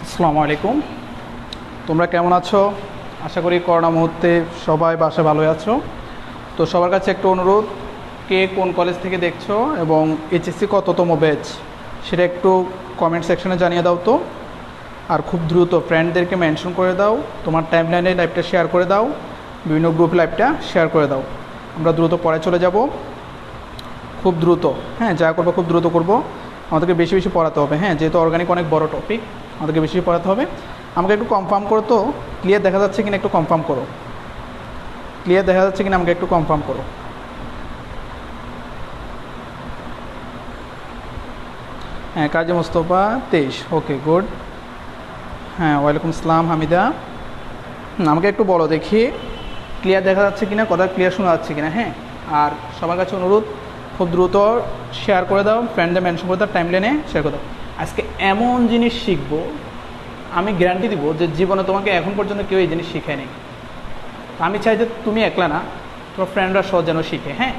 আসসালামু আলাইকুম, তোমরা কেমন আছো? আশা করি করোনা মুহূর্তে সবাই বাসায় ভালোই আছো। তো সবার কাছে একটু অনুরোধ, কে কোন কলেজ থেকে দেখছো এবং এইচএসসি কততম ব্যাচ সেটা একটু কমেন্ট সেকশনে জানিয়ে দাও তো। আর খুব দ্রুত ফ্রেন্ডদেরকে মেনশন করে দাও, তোমার টাইমলাইনে লাইভটা শেয়ার করে দাও, বিভিন্ন গ্রুপে লাইভটা শেয়ার করে দাও। আমরা দ্রুত পরে চলে যাব, খুব দ্রুত। হ্যাঁ, যা করবো খুব দ্রুত করব। আমাদেরকে বেশি বেশি পড়াতে হবে। হ্যাঁ, যেহেতু অর্গানিক অনেক বড় টপিক, আমাদেরকে বেশি বেশি পড়াতে হবে। আমাকে একটু কনফার্ম করো তো, ক্লিয়ার দেখা যাচ্ছে কিনা একটু কনফার্ম করো। ক্লিয়ার দেখা যাচ্ছে কিনা আমাকে একটু কনফার্ম করো। হ্যাঁ, কাজী মোস্তফা 23, ওকে গুড। হ্যাঁ, ওয়ালাইকুম আসসালাম হামিদা। আমাকে একটু বলো দেখি ক্লিয়ার দেখা যাচ্ছে কিনা, কথা ক্লিয়ার শোনা যাচ্ছে কিনা। হ্যাঁ, আর সবার কাছে অনুরোধ, খুব দ্রুত শেয়ার করে দাও, ফ্রেন্ডদের মেনশন করে দাও, টাইমলাইনে শেয়ার করে দাও। আজকে এমন জিনিস শিখবো, আমি গ্যারান্টি দিব যে জীবনে তোমাকে এখন পর্যন্ত কেউ এই জিনিস শিখায়নি। আমি চাই যে তুমি একলা না, তোমার ফ্রেন্ডরা সহ যেন শিখে। হ্যাঁ,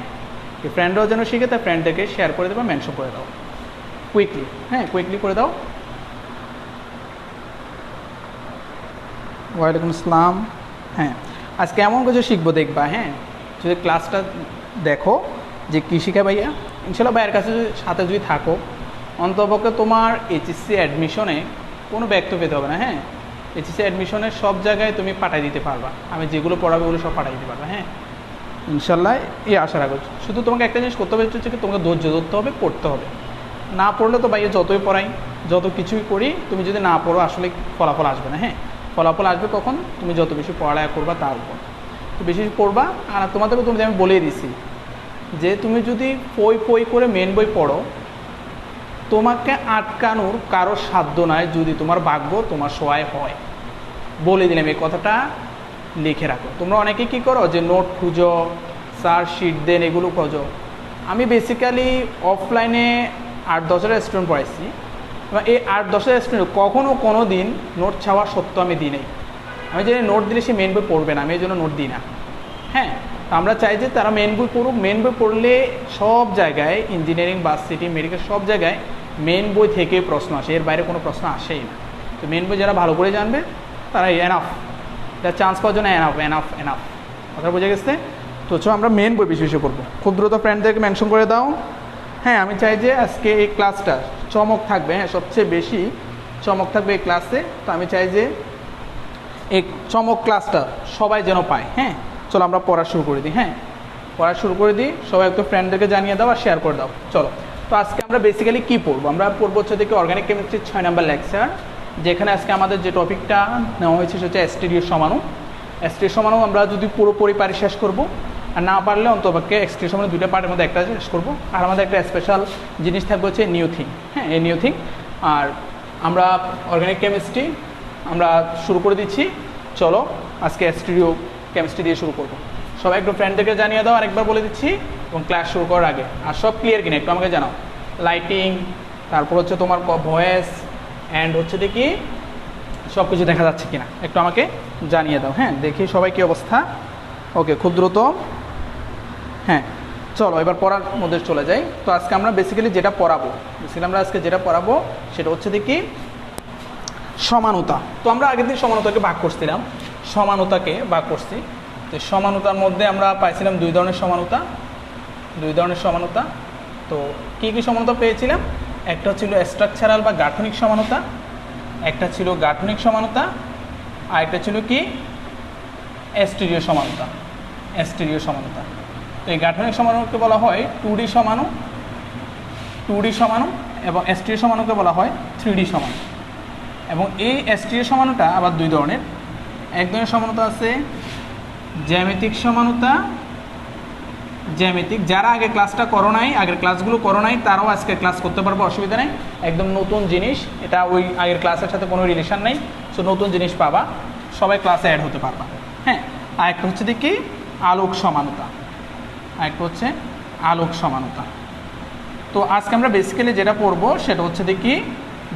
এই ফ্রেন্ডরাও যেন শিখে, তার ফ্রেন্ডদেরকে শেয়ার করে দেবো, মেনশন করে দাও কুইকলি। হ্যাঁ, কুইকলি করে দাও। ওয়ালাইকুম আসসালাম। হ্যাঁ, আজকে এমন কিছু শিখবো দেখবা। হ্যাঁ, যদি ক্লাসটা দেখো যে কী শিখে ভাইয়া, ইনশাল্লাহ ভাইয়ের কাছে সাথে যদি থাকো, অন্তপক্ষে তোমার এইচএসসি অ্যাডমিশনে কোনো ব্যক্ত পেতে হবে না। হ্যাঁ, এইচএসসি অ্যাডমিশনের সব জায়গায় তুমি পাঠিয়ে দিতে পারবা, আমি যেগুলো পড়াবো ওগুলো সব পাঠিয়ে দিতে পারবা। হ্যাঁ, ইনশাল্লাহ এই আশা রাখো। শুধু তোমাকে একটা জিনিস করতে হবে, হচ্ছে কি তোমাকে ধৈর্য ধরতে হবে, পড়তে হবে। না পড়লে তো ভাইয়া যতই পড়াই, যত কিছুই করি, তুমি যদি না পড়ো আসলে ফলাফল আসবে না। হ্যাঁ, ফলাফল আসবে কখন? তুমি যত বেশি পড়ালেখা করবা তার উপর, তো বেশি পড়বা। আর তোমাদেরকে তুমি আমি বলেই দিছি যে তুমি যদি পই করে মেন বই পড়ো, তোমাকে আটকানোর কারো সাধ্য নাই, যদি তোমার ভাগ্য তোমার সহায় হয়। বলে দিলাম, এই কথাটা লিখে রাখো। তোমরা অনেকে কী করো যে নোট খুঁজো, স্যার শিট দেন, এগুলো খোঁজো। আমি বেসিক্যালি অফলাইনে 8-10 স্টুডেন্ট পড়াইছি, এবং এই 8-10 স্টুডেন্ট কখনও কোনো দিন নোট ছাওয়া সত্ত্বেও আমি দিই নাই। আমি যে নোট দিলে সে মেন বই পড়বে না, আমি এই জন্য নোট দিই না। হ্যাঁ, তো আমরা চাই যে তারা মেন বই পড়ুক। মেন বই পড়লে সব জায়গায়, ইঞ্জিনিয়ারিং, ভার্সিটি, মেডিকেল, সব জায়গায় মেন বই থেকে প্রশ্ন আসে, এর বাইরে কোনো প্রশ্ন আসেই না। তো মেন বই যারা ভালো করে জানবে তারা এনাফ, যারা চান্স পাওয়ার জন্য এনাফ এনাফ এনাফ। কথা বোঝা গেছে? তো চলো আমরা মেন বই বেশি বেশি করবো। খুব দ্রুত ফ্রেন্ডদেরকে মেনশন করে দাও। হ্যাঁ, আমি চাই যে আজকে এই ক্লাসটা চমক থাকবে। হ্যাঁ, সবচেয়ে বেশি চমক থাকবে এই ক্লাসে। তো আমি চাই যে এই চমক ক্লাসটা সবাই যেন পায়। হ্যাঁ, চলো আমরা পড়া শুরু করে দিই। হ্যাঁ, পড়া শুরু করে দিই। সবাই একটু ফ্রেন্ডদেরকে জানিয়ে দাও আর শেয়ার করে দাও। চলো, তো আজকে আমরা বেসিক্যালি কী পড়বো? আমরা পড়বো হচ্ছে দেখি অর্গানিক কেমিস্ট্রির 6 নম্বর লেকচার, যেখানে আজকে আমাদের যে টপিকটা নেওয়া হয়েছে সেটা হচ্ছে অ্যাস্টেরিও সমাণু। অ্যাস্টেরিও সমাণু আমরা যদি পুরোপুরি পারি শেষ করবো, আর না পারলে অন্তপক্ষে অ্যাস্টেরিও সমাণু 2টা পার্টের মধ্যে একটা শেষ করবো। আর আমাদের একটা স্পেশাল জিনিস থাকবে হচ্ছে নিউ থিং। হ্যাঁ, এই নিউ থিং। আর আমরা অর্গানিক কেমিস্ট্রি আমরা শুরু করে দিচ্ছি। চলো আজকে অ্যাস্টেরিও কেমিস্ট্রি দিয়ে শুরু করবো। সবাই একটু ফ্রেন্ডদেরকে জানিয়ে দাও, আরেকবার বলে দিচ্ছি, এবং ক্লাস শুরু করার আগে। আর সব ক্লিয়ার কিনা একটু আমাকে জানাও। লাইটিং, তারপর হচ্ছে তোমার ভয়েস, অ্যান্ড হচ্ছে দেখি সব কিছু দেখা যাচ্ছে কিনা একটু আমাকে জানিয়ে দাও। হ্যাঁ, দেখি সবাই কী অবস্থা। ওকে, খুব দ্রুত। হ্যাঁ, চলো এবার পড়ার মধ্যে চলে যাই। তো আজকে আমরা বেসিক্যালি যেটা পড়াবো, সেটা হচ্ছে দেখি সমানতা। তো আমরা আগের দিন সমানতাকে ভাগ করছিলাম, সমানতাকে ভাগ করছি। তো সমানতার মধ্যে আমরা পাইছিলাম 2 ধরনের সমানতা। তো কী কী সমানতা পেয়েছিলাম? একটা ছিল স্ট্রাকচারাল বা গাঠনিক সমানতা, একটা ছিল গাঠনিক সমানতা, আর একটা ছিল কি অ্যাস্টেরিও সমানতা। তো এই গাঠনিক সমানুকে বলা হয় 2D সমাণু, এবং অ্যাস্টেরিও সমানুকে বলা হয় 3D সমাণু। এবং এই অ্যাস্টেরিও সমানুটা আবার 2 ধরনের। এক ধরনের সমানতা আছে জ্যামিতিক সমানতা। যারা আগে ক্লাসটা করো নাই, আগের ক্লাসগুলো করো নাই, তারাও আজকে ক্লাস করতে পারবো, অসুবিধা নেই। একদম নতুন জিনিস, এটা ওই আগের ক্লাসের সাথে কোনো রিলেশন নেই। সো নতুন জিনিস পাবা, সবাই ক্লাসে অ্যাড হতে পারবা। হ্যাঁ, আর একটা হচ্ছে দেখি আলোক সমানতা। তো আজকে আমরা বেসিক্যালি যেটা পড়বো সেটা হচ্ছে দেখি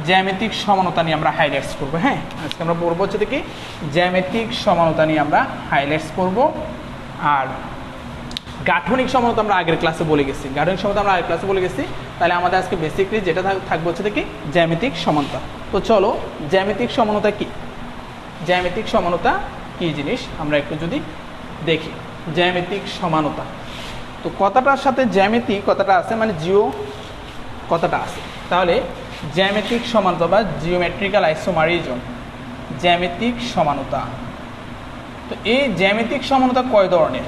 জ্যামিতিক সমানতা নিয়ে আমরা হাইলাইটস করবো। হ্যাঁ, আজকে আমরা পড়বো হচ্ছে দেখি জ্যামিতিক সমানতা নিয়ে আমরা হাইলাইটস করবো। আর গাঠনিক সমানতা আমরা আগের ক্লাসে বলে গেছি, তাহলে আমাদের আজকে বেসিকলি যেটা থাকবে হচ্ছে দেখি জ্যামিতিক সমানতা। তো চলো জ্যামিতিক সমানতা কি, জ্যামিতিক সমানতা কি জিনিস আমরা একটু যদি দেখি। জ্যামিতিক সমানতা, তো কথাটার সাথে জ্যামিতি কথাটা আছে, মানে জিও কথাটা আছে। তাহলে জ্যামিতিক সমানতা বা জিওমেট্রিক্যাল আইসোমারিজম, জ্যামিতিক সমানতা। তো এই জ্যামিতিক সমানতা কয় ধরনের?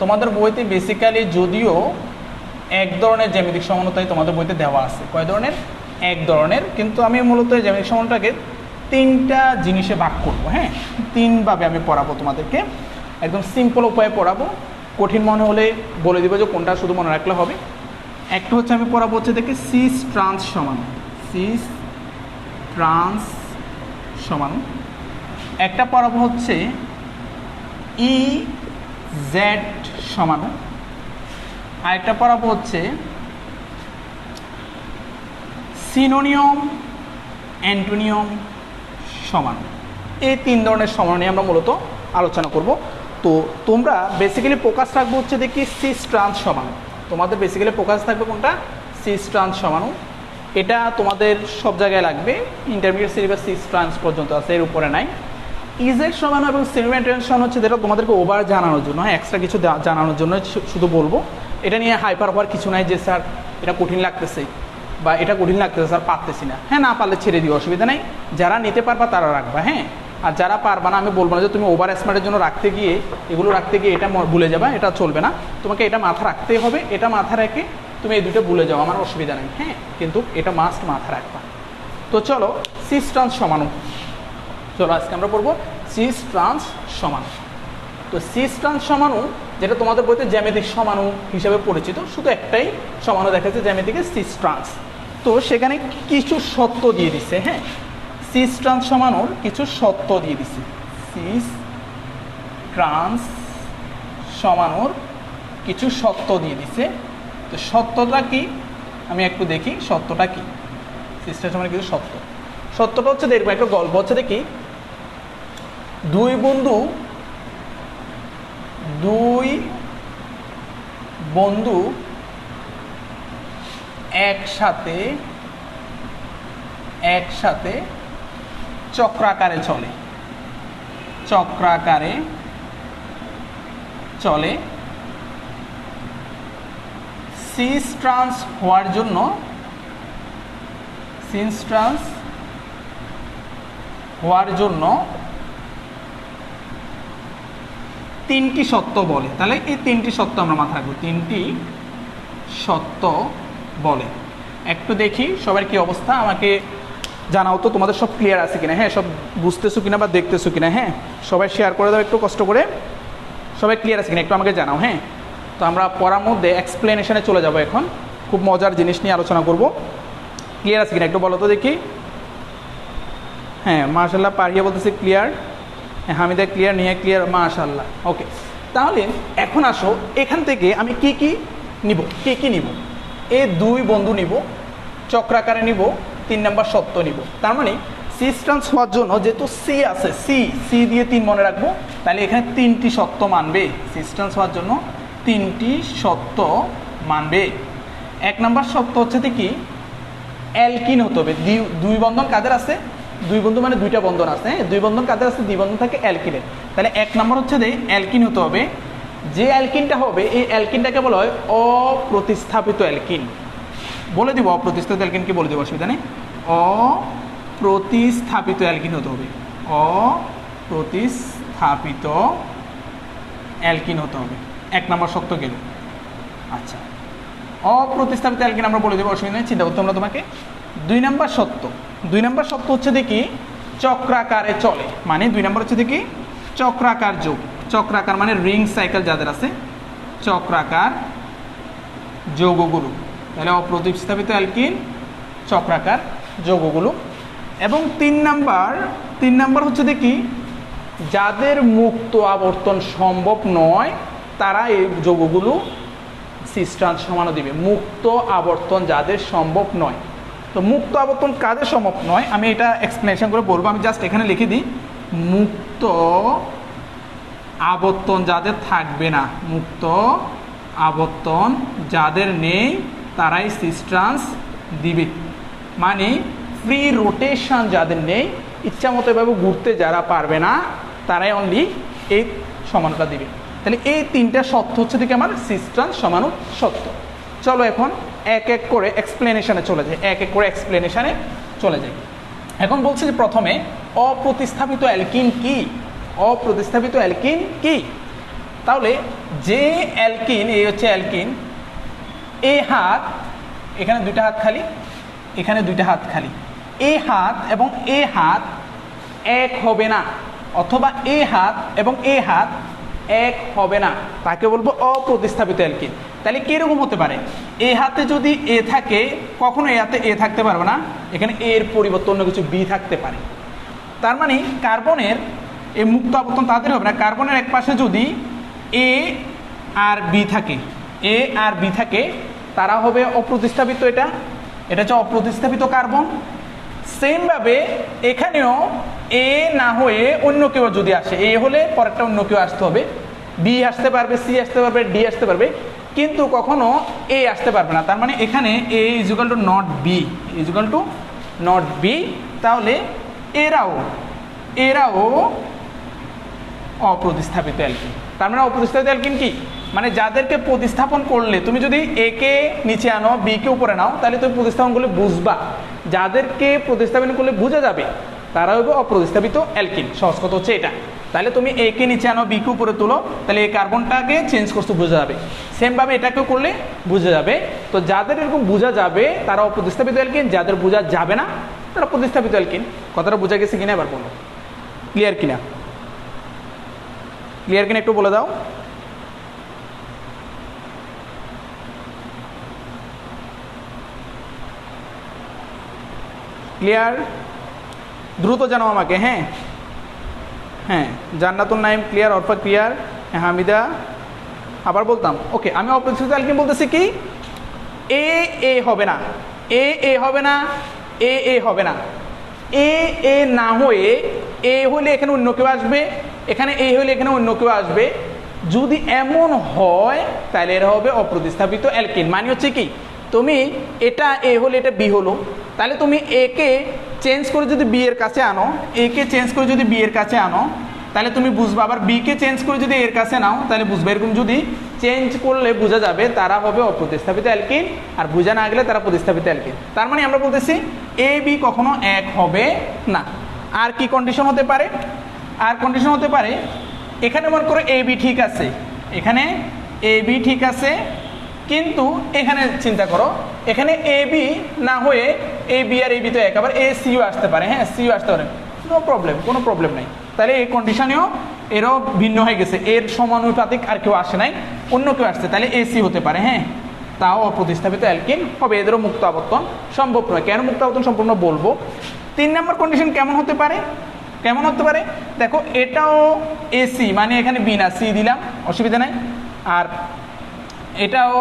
তোমাদের বইতে বেসিক্যালি যদিও এক ধরনের জ্যামিতিক সমানতাই তোমাদের বইতে দেওয়া আছে। কয় ধরনের? এক ধরনের। কিন্তু আমি মূলত এই জ্যামিতিক সমানতাকে তিনটা জিনিসে ভাগ করব। হ্যাঁ, তিনভাবে আমি পড়াবো তোমাদেরকে, একদম সিম্পল উপায়ে পড়াবো। কঠিন মনে হলে বলে দিব যে কোনটা শুধু মনে রাখলে হবে। একটা হচ্ছে আমি পড়াবো হচ্ছে দেখে সিস ট্রান্স সমান, সিস ট্রান্স সমান। একটা পড়াবো হচ্ছে ই জেড সমান। আরেকটা পড়াবো হচ্ছে সিনোনিয়ম অ্যান্টোনিয়ম সমান। এই তিন ধরনের সমান নিয়ে আমরা মূলত আলোচনা করব। তো তোমরা বেসিক্যালি ফোকাস রাখবো হচ্ছে দেখি সিস ট্রান্স সমান। তোমাদের বেসিক্যালি ফোকাস থাকবে কোনটা? সিস ট্রান্স সমানু। এটা তোমাদের সব জায়গায় লাগবে, ইন্টারমিডিয়েট সিলেবাস সিস ট্রান্স পর্যন্ত আছে, এর উপরে নাই। ইজেড সমান এবং সিনোনিয়াম সমান হচ্ছে যেটা তোমাদেরকে ওভার জানানোর জন্য, এক্সট্রা কিছু জানানোর জন্য শুধু বলবো। এটা নিয়ে হাইপার হওয়ার কিছু নাই যে স্যার এটা কঠিন লাগতেছে বা এটা কঠিন লাগতেছে স্যার পারতেছি না। হ্যাঁ, না পারলে ছেড়ে দিও, অসুবিধা নেই। যারা নিতে পারবা তারা রাখবা। হ্যাঁ, আর যারা পারবা না আমি বলবো না যে তুমি ওভার স্মার্টের জন্য রাখতে গিয়ে এটা ভুলে যাবা, এটা চলবে না। তোমাকে এটা মাথা রাখতেই হবে, এটা মাথা রেখে তুমি এই দুটো ভুলে যাও, আমার অসুবিধা নেই। হ্যাঁ, কিন্তু এটা মাস্ট মাথা রাখবা। তো চলো সিস ট্রান্স সমানু, চলো আজকে আমরা পড়বো সিস ট্রান্স সমানু। তো সিস ট্রান্স সমানু যেটা তোমাদের বইতে জ্যামিতিক সমানু হিসেবে পরিচিত, শুধু একটাই সমানু দেখা যাচ্ছে জ্যামিতিকে সিস ট্রান্স। তো সেখানে কিছু সত্য দিয়ে দিচ্ছে। হ্যাঁ, সিস ট্রান্স সমানুর কিছু সত্য দিয়ে দিচ্ছে। সিস ট্রান্স সমানুর কিছু সত্য দিয়ে দিচ্ছে। তো সত্যটা কি আমি একটু দেখি, সত্যটা কি সিস ট্রান্স সমানুর কিছু সত্য। সত্যটা হচ্ছে দেখবো একটা গল্প হচ্ছে দেখি, দুই বন্ধু একসাথে চক্রাকারে চলে। সিস ট্রান্স হওয়ার জন্য তিনটি সত্য বলে। তাহলে এই তিনটি সত্য আমরা মাথায় রাখবো, তিনটি সত্য বলে। একটু দেখি সবার কি অবস্থা, আমাকে জানাও তো তোমাদের সব ক্লিয়ার আছে কিনা। হ্যাঁ, সব বুঝতেছো কিনা বা দেখতেছো কিনা। হ্যাঁ, সবাই শেয়ার করে দাও একটু কষ্ট করে, সবাই ক্লিয়ার আছে কিনা একটু আমাকে জানাও। হ্যাঁ, তো আমরা পড়ার মধ্যে এক্সপ্লেনেশনে চলে যাব। এখন খুব মজার জিনিস নিয়ে আলোচনা করব। ক্লিয়ার আছে কিনা একটু বলো তো দেখি। হ্যাঁ, মাশাআল্লাহ পারিয়া বলতেছে ক্লিয়ার। হ্যাঁ, হামিদা ক্লিয়ার, নিয়ে ক্লিয়ার, মাশাআল্লাহ। ওকে, তাহলে এখন আসো এখান থেকে আমি কি নিব। এই দুই বন্ধু নিব, চক্রাকারে নিব, 3 নম্বর সত্য নিব। তার মানে সিস ট্রান্স হওয়ার জন্য যেহেতু সি আছে, সি দিয়ে 3 মনে রাখবো, তাহলে এখানে 3টি সত্য মানবে। সিস ট্রান্স হওয়ার জন্য 3টি সত্য মানবে। 1 নম্বর সত্য হচ্ছে কি অ্যালকিন হতে হবে। দুই বন্ধন কাদের আছে? দুই বন্ধু মানে দুইটা বন্ধন আছে। হ্যাঁ, দুই বন্ধন কাদের আছে? দ্বিবন্ধন থাকে অ্যালকিনের। তাহলে 1 নম্বর হচ্ছে অ্যালকিন হতে হবে। যে অ্যালকিনটা হবে এই অ্যালকিনটাকে বলা হয় অপ্রতিস্থাপিত অ্যালকিন। বলে দিব অপ্রতিস্থাপিত অ্যালকিন কি বলে দেবো, অসুবিধা নেই। অপ্রতিস্থাপিত অ্যালকিন হতে হবে, অপ্রতিস্থাপিত অ্যালকিন হতে হবে। 1 নম্বর সত্য গেল। আচ্ছা, অপ্রতিস্থাপিত অ্যালকিন আমরা বলে দেবো, অসুবিধা নেই, চিন্তা করতে আমরা তোমাকে। 2 নম্বর সত্য হচ্ছে দেখি চক্রাকারে চলে। মানে 2 নম্বর হচ্ছে দেখি চক্রাকার যোগ। চক্রাকার মানে রিং সাইকেল যাদের আছে, চক্রাকার যৌগগুলো। তাহলে অপ্রতিস্থাপিত অ্যালকিন, চক্রাকার যৌগগুলো। এবং 3 নাম্বার হচ্ছে দেখি যাদের মুক্ত আবর্তন সম্ভব নয় তারা এই যৌগগুলো সিস ট্রান্স সমানু দিবে। মুক্ত আবর্তন যাদের সম্ভব নয়, তো মুক্ত আবর্তন কাদের সম্ভব নয় আমি এটা এক্সপ্লেনেশন করে বলবো। আমি জাস্ট এখানে লিখে দিই মুক্ত আবর্তন যাদের থাকবে না, মুক্ত আবর্তন যাদের নেই তারাই সিস ট্রান্স দিবে। মানে ফ্রি রোটেশন যাদের নেই, ইচ্ছা মতো এভাবে ঘুরতে যারা পারবে না তারাই অনলি এই সমানুটা দিবে। তাহলে এই তিনটা সত্য হচ্ছে দিকে আমার সিস ট্রান্স সমানু সত্য। চলো এখন এক এক করে এক্সপ্লেনেশনে চলে যাই, এক এক করে এক্সপ্লেনেশনে চলে যাই। এখন বলছি যে প্রথমে অপ্রতিস্থাপিত অ্যালকিন কি? অপ্রতিস্থাপিত অ্যালকিন কি? তাহলে যে অ্যালকিন, এই হচ্ছে অ্যালকিন, এ হাত, এখানে দুইটা হাত খালি, এখানে দুইটা হাত খালি, এ হাত এবং এ হাত এক হবে না, অথবা এ হাত এবং এ হাত এক হবে না, তাকে বলবো অপ্রতিস্থাপিত অ্যালকিন। তাহলে কীরকম হতে পারে? এ হাতে যদি এ থাকে, কখনো এ হাতে এ থাকতে পারবে না, এখানে এর পরিবর্তে অন্য কিছু বি থাকতে পারে। তার মানে কার্বনের এই মুক্ত আবর্তন তাদের হবে না। কার্বনের এক পাশে যদি এ আর বি থাকে, এ আর বি থাকে, তারা হবে অপ্রতিস্থাপিত। এটা হচ্ছে অপ্রতিস্থাপিত কার্বন। সেমভাবে এখানেও এ না হয়ে অন্য কেউ যদি আসে, এ হলে পরেরটা অন্য কেউ আসতে হবে, বি আসতে পারবে, সি আসতে পারবে, ডি আসতে পারবে, কিন্তু কখনো এ আসতে পারবে না। তার মানে এখানে A is equal to not B, is equal to not B. তাহলে এরাও অপ্রতিস্থাপিত অ্যালকিন। তার মানে অপ্রতিস্থাপিত অ্যালকিন কি? মানে যাদেরকে প্রতিস্থাপন করলে, তুমি যদি এ কে নিচে আনো, বি কে উপরে নাও, তাহলে তুমি প্রতিস্থাপন করলে বুঝবা, যাদেরকে প্রতিস্থাপন করলে বোঝা যাবে তারা হবে অপ্রতিস্থাপিত অ্যালকিন। সহজ কথা হচ্ছে এটা। তাহলে তুমি এ কে নিচে আনো, বি কে উপরে তোলো, তাহলে এই কার্বনটাকে চেঞ্জ করতে বোঝা যাবে। সেমভাবে এটাকেও করলে বোঝা যাবে। তো যাদের এরকম বোঝা যাবে তারা অপ্রতিস্থাপিত অ্যালকিন, যাদের বোঝা যাবে না তারা প্রতিস্থাপিত অ্যালকিন। কথাটা বোঝা গেছে কিনা এবার বলো, ক্লিয়ার কিনা? ক্লিয়ার কিনা একটু বলে দাও। ক্লিয়ার? দ্রুত জানাও আমাকে। হ্যাঁ হ্যাঁ, জান্নাতুল নাইম ক্লিয়ার, অর্ফা ক্লিয়ার, হামিদা। আবার বলতাম, ওকে। আমি অপ্রতিস্থাপিত অ্যালকিন বলতেছি কি? এ হবে না, এ হবে না, এ হবে না। এ না হয়ে এ হলে এখানে অন্য কেউ আসবে, এখানে এ হলে এখানে অন্য কেউ আসবে। যদি এমন হয় তাহলে এরা হবে অপ্রতিস্থাপিত অ্যালকিন। মানে হচ্ছে কি, তুমি এটা এ হলে এটা বি হলো, তাহলে তুমি এ কে চেঞ্জ করে যদি বি এর কাছে আনো, এ কে চেঞ্জ করে যদি বি এর কাছে আনো, তাহলে তুমি বুঝবা। আবার বি কে চেঞ্জ করে যদি এর কাছে নাও, তাহলে বুঝবে। এরকম যদি চেঞ্জ করলে বোঝা যাবে তারা হবে অপ্রতিস্থাপিত অ্যালকিন, আর বোঝা না গেলে তারা প্রতিস্থাপিত অ্যালকিন। তার মানে আমরা বলতেছি এ বি কখনো এক হবে না। আর কি কন্ডিশন হতে পারে? আর কন্ডিশন হতে পারে, এখানে মনে করো এ বি ঠিক আছে, এখানে এ বি ঠিক আছে, কিন্তু এখানে চিন্তা করো, এখানে এ বি না হয়ে A B R A B তো এক, আবার এ সিও আসতে পারে। হ্যাঁ, সিও আসতে পারে, নো প্রবলেম, কোনো প্রবলেম নাই। তাহলে এই কন্ডিশনেও এরও ভিন্ন হয়ে গেছে, এর সমানুপাতিক আর কেউ আসে নাই, অন্য কেউ আসছে, তাহলে এ সি হতে পারে। হ্যাঁ, তাও অপ্রতিস্থাপিত অ্যালকিন হবে। এদেরও মুক্ত আবর্তন সম্ভব নয়। কেন মুক্ত আবর্তন সম্পূর্ণ বলবো। 3 নম্বর কন্ডিশন কেমন হতে পারে? কেমন হতে পারে দেখো, এটাও এসি, মানে এখানে বি না সি দিলাম, অসুবিধা নাই। আর এটাও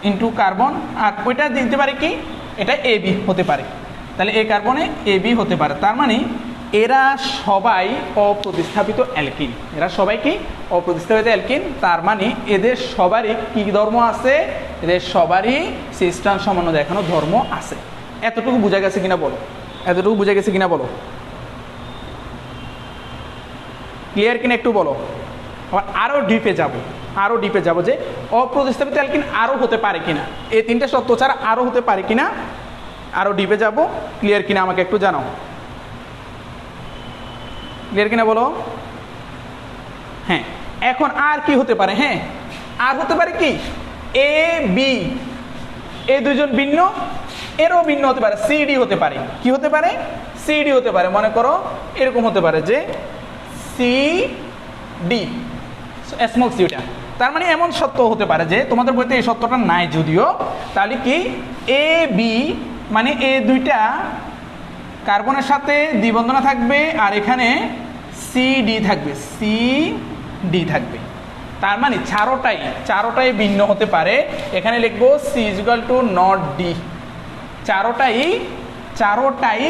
ইনটু কার্বন, আর ওইটা দিতে পারে কি, এটা এ বি হতে পারে। তাহলে এই কার্বনে এ বি হতে পারে। তার মানে এরা সবাই অপ্রতিস্থাপিত অ্যালকিন। এরা সবাই কি? অপ্রতিস্থাপিত অ্যালকিন। তার মানে এদের সবারই কি ধর্ম আছে? এদের সবারই সিস ট্রান্স সমান্য দেখানো ধর্ম আছে। এতটুকু বোঝা গেছে কিনা বলো? এতটুকু বোঝা গেছে কিনা বলো? ক্লিয়ার কিনা একটু বলো। আবার আরও ডিপে যাব, যে অপ্রতিস্থাপিত অ্যালকিন আরও হতে পারে কিনা, এই 3টা সত্য ছাড়া আরও হতে পারে কিনা, আরও ডিপে যাব। ক্লিয়ার কিনা আমাকে একটু জানাও। ক্লিয়ার কিনা বলো। হ্যাঁ, এখন আর কি হতে পারে? হ্যাঁ, আর হতে পারে কি, এ বি, এই দুইজন ভিন্ন, এরও ভিন্ন হতে পারে, সিডি হতে পারে। কি হতে পারে? সিডি হতে পারে। মনে করো এরকম হতে পারে যে সি ডি, স্মল সিটা। তার মানে এমন সত্য হতে পারে যে তোমাদের বইতে এই সত্যটা নাই যদিও, তাহলে কি এ বি মানে এ দুইটা কার্বনের সাথে দ্বিবন্ধনা থাকবে, আর এখানে সি ডি থাকবে, সি ডি থাকবে। তার মানে চারোটাই ভিন্ন হতে পারে। এখানে লিখবো C is equal to not D, চারোটাই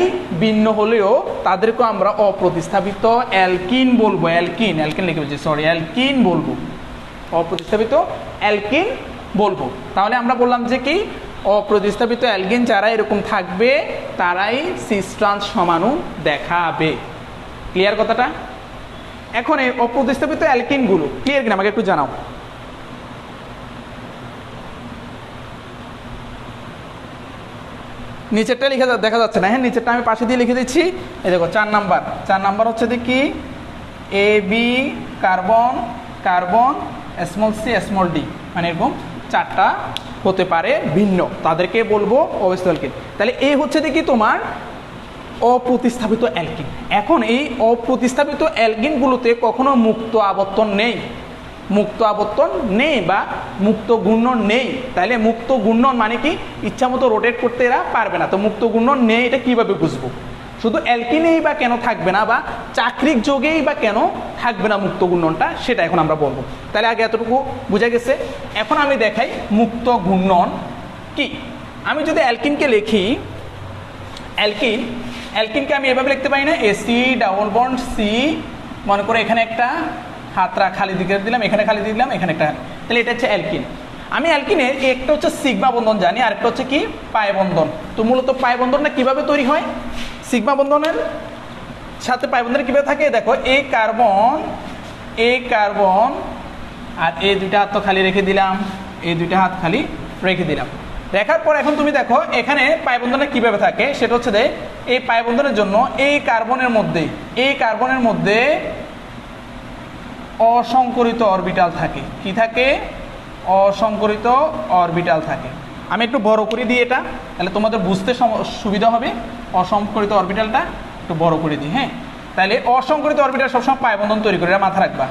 ভিন্ন হলেও তাদেরকে আমরা অপ্রতিস্থাপিত অ্যালকিন বলবো। অ্যালকিন লিখে বলছি, সরি, অ্যালকিন বলবো, অপ্রতিস্থাপিত অ্যালকিন বলবো। তাহলে আমরা বললাম যে কি, অপ্রতিস্থাপিত অ্যালকিন যারা এরকম থাকবে তারাই সিস ট্রান্স সমাণু দেখাবে। ক্লিয়ার কথাটা? এখন এই অপ্রতিস্থাপিত অ্যালকিনগুলো ক্লিয়ার কিনা আমাকে একটু জানাও। নিচেরটা লিখে দেখা যাচ্ছে না? হ্যাঁ, নিচেরটা আমি পাশে দিয়ে লিখে দিচ্ছি। এই দেখো 4 নাম্বার হচ্ছে দেখি A B carbon carbon small C small D, মানে এরকম 4টা হতে পারে ভিন্ন, তাদেরকে বলবো অবস্থিত অ্যালকিন। তাহলে এই হচ্ছে দেখি তোমার অপ্রতিস্থাপিত অ্যালকিন। এখন এই অপ্রতিস্থাপিত অ্যালকিনগুলোতে কখনো মুক্ত আবর্তন নেই, মুক্ত আবর্তন নেই বা মুক্ত ঘূর্ণন নেই। তাহলে মুক্ত ঘূর্ণন মানে কি, ইচ্ছা মতো রোটেট করতে এরা পারবে না। তো মুক্ত ঘূর্ণন নেই, এটা কিভাবে বুঝবো? শুধু অ্যালকিনেই বা কেন থাকবে না, বা চাক্রিক যোগেই বা কেন থাকবে না মুক্ত ঘূর্ণনটা, সেটা এখন আমরা বলবো। তাহলে আগে এতটুকু বোঝা গেছে। এখন আমি দেখাই মুক্ত ঘূর্ণন কি। আমি যদি অ্যালকিনকে লিখি, অ্যালকিনকে আমি এভাবে লিখতে পারি না, এসি ডাবল বন্ড সি, মনে করে এখানে একটা হাতরা খালি দিকে দিলাম, এখানে খালি দিলাম, এখানে একটা, তাহলে এটা হচ্ছে অ্যালকিন। আমি অ্যালকিনের একটা হচ্ছে সিগমা বন্ধন জানি, আরেকটা হচ্ছে কি পাই বন্ধন। তো মূলত পাই বন্ধনটা কিভাবে তৈরি হয়? সিগমা বন্ধনের সাথে পাই বন্ধনের কিভাবে থাকে দেখো, এ কার্বন আর এই দুইটা হাত তো খালি রেখে দিলাম, এই দুইটা হাত খালি রেখে দিলাম। রেখার পর এখন তুমি দেখো এখানে পাই বন্ধনটা কিভাবে থাকে, সেটা হচ্ছে যে এই পাই বন্ধনের জন্য এই কার্বনের মধ্যে অসংকরিত অরবিটাল থাকে। কি থাকে? অসংকরিত অরবিটাল থাকে। আমি একটু বড় করে দিই এটা, তাহলে তোমাদের বুঝতে সুবিধা হবে। অসংকরিত অরবিটালটা একটু বড় করে দিই। হ্যাঁ, তাহলে অসংকরিত অরবিটাল সবসময় পাই বন্ধন তৈরি করে, এটা মাথা রাখবা।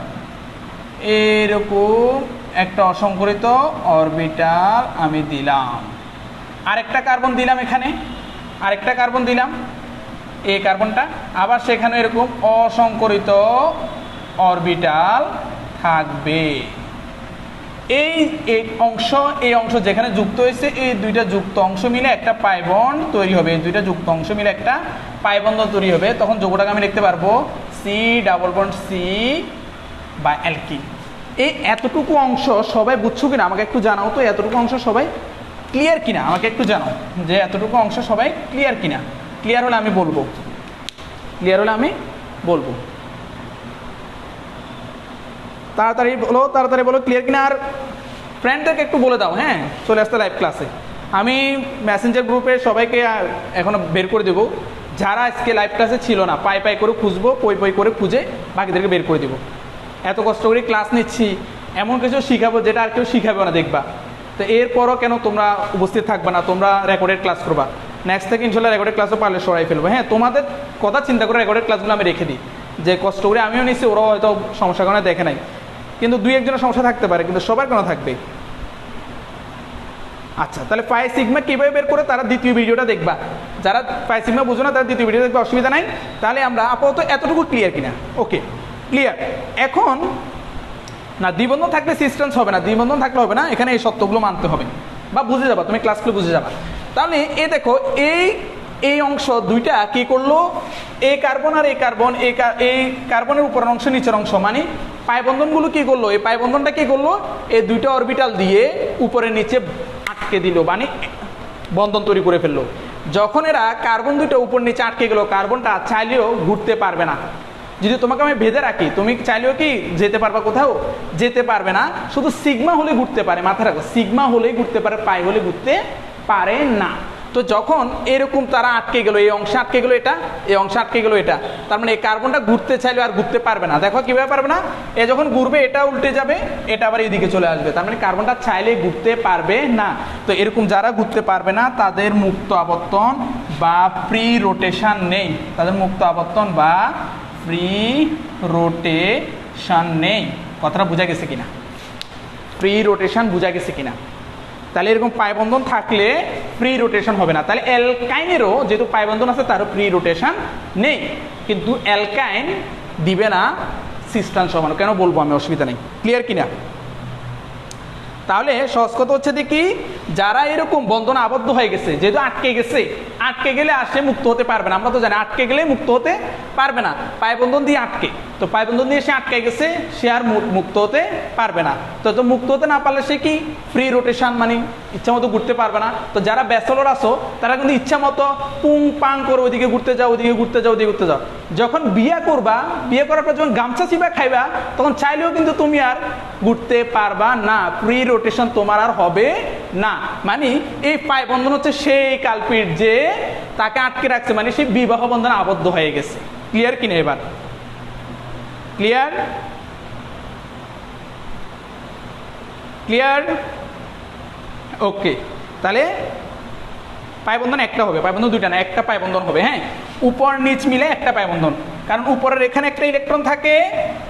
এরকম একটা অসংকরিত অরবিটাল আমি দিলাম, আরেকটা কার্বন দিলাম, এখানে আরেকটা কার্বন দিলাম, এই কার্বনটা আবার সেখানে এরকম অসংকরিত অরবিটাল থাকবে। এই অংশ যেখানে যুক্ত হয়েছে, এই দুইটা যুক্ত অংশ মিলে একটা পাই বন্ড তৈরি হবে, এই দুইটা যুক্ত অংশ মিলে একটা পাই বন্ড তৈরি হবে। তখন যৌগটাকে আমি লিখতে পারবো সি ডাবল বন্ড সি বা অ্যালকিন। এই এতটুকু অংশ সবাই বুঝছো কিনা আমাকে একটু জানাও তো। এতটুকু অংশ সবাই ক্লিয়ার কিনা আমাকে একটু জানাও, যে এতটুকু অংশ সবাই ক্লিয়ার কিনা। ক্লিয়ার হলে আমি বলবো, তাড়াতাড়ি বলো ক্লিয়ার কিনা। আর ফ্রেন্ডদেরকে একটু বলে দাও, হ্যাঁ, চলে আসতে লাইভ ক্লাসে। আমি মেসেঞ্জার গ্রুপে সবাইকে এখনো বের করে দেবো, যারা আজকে লাইভ ক্লাসে ছিল না, পাই করে খুঁজবো, পই করে খুঁজে বাকিদেরকে বের করে দেবো। এত কষ্ট করে ক্লাস নিচ্ছি, এমন কিছু শিখাবো যেটা আর কেউ শিখাবে না, দেখবা। তো এরপরও কেন তোমরা উপস্থিত থাকবে না, তোমরা রেকর্ডেড ক্লাস করবা। নেক্সট থেকে ইনশাল্লাহ রেকর্ডেড ক্লাসও পারলে সরাই ফেলবো। হ্যাঁ, তোমাদের কথা চিন্তা করে রেকর্ডেড ক্লাসগুলো আমি রেখে দিই, যে কষ্ট করে আমিও নিচ্ছি, ওরাও হয়তো সমস্যার কারণে দেখে নাই, কিন্তু 2-1 সমস্যা থাকতে পারে, কিন্তু সবার কেন থাকবে? আচ্ছা, তাহলে পাই সিগমা কীভাবে বের করে তারা দ্বিতীয় ভিডিওটা দেখবা। যারা পাই সিগমা বুঝো না তারা দ্বিতীয় ভিডিও দেখবে, অসুবিধা নাই। তাহলে আমরা আপাতত এতটুকু ক্লিয়ার কিনা? ওকে, ক্লিয়ার। এখন না, দ্বিবন্ধন থাকলে সিস্টেন্স হবে না, দ্বিবন্ধন থাকলে হবে না, এখানে এই সত্যগুলো মানতে হবে বা বুঝে যাবা, তুমি ক্লাসগুলো বুঝে যাবা। তাহলে দেখো এই অংশ দুইটা কি করলো, এই কার্বন আর এই কার্বন, এই কার্বনের উপরের অংশ নিচের অংশ, মানে পাই বন্ধনগুলো কি করলো, এই পাই বন্ধনটা কি করলো, এই দুইটা অরবিটাল দিয়ে উপরে নিচে আটকে দিল, মানে বন্ধন তৈরি করে ফেললো। যখন এরা কার্বন দুইটা উপর নিচে আটকে গেল, কার্বনটা চাইলেও ঘুরতে পারবে না। যদি তোমাকে আমি বেঁধে রাখি, তুমি চাইলেও কি যেতে পারবা? কোথাও যেতে পারবে না। শুধু সিগমা হলে ঘুরতে পারে, মাথায় রাখো, সিগমা হলেই ঘুরতে পারে, পাই হলে ঘুরতে পারে না। তো যখন এরকম তারা আটকে গেল, এই অংশে আটকে গেল, এই অংশে আটকে গেল এটা, তার মানে এই কার্বনটা ঘুরতে চাইলে আর ঘুরতে পারবে না। দেখো কিভাবে পারবে না, এ যখন ঘুরবে এটা উল্টে যাবে, এটা আবার এইদিকে চলে আসবে, তার মানে কার্বনটা চাইলে ঘুরতে পারবে না। তো এরকম যারা ঘুরতে পারবে না তাদের মুক্ত আবর্তন বা ফ্রি রোটেশন নেই, তাদের মুক্ত আবর্তন বা ফ্রি রোটেশন নেই। কথাটা বোঝা গেছে কিনা? ফ্রি রোটেশন বোঝা গেছে কিনা? তাহলে এরকম পাই বন্ধন থাকলে ফ্রি রোটেশন হবে না। তাহলে অ্যালকাইনেরও যেহেতু পাই বন্ধন আছে তারও ফ্রি রোটেশন নেই, কিন্তু অ্যালকাইন দিবে না সিস্টান সমাণু। কেন বলবো আমি, অসুবিধা নেই। ক্লিয়ার কিনা? তাহলে সহজ কথা হচ্ছে কি, যারা এরকম বন্ধন আবদ্ধ হয়ে গেছে, যেহেতু আটকে গেলে আর সে মুক্ত হতে পারবে না। আমরা তো জানি আটকে গেলে মুক্ত হতে পারবে না, পায় বন্ধন দিয়ে আটকে, তো পায় বন্ধন দিয়ে সে আটকে গেছে, সে আর মুক্ত হতে পারবে না। তো মুক্ত হতে না পারলে সে কি ফ্রি রোটেশন, মানে ইচ্ছা মতো ঘুরতে পারবে না। তো যারা ব্যাচেলর আছো তারা কিন্তু ইচ্ছা মতো পুং পাং করে ওইদিকে ঘুরতে যাও, ওইদিকে ঘুরতে যাও, ওইদিকে ঘুরতে যাও। যখন বিয়ে করবা, বিয়ে করার পর যখন গামছা চিবা খাইবা, তখন চাইলেও কিন্তু তুমি আর ঘুরতে পারবা না, ফ্রি রোটেশন তোমার আর হবে না। মানে এই পায় বন্ধন হচ্ছে সেই কালপিট যে তাকে আটকে রাখছে, মানে সেই বিবাহ বন্ধনে আবদ্ধ হয়ে গেছে। ক্লিয়ার কিনা এবার? ক্লিয়ার? ক্লিয়ার? ওকে, তাহলে পায় বন্ধন একটা হবে, পায় বন্ধন দুইটা না, একটা পায় বন্ধন হবে। হ্যাঁ, উপর নিচ মিলে একটা পায় বন্ধন, কারণ উপরের এখানে একটা ইলেকট্রন থাকে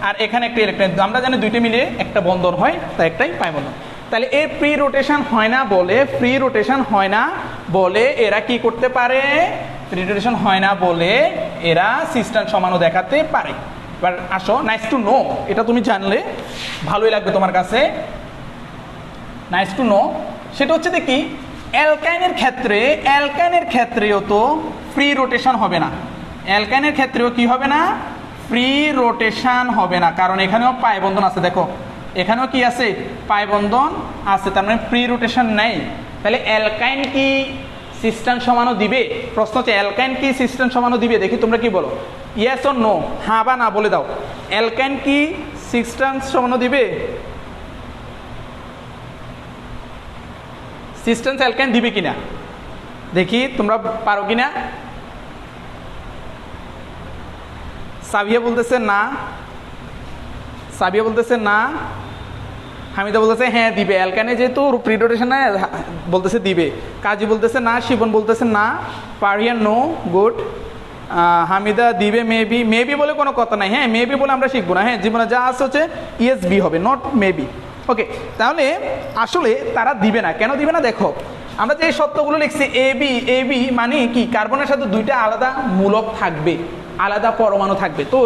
আর এখানে একটা ইলেকট্রন, আমরা জানি দুইটা মিলে একটা বন্ধন হয়, তাই একটাই পায় বন্ধন। তাহলে এই ফ্রি রোটেশন হয় না বলে, ফ্রি রোটেশন হয় না বলে এরা কি করতে পারে? ফ্রি রোটেশন হয় না বলে এরা সিস্টান সমানও দেখাতে পারে। এবার আসো, নাইস টু নো, এটা তুমি জানলে ভালোই লাগবে তোমার কাছে। নাইস টু নো সেটা হচ্ছে দেখি অ্যালকাইনের ক্ষেত্রে, অ্যালকাইনের ক্ষেত্রেও তো ফ্রি রোটেশন হবে না। অ্যালকাইনের ক্ষেত্রেও কি হবে না? ফ্রি রোটেশন হবে না, কারণ এখানেও পায় বন্ধন আছে। দেখো এখানেও কি আছে? পায় বন্ধন আছে, তার মানে ফ্রি রোটেশন নেই। তাহলে অ্যালকাইন কি সিস্টান সমানও দিবে? প্রশ্ন হচ্ছে অ্যালকাইন কি সিস্টান সমানও দিবে? দেখি তোমরা কি বলো, ইয়েস অর নো, হ্যাঁ বা না বলে দাও। অ্যালকাইন কি সিস্টান সমানও দিবে? সিস্টেন্স অ্যালকাইন দিবে কিনা দেখি তোমরা পারো কিনা। সাবিয়া বলতেছে না, সাবিয়া বলতেছে না, হামিদা বলতেছে হ্যাঁ দিবে, অ্যালকাইনে যেহেতু ফ্রি রোটেশন বলতেছে দিবে। কাজী বলতেছে না, শিবন বলতেছে না, পারিয়া নো, গুড। হামিদা দিবে মেবি, মেবি বলে কোনো কথা নাই। হ্যাঁ, মেবি বলে আমরা শিখবো না। হ্যাঁ, জীবনে যা আছে হচ্ছে ইয়েস বি হবে, নট মেবি। ওকে, তাহলে আসলে তারা দিবে না। কেন দিবে না? দেখো আমরা যে সত্যগুলো লিখছি এ বি মানে কি কার্বনের সাথে দুইটা আলাদা মূলক থাকবে, আলাদা পরমাণু থাকবে। তো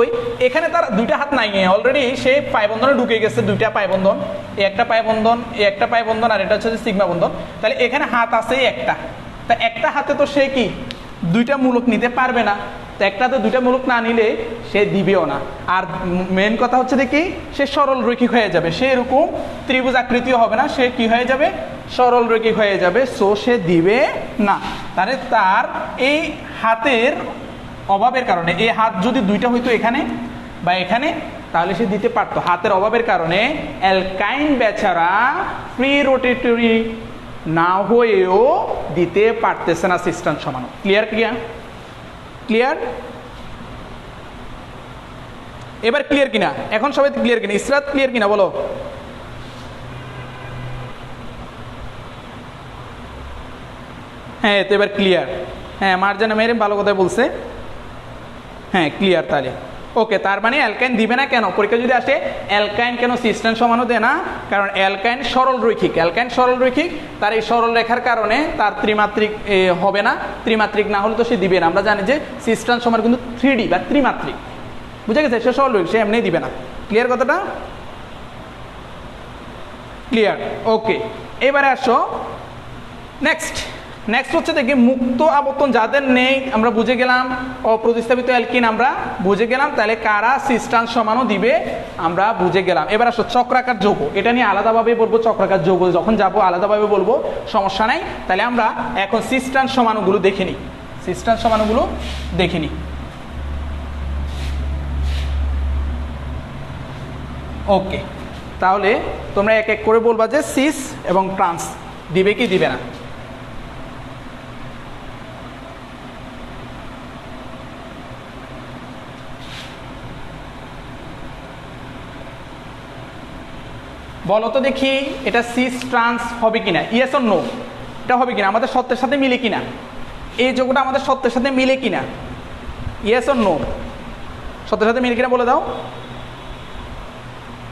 এখানে তার দুইটা হাত নাই, অলরেডি সে পায় বন্ধনে ঢুকে গেছে, দুইটা পায় বন্ধন, এই একটা পায় বন্ধন, এই একটা পায় বন্ধন, আর এটা হচ্ছে সিগমা বন্ধন। তাহলে এখানে হাত আছে একটা, তা একটা হাতে তো সে কি দুইটা মূলক নিতে পারবে না। তো একটাতে দুইটা মূলক না নিলে সে দিবেও না। আর মেন কথা হচ্ছে দেখি সে সরল রৈখিক হয়ে যাবে, সে এরকম ত্রিভুজ আকৃতিও হবে না, সে কি হয়ে যাবে? সরল রৈখিক হয়ে যাবে, সো সে দিবে না। তাহলে তার এই হাতের অভাবের কারণে, এই হাত যদি দুইটা হইতো এখানে বা এখানে, তাহলে সে দিতে পারতো। হাতের অভাবের কারণে অ্যালকাইন বেচারা ফ্রি রোটেটরি না হয়েও দিতে পারতেছে না সিস্টান সমানও। ক্লিয়ার? ক্লিয়ার? ক্লিয়ার? এবার ক্লিয়ার কিনা? এখন সবাই ক্লিয়ার কিনা? ইসরাত ক্লিয়ার কিনা বলো? হ্যাঁ, তো এবার ক্লিয়ার। হ্যাঁ, মার্জানা মেরে ভালো কথা বলছে। হ্যাঁ, ক্লিয়ার। তাহলে ওকে, তার মানে অ্যালকাইন দিবে না। কেন? পরীক্ষা যদি আসে অ্যালকাইন কেন সিস্টান সমানও দেয় না? কারণ অ্যালকাইন সরল রৈখিক, অ্যালকাইন সরল রৈখিক, তার এই সরল রেখার কারণে তার ত্রিমাত্রিক হবে না। ত্রিমাত্রিক না হলে তো সে দিবে না। আমরা জানি যে সিস্টান সমান কিন্তু 3D বা ত্রিমাত্রিক, বুঝে গেছে? সে সরল রৈখিক, সে এমনি দিবে না। ক্লিয়ার কথাটা? ক্লিয়ার? ওকে, এবারে আসো নেক্সট। নেক্সট হচ্ছে দেখি মুক্ত আবর্তন যাদের নেই, আমরা বুঝে গেলাম। অপ্রতিস্থাপিত অ্যালকিন আমরা বুঝে গেলাম। তাহলে কারা সিস্টান সমানও দিবে আমরা বুঝে গেলাম। এবার আসো চক্রাকার যৌগ, এটা নিয়ে আলাদাভাবে বলবো। চক্রাকার যৌগ যখন যাবো আলাদাভাবে বলবো, সমস্যা নাই। তাহলে আমরা এখন সিস্টান সমানুগুলো দেখে নিই, সিস্টান সমানুগুলো দেখে নিই। ওকে, তাহলে তোমরা এক এক করে বলবা যে সিস এবং ট্রান্স দিবে কি দিবে না। বলো তো দেখি এটা সিস ট্রান্স হবে কিনা, ইয়েস অর নো? এটা হবে কিনা, আমাদের সত্যের সাথে মিলে কিনা, এই যোগটা আমাদের সত্যের সাথে মিলে কিনা, ইয়েস অর নো? সত্যের সাথে মিলে কিনা বলে দাও,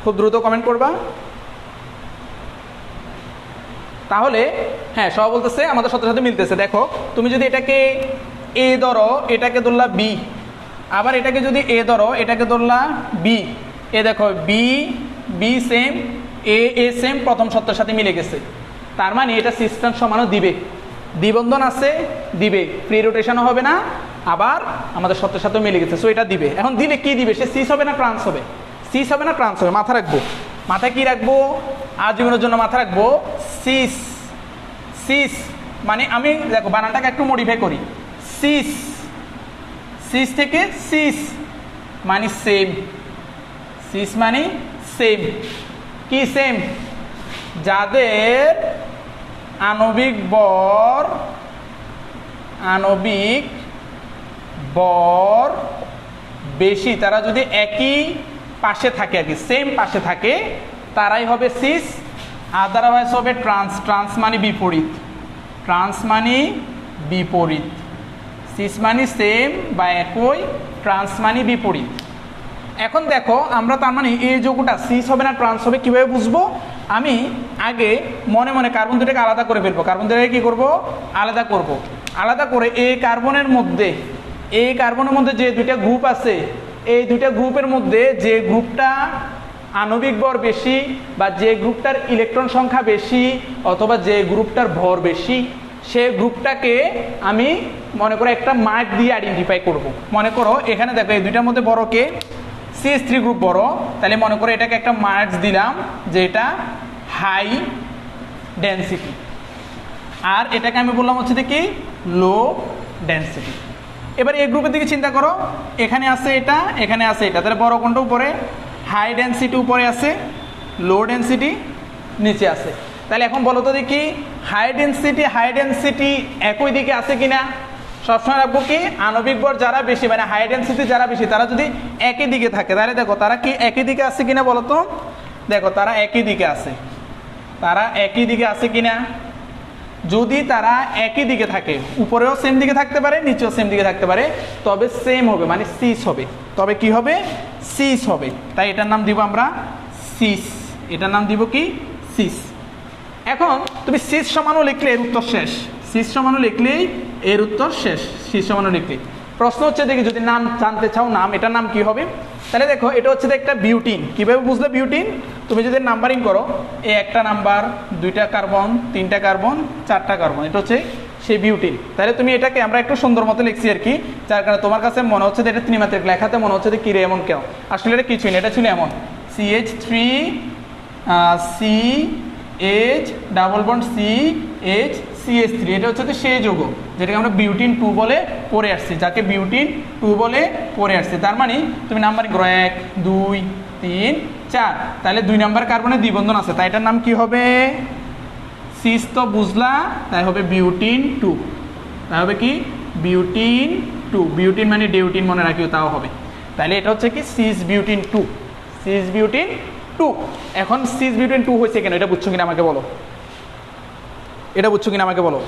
খুব দ্রুত কমেন্ট করবা। তাহলে হ্যাঁ, সব বলতেছে আমাদের সত্যের সাথে মিলতেছে। দেখো তুমি যদি এটাকে এ ধরো, এটাকে ধরলা বি, আবার এটাকে যদি এ ধরো, এটাকে ধরলা বি, এ দেখো বি বি সেম, এ এ সেম, প্রথম সত্যের সাথে মিলে গেছে। তার মানে এটা সিস্টান সমানও দিবে, দ্বিবন্ধন আছে, দিবে, ফ্রি রোটেশনও হবে না, আবার আমাদের সত্যের সাথে মিলে গেছে, সো এটা দিবে। এখন দিলে কি দিবে, সে সিস হবে না ট্রান্স হবে, সিস হবে না ট্রান্স হবে, মাথা রাখবো। মাথায় কি রাখবো, আজীবনের জন্য মাথা রাখবো সিস। সিস মানে আমি দেখো বানানটাকে একটু মডিফাই করি, সিস, সিস থেকে সিস মানে সেম, সিস মানে সেম। কি সেম, যাদের আণবিক ভর বেশি, তারা যদি একই পাশে থাকে আর কি, সেম পাশে থাকে, তারাই হবে সিস। আদারওয়াইজ হবে ট্রান্স। ট্রান্স মানে বিপরীত, ট্রান্স মানে বিপরীত। সিস মানে সেম বা একই, ট্রান্স মানে বিপরীত। এখন দেখো আমরা তার মানে এই যৌগটা সিস হবে না ট্রান্স হবে কিভাবে বুঝবো, আমি আগে মনে মনে কার্বন দুটাকে আলাদা করে ফেলবো। কার্বন দুটাকে কি করব, আলাদা করব। আলাদা করে এই কার্বনের মধ্যে যে দুইটা গ্রুপ আছে, এই দুইটা গ্রুপের মধ্যে যে গ্রুপটা আণবিক ভর বেশি বা যে গ্রুপটার ইলেকট্রন সংখ্যা বেশি অথবা যে গ্রুপটার ভর বেশি, সে গ্রুপটাকে আমি মনে করো একটা মার্ক দিয়ে আইডেন্টিফাই করব। মনে করো এখানে দেখো এই দুইটার মধ্যে বড় কে, CH3 গ্রুপ বড়, তাহলে মনে করো এটাকে একটা মার্কস দিলাম যে এটা হাই ডেনসিটি, আর এটাকে আমি বললাম হচ্ছে কি লো ডেনসিটি। এবার এই গ্রুপের দিকে চিন্তা করো, এখানে আছে এটা, এখানে আছে এটা, তাহলে বড় কোনটা উপরে, হাই ডেনসিটি উপরে আছে, লো ডেনসিটি নিচে আছে। তাহলে এখন বলো তো দেখি হাই ডেনসিটি একই দিকে আছে কিনা। সবসময় রাখবো কি আণবিক ভর যারা বেশি মানে হাই ডেনসিটি যারা বেশি, তারা যদি একই দিকে থাকে তাহলে দেখো তারা কি একই দিকে আছে কিনা বলো তো। দেখো তারা একই দিকে আছে, তারা একই দিকে আছে কিনা। যদি তারা একই দিকে থাকে, উপরেও সেম দিকে থাকতে পারে নিচেও সেম দিকে থাকতে পারে, তবে সেম হবে মানে সিস হবে। তবে কি হবে, সিস হবে। তাই এটার নাম দিব আমরা সিস, এটার নাম দিব কি সিস। এখন তুমি সিস সমানও লিখলে এর উত্তর শেষ, সিস সমানও লিখলেই এর উত্তর শেষ, সিস সমানও লিখলে। প্রশ্ন হচ্ছে দেখি যদি নাম জানতে চাও নাম, এটার নাম কি হবে। তাহলে দেখো এটা হচ্ছে একটা বিউটিন। কিভাবে বুঝলে বিউটিন, তুমি যদি নাম্বারিং করো এই একটা নাম্বার, দুইটা কার্বন, তিনটা কার্বন, চারটা কার্বন, এটা হচ্ছে সেই বিউটিন। তাহলে তুমি এটাকে আমরা একটু সুন্দর মতো লিখছি আর কি, যার কারণে তোমার কাছে মনে হচ্ছে যে এটা ত্রিমাত্রিক লেখাতে মনে হচ্ছে যে কিরে এমন কেউ, আসলে এটা কিছুই না, এটা ছিল এমন CH3 CH double bond CH CH3, এটা হচ্ছে সেই যৌগ যেটাকে আমরা বিউটিন 2 বলে পড়ে আসছি, যাকে বিউটিন 2 বলে পড়ে আসছি। তার মানে তুমি নাম্বারিং করো 1 2 3 4, তাহলে 2 নাম্বার কার্বনের দ্বিবন্ধন আছে, তাই এটার নাম কি হবে, সিস তো বুঝলা, তাই হবে বিউটিন 2, তাই হবে কি বিউটিন 2। বিউটিন মানে ডিউটিন মনে রাখিও, তাও হবে। তাহলে এটা হচ্ছে কি সিস বিউটিন 2, সিস বিউটিন 2। এখন সিস বিউটিন 2 হয়েছে কেন, এটা বুঝছো কিনা আমাকে বলো, এটা বুঝছো কিনা আমাকে বলো।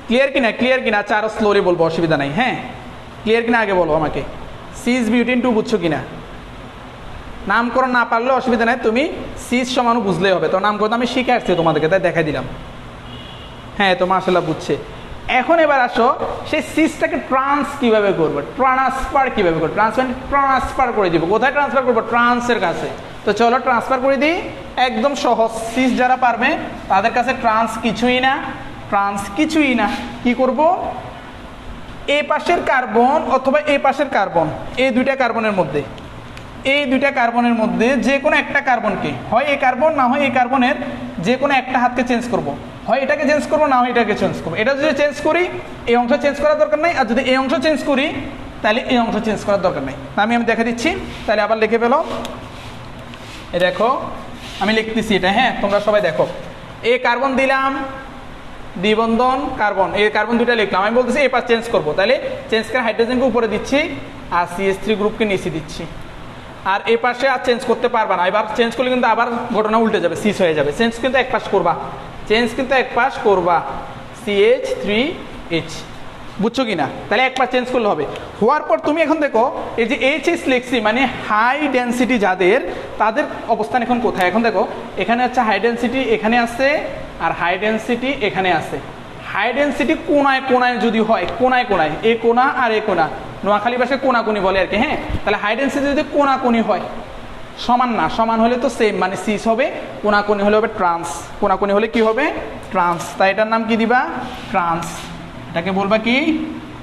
ক্লিয়ার কিনা, ক্লিয়ার কিনা, আচ্ছা আরো স্লোলি বলবো, অসুবিধা নাই। হ্যাঁ ক্লিয়ার কিনা আগে বলো আমাকে, সিস বিউটিন 2 বুঝছো কিনা। নামকরণ না পারলে অসুবিধা নাই, তুমি সিস সমানু বুঝলেই হবে। তো নামকরণ আমি শিখে আসছি তোমাদেরকে, তাই দেখাই দিলাম। হ্যাঁ তো মাশাআল্লাহ বুঝছে। এখন এবার আসো সেই সিসটাকে ট্রান্স কিভাবে করবো, ট্রান্সফার কিভাবে করবো। ট্রান্সফার করে দিব, কোথায় ট্রান্সফার করবো, ট্রান্সের কাছে। তো চলো ট্রান্সফার করে দিই, একদম সহজ। সিস যারা পারবে তাদের কাছে ট্রান্স কিছুই না, ট্রান্স কিছুই না। কি করব, এই পাশের কার্বন অথবা এই পাশের কার্বন, এই দুইটা কার্বনের মধ্যে, এই দুইটা কার্বনের মধ্যে যে কোনো একটা কার্বনকে, হয় এই কার্বন না হয় এই কার্বনের যে কোনো একটা হাতকে চেঞ্জ করব, হয় এটাকে চেঞ্জ করবো না হয় এটাকে চেঞ্জ করবো। এটা যদি চেঞ্জ করি এই অংশ চেঞ্জ করার দরকার নাই, আর যদি এই অংশ চেঞ্জ করি তাহলে এই অংশ চেঞ্জ করার দরকার নাই। আমি দেখা দিচ্ছি, তাহলে আবার লিখে ফেলো। এই দেখো আমি লিখতেছি এটা, হ্যাঁ তোমরা সবাই দেখো। এই কার্বন দিলাম, দ্বিবন্ধন কার্বন, এই কার্বন দুইটা লিখলাম। আমি বলতেছি এই পাশ চেঞ্জ করবো, তাহলে চেঞ্জ করে হাইড্রোজেনকে উপরে দিচ্ছি আর CH3 গ্রুপকে নিচে দিচ্ছি। আর এই পাশে আর চেঞ্জ করতে পারবা না, এবার চেঞ্জ করলে কিন্তু আবার ঘটনা উল্টে যাবে, সিস হয়ে যাবে। চেঞ্জ কিন্তু এক পাশ করবা, চেঞ্জ কিন্তু এক পাশ করবা, CH3H, বুঝছো কি না। তাহলে এক পাশ চেঞ্জ করলে হবে। হওয়ার পর তুমি এখন দেখো এই যে HS লিখছি মানে হাই ডেনসিটি যাদের, তাদের অবস্থান এখন কোথায়। এখন দেখো এখানে হচ্ছে হাই ডেনসিটি এখানে আছে, আর হাই ডেনসিটি এখানে আছে। হাই ডেনসিটি কোনায় কোনায় যদি হয়, কোনায় কোনায়, এ কোনা আর এ কোনা, নোয়াখালী ভাষায় কোনাকুনি বলে আর কি। হ্যাঁ তাহলে হাই ডেনসিটি যদি কোনাকুনি হয়, সমান না, সমান হলে তো সেম, মানে সিস হবে, কোনাকুনি হলে হবে ট্রান্স, কোনাকুনি হলে কি হবে ট্রান্স, তাই এটার নাম কি দিবা ট্রান্স, এটাকে বলবা কি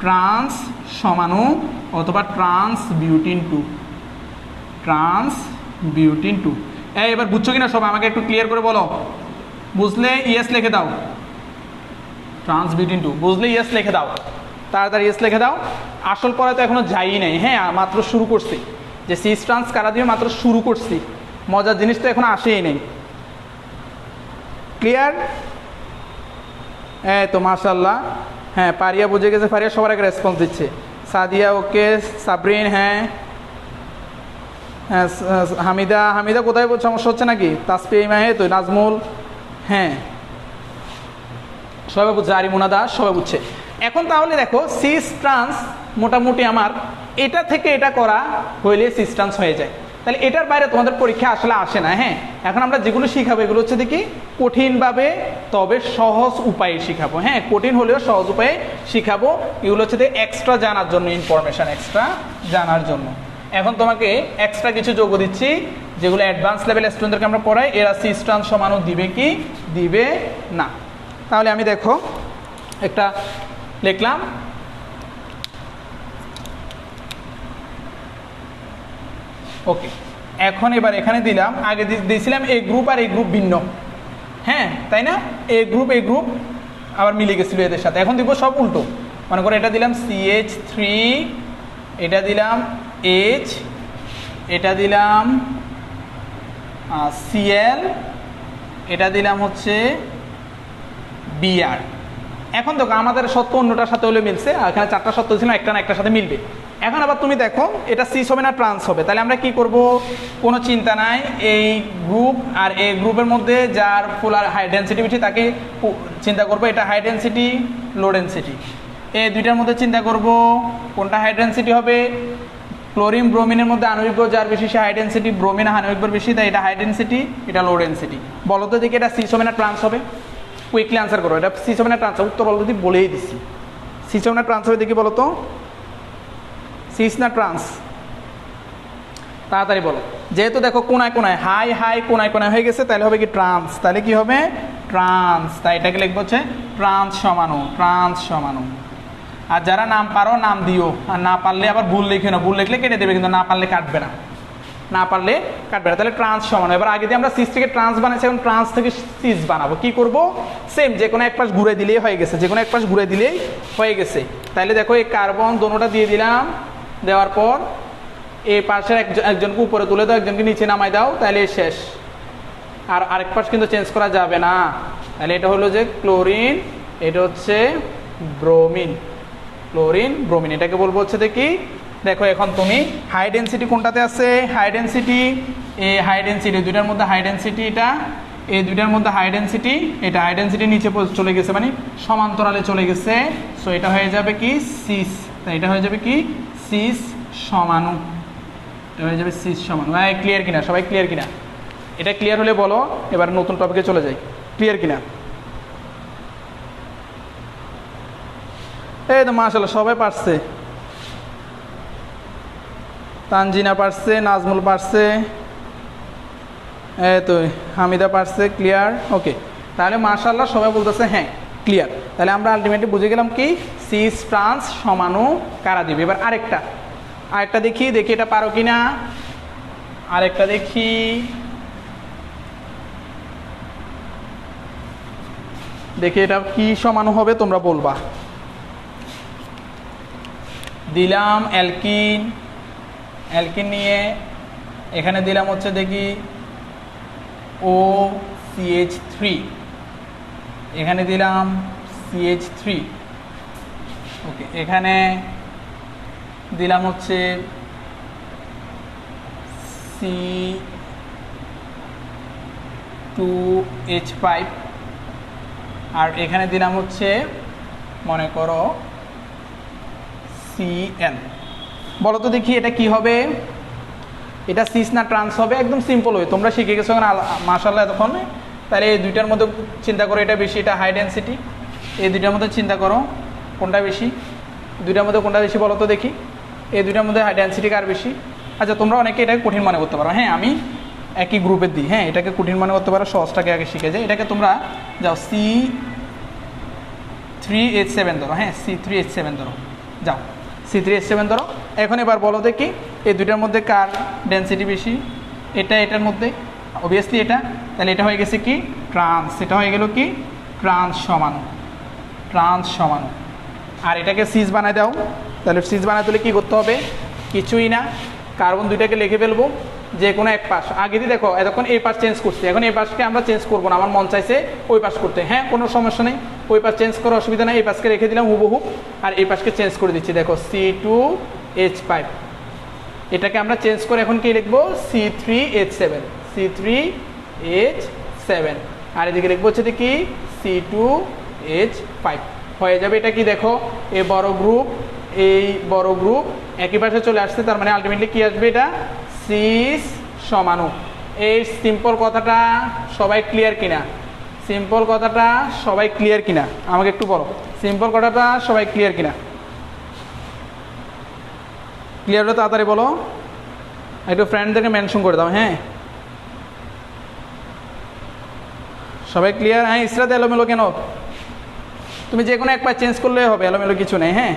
ট্রান্স সমাণু অথবা trans butene two, trans butene two. এবার বুঝছো কিনা সবাই, আমাকে একটু ক্লিয়ার করে বলো, বুঝলে ইয়েস লিখে দাও, ট্রান্স বিউটিন টু বুঝলে ইয়েস লিখে দাও, তাড়াতাড়ি ইয়েস লিখে দাও। আসল পড়া তো এখনো যাই নাই, হ্যাঁ মাত্র শুরু করছি, যে সিস ট্রান্স কারা দিয়ে মাত্র শুরু করছি, মজার জিনিস তো এখন আসেই নেই। ক্লিয়ার? তো মাশাল্লাহ, হ্যাঁ পারিয়া বুঝে গেছে, পারিয়া সবার আগে রেসপন্স দিচ্ছে, সাদিয়া ওকে, সাবরিন হ্যাঁ, হ্যাঁ হামিদা, হামিদা কোথায় সমস্যা হচ্ছে নাকি, তাসপিমা তো, নাজমুল হ্যাঁ সবাই বুঝছে, আরিমুনা দাস সবাই বুঝছে। এখন তাহলে দেখো সিস ট্রান্স মোটামুটি আমার এটা থেকে এটা করা হইলে সিস ট্রান্স হয়ে যায়, তাহলে এটার বাইরে তোমাদের পরীক্ষা আসলে আসে না। হ্যাঁ এখন আমরা যেগুলো শিখাবো এগুলো হচ্ছে দেখি কঠিনভাবে তবে সহজ উপায়ে শিখাবো, হ্যাঁ কঠিন হলেও সহজ উপায়ে শিখাবো, এগুলো হচ্ছে এক্সট্রা জানার জন্য, ইনফরমেশন এক্সট্রা জানার জন্য। এখন তোমাকে এক্সট্রা কিছু যোগ দিচ্ছি, যেগুলো অ্যাডভান্স লেভেল স্টুডেন্টদেরকে আমরা পড়াই, এরা সিস ট্রান্স সমাণু দিবে কি দিবে না। তাহলে আমি দেখো একটা লিখলাম, ওকে এখন এবার এখানে দিলাম, আগে দিয়েছিলাম এ গ্রুপ আর এই গ্রুপ ভিন্ন, হ্যাঁ তাই না, এ গ্রুপ আবার মিলে গেছিল এদের সাথে, এখন দিব সব উল্টো, মনে করো এটা দিলাম CH3, এটা দিলাম H, এটা দিলাম Cl, এটা দিলাম হচ্ছে Br। এখন দেখো আমাদের সত্য অন্যটার সাথে হলে মিলছে, এখানে 4টা সত্য ছিল, একটা না একটার সাথে মিলবে। এখন আবার তুমি দেখো এটা সিস হবে না ট্রান্স হবে, তাহলে আমরা কি করব, কোনো চিন্তা নাই, এই গ্রুপ আর এই গ্রুপের মধ্যে যার পোলার হাই ডেনসিটি বেশি তাকে চিন্তা করব, এটা হাই ডেনসিটি লো ডেনসিটি, এই দুইটার মধ্যে চিন্তা করব কোনটা হাই ডেনসিটি হবে, ক্লোরিন ব্রোমিনের মধ্যে আণবিক যার বেশি সে হাই ডেনসিটি, ব্রোমিন আণবিক বেশি তাই এটা হাই ডেনসিটি, এটা লো ডেনসিটি। বলো তো দেখি এটা সিস হবে না ট্রান্স হবে, কুইকলি আনসার করো, এটা সিস হবে না ট্রান্স হবে, উত্তর বলো যদি বলেই দিচ্ছি, সিস হবে না ট্রান্স হবে দেখি বলো তো, সিস না ট্রান্স, তাড়াতাড়ি বলো। যেহেতু দেখো কোনায় কোনায় হাই হাই কোনায় কোনায় হয়ে গেছে, তাহলে হবে কি ট্রান্স, তাহলে কি হবে ট্রান্স, তাই এটাকে লিখবো হচ্ছে ট্রান্স সমাণু, ট্রান্স সমাণু। আর যারা নাম পারো নাম দিও, আর না পারলে আবার ভুল লিখে না, ভুল লিখলে কেটে দেবে, কিন্তু না পারলে কাটবে না, না পারলে কাটবে না। তাহলে ট্রান্স সমাণু, এবার আগে দিয়ে আমরা সিস থেকে ট্রান্স বানাইছি, এখন ট্রান্স থেকে সিস বানাবো, কি করব সেম, যে কোনো এক পাশ ঘুরে দিলেই হয়ে গেছে, যে কোনো এক পাশ ঘুরে দিলেই হয়ে গেছে। তাহলে দেখো এই কার্বন দোনোটা দিয়ে দিলাম, দেওয়ার পর এই পাশের একজনকে উপরে তুলে দাও, একজনকে নিচে নামাই দাও, তাহলে শেষ, আর আরেক পাশ কিন্তু চেঞ্জ করা যাবে না। তাহলে এটা হলো যে ক্লোরিন, এটা হচ্ছে ব্রোমিন, ক্লোরিন ব্রোমিন, এটাকে বলবো হচ্ছে দেখি, দেখো এখন তুমি হাই ডেনসিটি কোনটাতে আছে, হাই ডেনসিটি, এই হাই ডেনসিটি দুইটার মধ্যে হাই ডেনসিটি, এটা এই দুইটার মধ্যে হাই ডেনসিটি, এটা হাই ডেনসিটি নিচে চলে গেছে, মানে সমান্তরালে চলে গেছে, সো এটা হয়ে যাবে কি সিস, তাই এটা হয়ে যাবে কি সিস সমাণু, এটা হয়ে যাবে সিস সমাণু। হ্যাঁ ক্লিয়ার কিনা সবাই, ক্লিয়ার কিনা? এটা ক্লিয়ার হলে বলো, এবার নতুন টপিকে চলে যাই, ক্লিয়ার কিনা? এই তো মাশাআল্লাহ সবাই পারছে, তানজিনা পারছে, নাজমুল পারছে, এই তো হামিদা পারছে, ক্লিয়ার, ওকে। তাহলে মাশাআল্লাহ সবাই বলতেছে হ্যাঁ ক্লিয়ার। তাহলে আমরা আলটিমেটলি বুঝে গেলাম কি সিস ট্রান্স সমাণু কারা দিবে। এবার আরেকটা দেখি এটা পারো কিনা, আরেকটা দেখি, এটা কি সমাণু হবে তোমরা বলবা। দিলাম অ্যালকিন, অ্যালকিন নিয়ে এখানে দিলাম হচ্ছে দেখি OCH3, এখানে দিলাম CH3, ওকে, এখানে দিলাম হচ্ছে C2H5, আর এখানে দিলাম হচ্ছে মনে করো Cl। বলো তো দেখি এটা কি হবে, এটা সিস না ট্রান্স হবে? একদম সিম্পল হয়, তোমরা শিখে গেছো মাশাআল্লাহ এতক্ষণ। তাহলে এই দুইটার মধ্যে চিন্তা করো, এটা বেশি, এটা হাই ডেনসিটি, এই দুইটার মধ্যে চিন্তা করো কোনটা বেশি, দুইটার মধ্যে কোনটা বেশি বলো তো দেখি, এই দুইটার মধ্যে হাই ডেনসিটি কার বেশি, আচ্ছা তোমরা অনেকে এটাকে কঠিন মনে করতে পারো, হ্যাঁ আমি একই গ্রুপে দিই, হ্যাঁ এটাকে কঠিন মনে করতে পারো, সহজটাকে আগে শিখে যায়। এটাকে তোমরা যাও C3H7 ধরো, হ্যাঁ C3H7 ধরো, যাও C3H7 ধরো। এখন এবার বলো দেখি এই দুইটার মধ্যে কার ডেনসিটি বেশি? এটার মধ্যে অবভিয়াসলি এটা, তাহলে এটা হয়ে গেছে কি ট্রান্স, এটা হয়ে গেল কি ট্রান্স সমাণু। আর এটাকে সিস বানায় দাও, তাহলে সিস বানাতে হলে কী করতে হবে? কিছুই না, কার্বন দুইটাকে লিখে ফেলবো যে কোনো এক পাশ। আগে দিয়ে দেখো এতক্ষণ এই পাশ চেঞ্জ করছি, এখন এই পাশকে আমরা চেঞ্জ করবো না, আমার মন চাইছে ওই পাশ করতে, হ্যাঁ কোনো সমস্যা নেই, ওই পাশ চেঞ্জ করার অসুবিধা নেই, এই পাশকে রেখে দিলাম হুবহু, আর এই পাশকে চেঞ্জ করে দিচ্ছি, দেখো C2H5, এটাকে আমরা চেঞ্জ করে এখন কি লিখবো? C3H7, আর এদিকে লিখবো হচ্ছে কি C2H5 হয়ে যাবে। এটা কি দেখো এই বড় গ্রুপ একই পাশে চলে আসছে, তার মানে আলটিমেটলি কি আসবে? এটা সিস সমাণু। এই সিম্পল কথাটা সবাই ক্লিয়ার কিনা? সিম্পল কথাটা সবাই ক্লিয়ার কিনা আমাকে একটু বলো, সিম্পল কথাটা সবাই ক্লিয়ার কিনা? ক্লিয়ার হলে তাড়াতাড়ি বলো, একটু ফ্রেন্ডদেরকে মেনশন করে দাও। হ্যাঁ সবাই ক্লিয়ার? হ্যাঁ ইসরাত এলোমেলো কেন? তুমি যে কোনো এক পাশ চেঞ্জ করলে হবে, এলোমেলো কিছু নেই। হ্যাঁ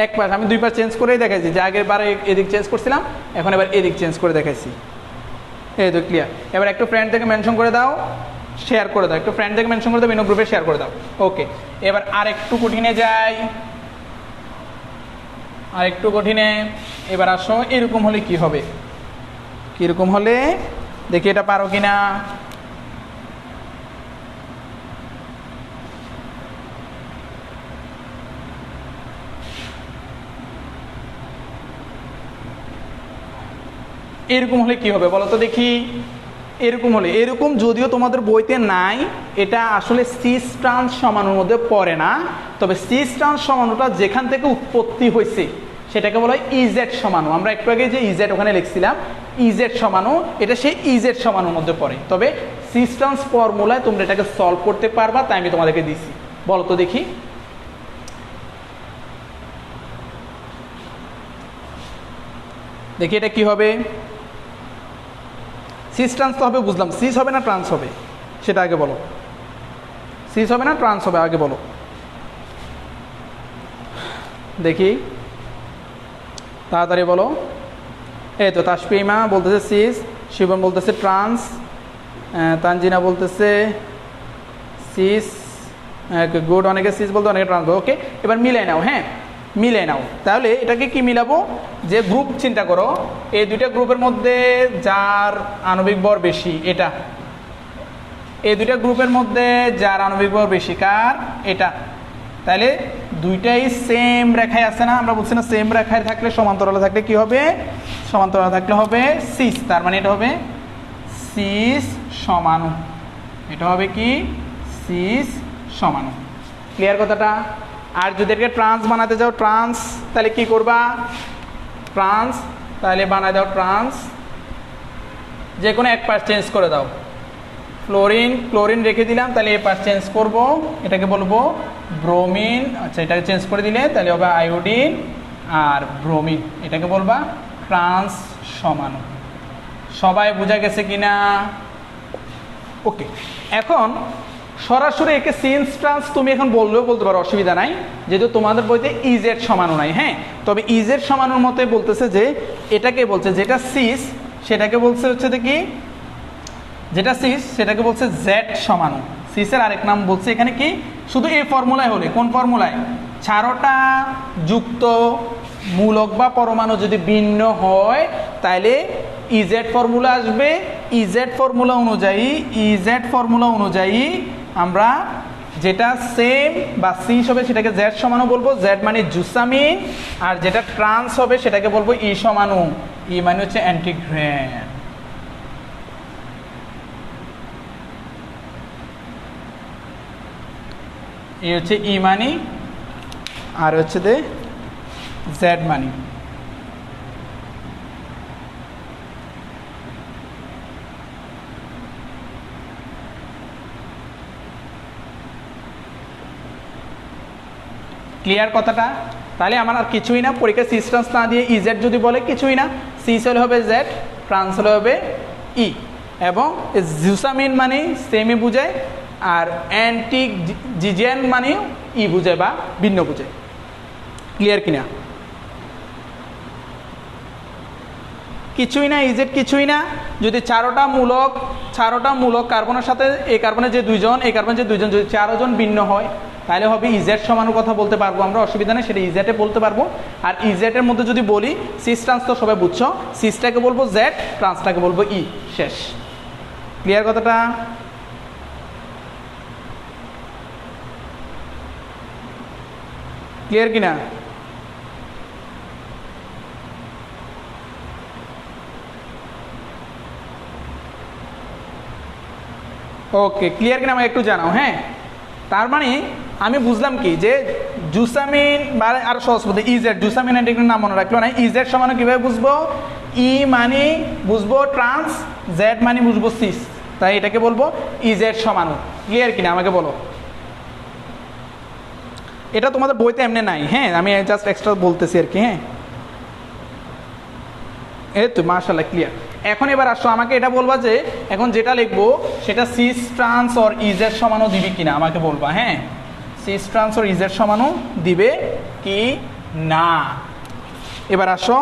এক পাশ, আমি দুই পাশ চেঞ্জ করেই দেখাইছি, যে আগের বারে এদিক চেঞ্জ করছিলাম, এখন এবার এদিক চেঞ্জ করে দেখাইছি। এই তো ক্লিয়ার। এবার একটু ফ্রেন্ড থেকে মেনশন করে দাও, শেয়ার করে দাও, একটু ফ্রেন্ড থেকে মেনশন করে দাও, গ্রুপে শেয়ার করে দাও। ওকে, এবার আর একটু কঠিনে যাই, আর একটু কঠিনে। এবার আসো এরকম হলে কি হবে? কীরকম হলে দেখি এটা পারো কিনা? এরকম হলে কি হবে বলো তো দেখি? এরকম হলে, এরকম যদিও তোমাদের বইতে নাই, এটা আসলে সিস ট্রান্স সমাণুর মধ্যে পড়ে না, তবে সিস ট্রান্স সমাণুটা যেখান থেকে উৎপত্তি হয়েছে সেটাকে বলা হয় ইজেড সমাণু। আমরা একটু আগে যে ইজেড ওখানে লিখছিলাম ইজেড সমাণু, এটা সেই ইজেড সমাণুর মধ্যে পড়ে। তবে সিস ট্রান্স ফর্মুলায় তোমরা এটাকে সলভ করতে পারবা, তাই আমি তোমাদেরকে দিছি। বলো তো দেখি, দেখি এটা কি হবে? সিস ট্রান্স তো হবে বুঝলাম, সিস হবে না ট্রান্স হবে সেটা আগে বলো। সিস হবে না ট্রান্স হবে আগে বলো দেখি, তাড়াতাড়ি বলো। এই তো তাসপিমা বলতেছে সিস, শিবন বলতেছে ট্রান্স, তানজিনা বলতেছে সিস, গুড, অনেকে সিস বলতে অনেকে ট্রান্স। ওকে, এবার মিলাই নাও। হ্যাঁ মিলাই নাও। তাহলে এটাকে কি মিলাবো? যে গ্রুপ চিন্তা করো, এই দুইটা গ্রুপের মধ্যে যার আণবিক ভর বেশি, এটা এই দুইটা গ্রুপের মধ্যে যার আণবিক ভর বেশি, কার? এটা। তাহলে দুইটাই সেম রেখায় আছে না? আমরা বলছি না সেম রেখায় থাকলে, সমান্তরালে থাকলে কি হবে? সমান্তরালে থাকলে হবে সিস, তার মানে এটা হবে সিস সমাণু। এটা হবে কি সিস সমাণু। ক্লিয়ার কথাটা? আর যদি এটাকে ট্রান্স বানাতে যাও, ট্রান্স, তাহলে কি করবা? ট্রান্স, তাহলে বানায় দাও ট্রান্স, যে কোনো এক পাশ চেঞ্জ করে দাও। ক্লোরিন রেখে দিলাম, তাহলে এই পাশ চেঞ্জ করব, এটাকে বলবো ব্রোমিন। আচ্ছা এটাকে চেঞ্জ করে দিলে তাহলে হবে আয়োডিন আর ব্রোমিন, এটাকে বলবা ট্রান্স সমাণু। সবাই বোঝা গেছে কিনা? ওকে, এখন সরাসরি একে সিস ট্রান্স তুমি এখন বললেও বলতে পারো, অসুবিধা নাই, যেহেতু তোমাদের বইতে ইজেড সমাণু নাই। হ্যাঁ, তবে ইজেড সমাণুর মতে বলতেছে যে এটাকে বলছে, যেটা সিস সেটাকে বলছে হচ্ছে কি, যেটা সিস সেটাকে বলছে জেড সমাণু। সিসের আরেক নাম বলছে এখানে কি, শুধু এই ফর্মুলায় হলে। কোন ফর্মুলায়? ছাড়টা যুক্ত মূলক বা পরমাণু যদি ভিন্ন হয় তাহলে ইজেড ফর্মুলা আসবে। ইজেড ফর্মুলা অনুযায়ী আমরা যেটা সেম বা সিস হবে সেটাকে জেড সমাণু বলবো, জেড মানে জুসামিন, আর যেটা ট্রান্স হবে সেটাকে বলবো ই সমাণু। ই মানে হচ্ছে অ্যান্টিগ্রেন। এই হচ্ছে ই মানি, আর হচ্ছে যে জেড মানি। ক্লিয়ার কথাটা? তাহলে আমার আর কিছুই না, পরীক্ষায় সিস ট্রান্স না দিয়ে ইজেড যদি বলে কিছুই না, সিস হলে হবে জেড, ট্রান্স হলে হবে ই। এবং জুসামিন মানে সেমই বোঝায়, আর অ্যান্টিক জিজেন মানেও ই বোঝায় বা ভিন্ন বোঝায়। ক্লিয়ার কিনা? কিছুই না, ইজেড কিছুই না। যদি চারোটা মূলক কার্বনের সাথে এই কার্বনের যে দুইজন, এই কার্বনের যে দুইজন যদি 4 জন ভিন্ন হয় তাহলে হবে ইজেড সমানু কথা বলতে পারবো আমরা, অসুবিধা নেই, সেটা ইজেডে বলতে পারবো। আর ইজেডের মধ্যে যদি বলি সিস ট্রান্স তো সবাই বুঝছো, সিসটাকে বলবো জেড, ট্রান্সটাকে বলবো ই, শেষ। ক্লিয়ার কথাটা? ক্লিয়ার কিনা? ওকে, ক্লিয়ার কিনা আমাকে একটু জানাও। হ্যাঁ, তার মানে আমি বুঝলাম কি যে জুসামিন বা আরো সহজ পদ্ধতি ইজেড, জুসামিন অ্যান্টিগ্রেন নাম মনে রাখলো না। ইজেড সমান কিভাবে বুঝবো? ই মানে বুঝবো ট্রান্স, জেড মানে বুঝবো সিস, তাই এটাকে বলবো ইজেড সমানু। ক্লিয়ার কিনা আমাকে বলো? এটা তোমাদের বইতে এমনি নাই, হ্যাঁ, আমি জাস্ট এক্সট্রা বলতেছি আর কি। হ্যাঁ, এই তো মাশাআল্লাহ ক্লিয়ার। এখন এবার আসো আমাকে এটা বলবা যে এখন যেটা লিখবো সেটা সিস ট্রান্স অর ইজেড সমানও দিবে কিনা আমাকে বলবা। হ্যাঁ, সিস ট্রান্স অর ইজেড সমানও দিবে কি না। এবার আসো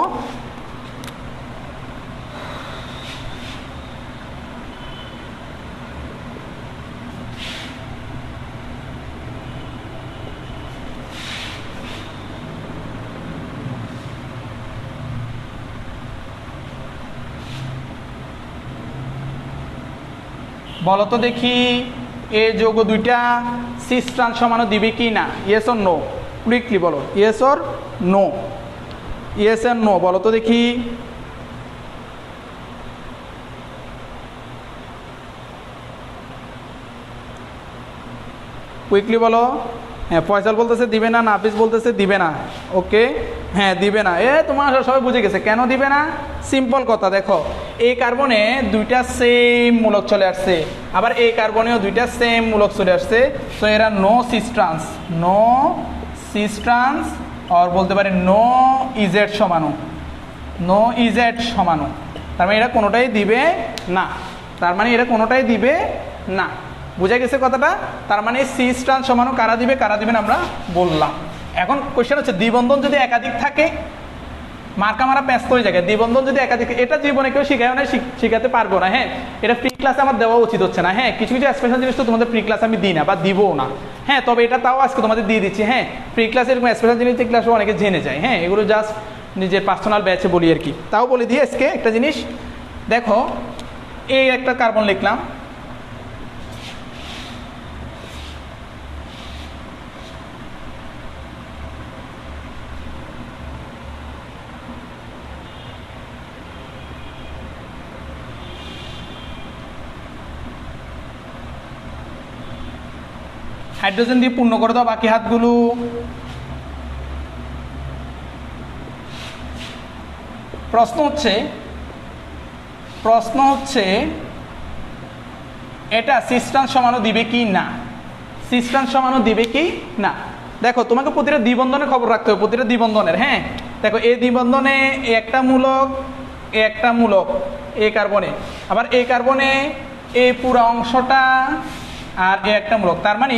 বলো তো দেখি এ যৌগ দুইটা সিস ট্রান্স সমানও দিবে কি না? Yes or no? কুইকলি বলো, yes or no? Yes or no বলো তো দেখি। কুইকলি বলো। হ্যাঁ, ফয়সাল বলতেছে দিবে না, নাফিস বলতেছে দিবে না। ওকে, হ্যাঁ দিবে না। তোমার সবাই বুঝে গেছে কেন দিবে না। সিম্পল কথা, দেখো এই কার্বনে দুইটা সেম মূলক চলে আসছে, আবার এই কার্বনেও দুইটা সেম মূলক চলে আসছে, তো এরা no cis trans, no cis trans আর বলতে পারে নো ইজেড সমানু, নো ইজেড সমানু। তার মানে এরা কোনোটাই দিবে না, তার মানে এরা কোনোটাই দিবে না। বুঝা গেছে কথাটা? তার মানে সিস ট্রান্স সমানু কারা দিবে কারা দিবেন আমরা বললাম। এখন কোশ্চেন হচ্ছে দ্বিবন্ধন যদি একাধিক থাকে, মার্কা মারা ব্যস্ত হয়ে যায়। দ্বিবন্ধন যদি একাধিক, এটা জীবনে কেউ শিখায় না, শিখাতে পারবো না। হ্যাঁ, এটা ফ্রি ক্লাসে আমার দেওয়া উচিত হচ্ছে না। হ্যাঁ, কিছু কিছু স্পেশাল জিনিস তো তোমাদের ফ্রি ক্লাস আমি দিই না বা দিবও না। হ্যাঁ, তবে এটা তাও আজকে তোমাদের দিয়ে দিচ্ছি। হ্যাঁ, ফ্রি ক্লাসে এরকম স্পেশাল জিনিস ক্লাসও অনেকে জেনে যায়। হ্যাঁ, এগুলো জাস্ট নিজের পার্সোনাল ব্যাচে বলি আর কি। তাও বলে দিয়ে আজকে একটা জিনিস দেখো, এই একটা কার্বন লিখলাম, হাইড্রোজেন দিয়ে পূর্ণ করে দাও বাকি হাতগুলো। প্রশ্ন হচ্ছে এটা সিস ট্রান্স সমানু দিবে কি না, সিস ট্রান্স সমানু দিবে কি না। দেখো তোমাকে প্রতিটা দ্বিবন্ধনের খবর রাখতে হবে, প্রতিটা দ্বিবন্ধনের। হ্যাঁ, দেখো এই দ্বিবন্ধনে একটা মূলক, একটা মূলক এই কার্বনে, আবার এই কার্বনে এই পুরো অংশটা আর এ একটা মূলক, তার মানে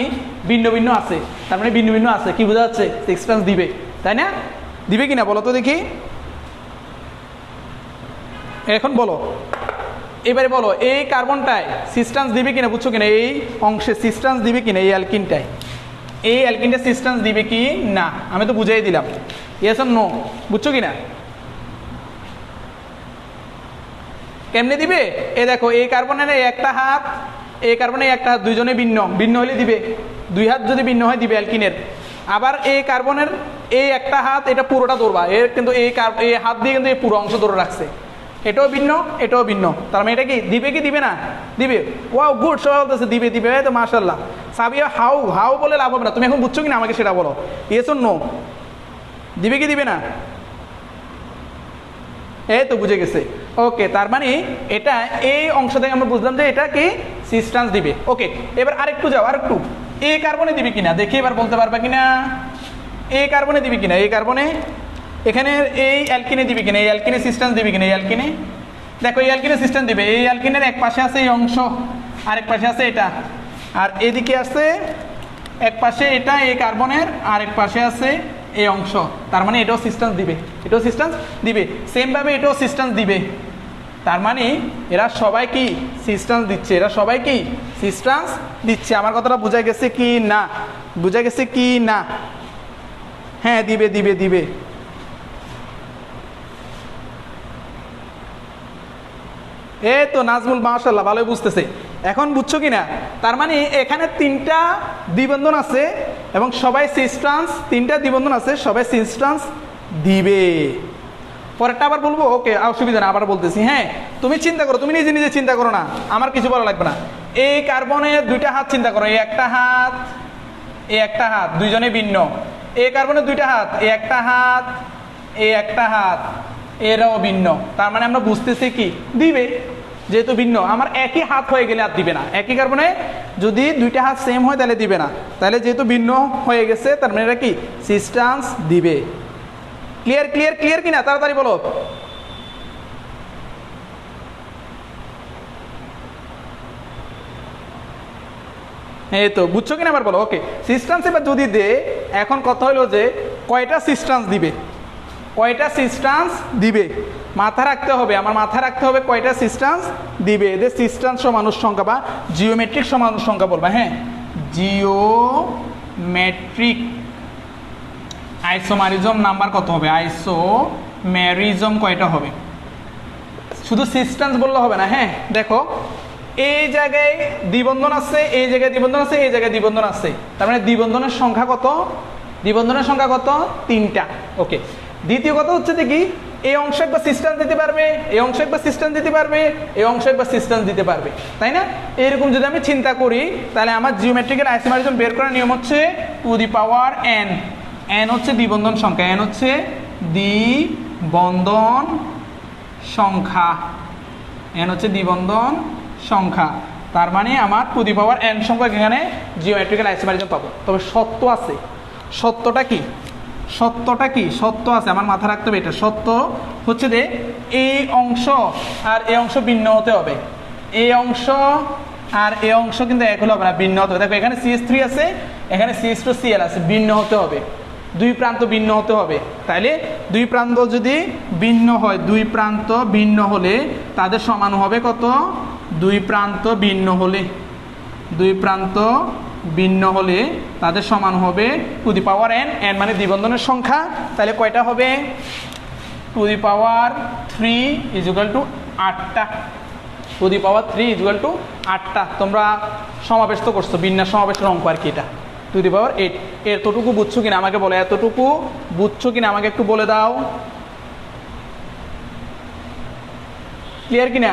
ভিন্ন ভিন্ন আছে, তার মানে ভিন্ন ভিন্ন আছে। কি বোঝা যাচ্ছে? সিস ট্রান্স দিবে, তাই না? দিবে কিনা বলো তো দেখি। এখন বলো, এবারে বলো এই কার্বনটায় সিস ট্রান্স দিবে কিনা, বুঝছো কিনা? এই অংশে সিস ট্রান্স দিবে কিনা? এই অ্যালকিনটায়, এই অ্যালকিনটা সিস ট্রান্স দিবে কি না? আমি তো বুঝাই দিলাম, ইয়েস অর নো, বুঝছো কিনা? কেমনে দিবে? এ দেখো এই কার্বনের একটা হাত, এই কার্বনের একটা হাত, দুইজনে ভিন্ন, ভিন্ন হলে দিবে। দুই হাত যদি ভিন্ন হয় দিবে অ্যালকিনের। আবার এই কার্বনের এই একটা হাত, এটা পুরোটা ধরবা, এর কিন্তু এই হাত দিয়ে কিন্তু এই পুরো অংশ ধরে রাখছে, এটাও ভিন্ন এটাও ভিন্ন। তার মানে এটা কি দিবে কি দিবে না? দিবে। ওয়াও, গুড, সবাই বলতেছে দিবে দিবে, তো মাশাআল্লাহ। সাবিয়া হাউ হাউ বলে লাভ হবে না, তুমি এখন বুঝছো কিনা আমাকে সেটা বলো, ইয়েস অর নো? দিবে কি দিবে না? এই তো বুঝে গেছে। ওকে, তার মানে এটা এই অংশ থেকে আমরা বুঝলাম যে এটা কি সিস ট্রান্স দিবে। ওকে, এবার আরেকটু যাও, আরেকটু এই কার্বনে দিবে কিনা দেখি, এবার বলতে পারবা কিনা এই কার্বনে দিবে কিনা। এই কার্বনে এখানে এই অ্যালকিনে দিবে কিনা, এই অ্যালকিনে সিস্টেন্স দিবে কিনা, এই অ্যালকিনে দেখো এই অ্যালকিনে সিস্টেন্স দিবে, এই অ্যালকিনের এক পাশে আছে এই অংশ, আরেক পাশে আছে এটা, আর এদিকে আছে এক পাশে এটা এই কার্বনের, আর এক পাশে আছে এই অংশ, তার মানে এটাও সিস্টেন্স দিবে, এটাও সিস্টেন্স দিবে, সেমভাবে এটাও সিস্টেন্স দিবে। তার মানে এরা সবাই কি সিস্টেন্স দিচ্ছে, এরা সবাই কি সিস্টেন্স দিচ্ছে। আমার কথাটা বোঝা গেছে কি না, বোঝা গেছে কি না? হ্যাঁ দিবে দিবে দিবে। এই তো নাজমুল মাশাআল্লাহ ভালোই বুঝতেছে, এখন বুঝছো কিনা? তার মানে এখানে তিনটা দ্বিবন্ধন আছে এবং সবাই সিস্টেন্স, তিনটা দ্বিবন্ধন আছে সবাই সিস্টেন্স দিবে। পরেরটা আবার বলবো, ওকে অসুবিধা না, আবার বলতেছি। হ্যাঁ তুমি চিন্তা করো, তুমি নিজে নিজে চিন্তা করো না, আমার কিছু বলা লাগবে না। এই কার্বনের দুইটা হাত চিন্তা করো, এই একটা হাত, এই একটা হাত, দুইজনে ভিন্ন। এই কার্বনের দুইটা হাত, এই একটা হাত, এই একটা হাত, এরাও ভিন্ন। তার মানে আমরা বুঝতেছি কি দিবে, যেহেতু ভিন্ন। আমার একই হাত হয়ে গেলে আর দিবে না, একই কার্বনে যদি দুইটা হাত সেম হয় তাহলে দিবে না, তাহলে যেহেতু ভিন্ন হয়ে গেছে তার মানে এটা কি সিস্টেন্স দিবে। ক্লিয়ার ক্লিয়ার ক্লিয়ার কিনা? তাড়াতাড়ি বলো। এই তো বুঝছো কিনা আবার বলো। ওকে সিস্টেন্স এবার যদি দে, এখন কথা হলো যে কয়টা সিস্টেন্স দিবে, কয়টা সিস্টেন্স দিবে মাথা রাখতে হবে, আমার মাথা রাখতে হবে কয়টা সিস্টেন্স দিবে। এদের সিস্টেন্স সমানুর সংখ্যা বা জিওমেট্রিক সমানুর সংখ্যা বলবা। হ্যাঁ জিওমেট্রিক আইসোমারিজম নাম্বার কত হবে, আইসোমেরিজম কয়টা হবে, শুধু সিস্টেন্স বললে হবে না। হ্যাঁ দেখো এই জায়গায় দ্বিবন্ধন আছে, এই জায়গায় দ্বিবন্ধন আছে, এই জায়গায় দ্বিবন্ধন আছে, তার মানে দ্বিবন্ধনের সংখ্যা কত, দ্বিবন্ধনের সংখ্যা কত, তিনটা। ওকে দ্বিতীয় কথা হচ্ছে দেখি এই অংশ একবার সিস্টেন্স দিতে পারবে, এই অংশ একবার সিস্টেন্স দিতে পারবে, এই অংশ একবার সিস্টেন্স দিতে পারবে, তাই না? এরকম যদি আমি চিন্তা করি তাহলে আমার জিওমেট্রিক্যাল আইসোমারিজম বের করার নিয়ম হচ্ছে two the power n। n হচ্ছে দ্বিবন্ধন সংখ্যা, n হচ্ছে দ্বিবন্ধন সংখ্যা, n হচ্ছে দ্বিবন্ধন সংখ্যা। তার মানে আমার টু দি পাওয়ার n সংখ্যক এখানে জিওমেট্রিক্যাল আইসোমারিজম পাবো। তবে সত্য আছে, সত্যটা কি, সত্যটা কি, সত্য আছে, আমার মাথা রাখতে হবে এটা। সত্য হচ্ছে যে এই অংশ আর এই অংশ ভিন্ন হতে হবে, এই অংশ আর এই অংশ কিন্তু এক হলে হবে না, ভিন্ন হতে হবে। দেখো এখানে CH3 আছে, এখানে CH2Cl আছে, ভিন্ন হতে হবে, দুই প্রান্ত ভিন্ন হতে হবে। তাইলে দুই প্রান্ত যদি ভিন্ন হয়, দুই প্রান্ত ভিন্ন হলে তাদের সমান হবে কত, দুই প্রান্ত ভিন্ন হলে, দুই প্রান্ত ভিন্ন হলে তাদের সমান হবে two the power n। n মানে দ্বিবন্ধনের সংখ্যা, তাহলে কয়টা হবে, two the power 3 is equal to 8টা, two the power 3 is equal to 8টা। তোমরা সমাবেশ তো করছো, বিন্যাস সমাবেশের অঙ্ক আর কি এটা, টু দি পাওয়ার 8। এতটুকু বুঝছো কিনা আমাকে বলো, এতটুকু বুঝছো কিনা আমাকে একটু বলে দাও, ক্লিয়ার কিনা?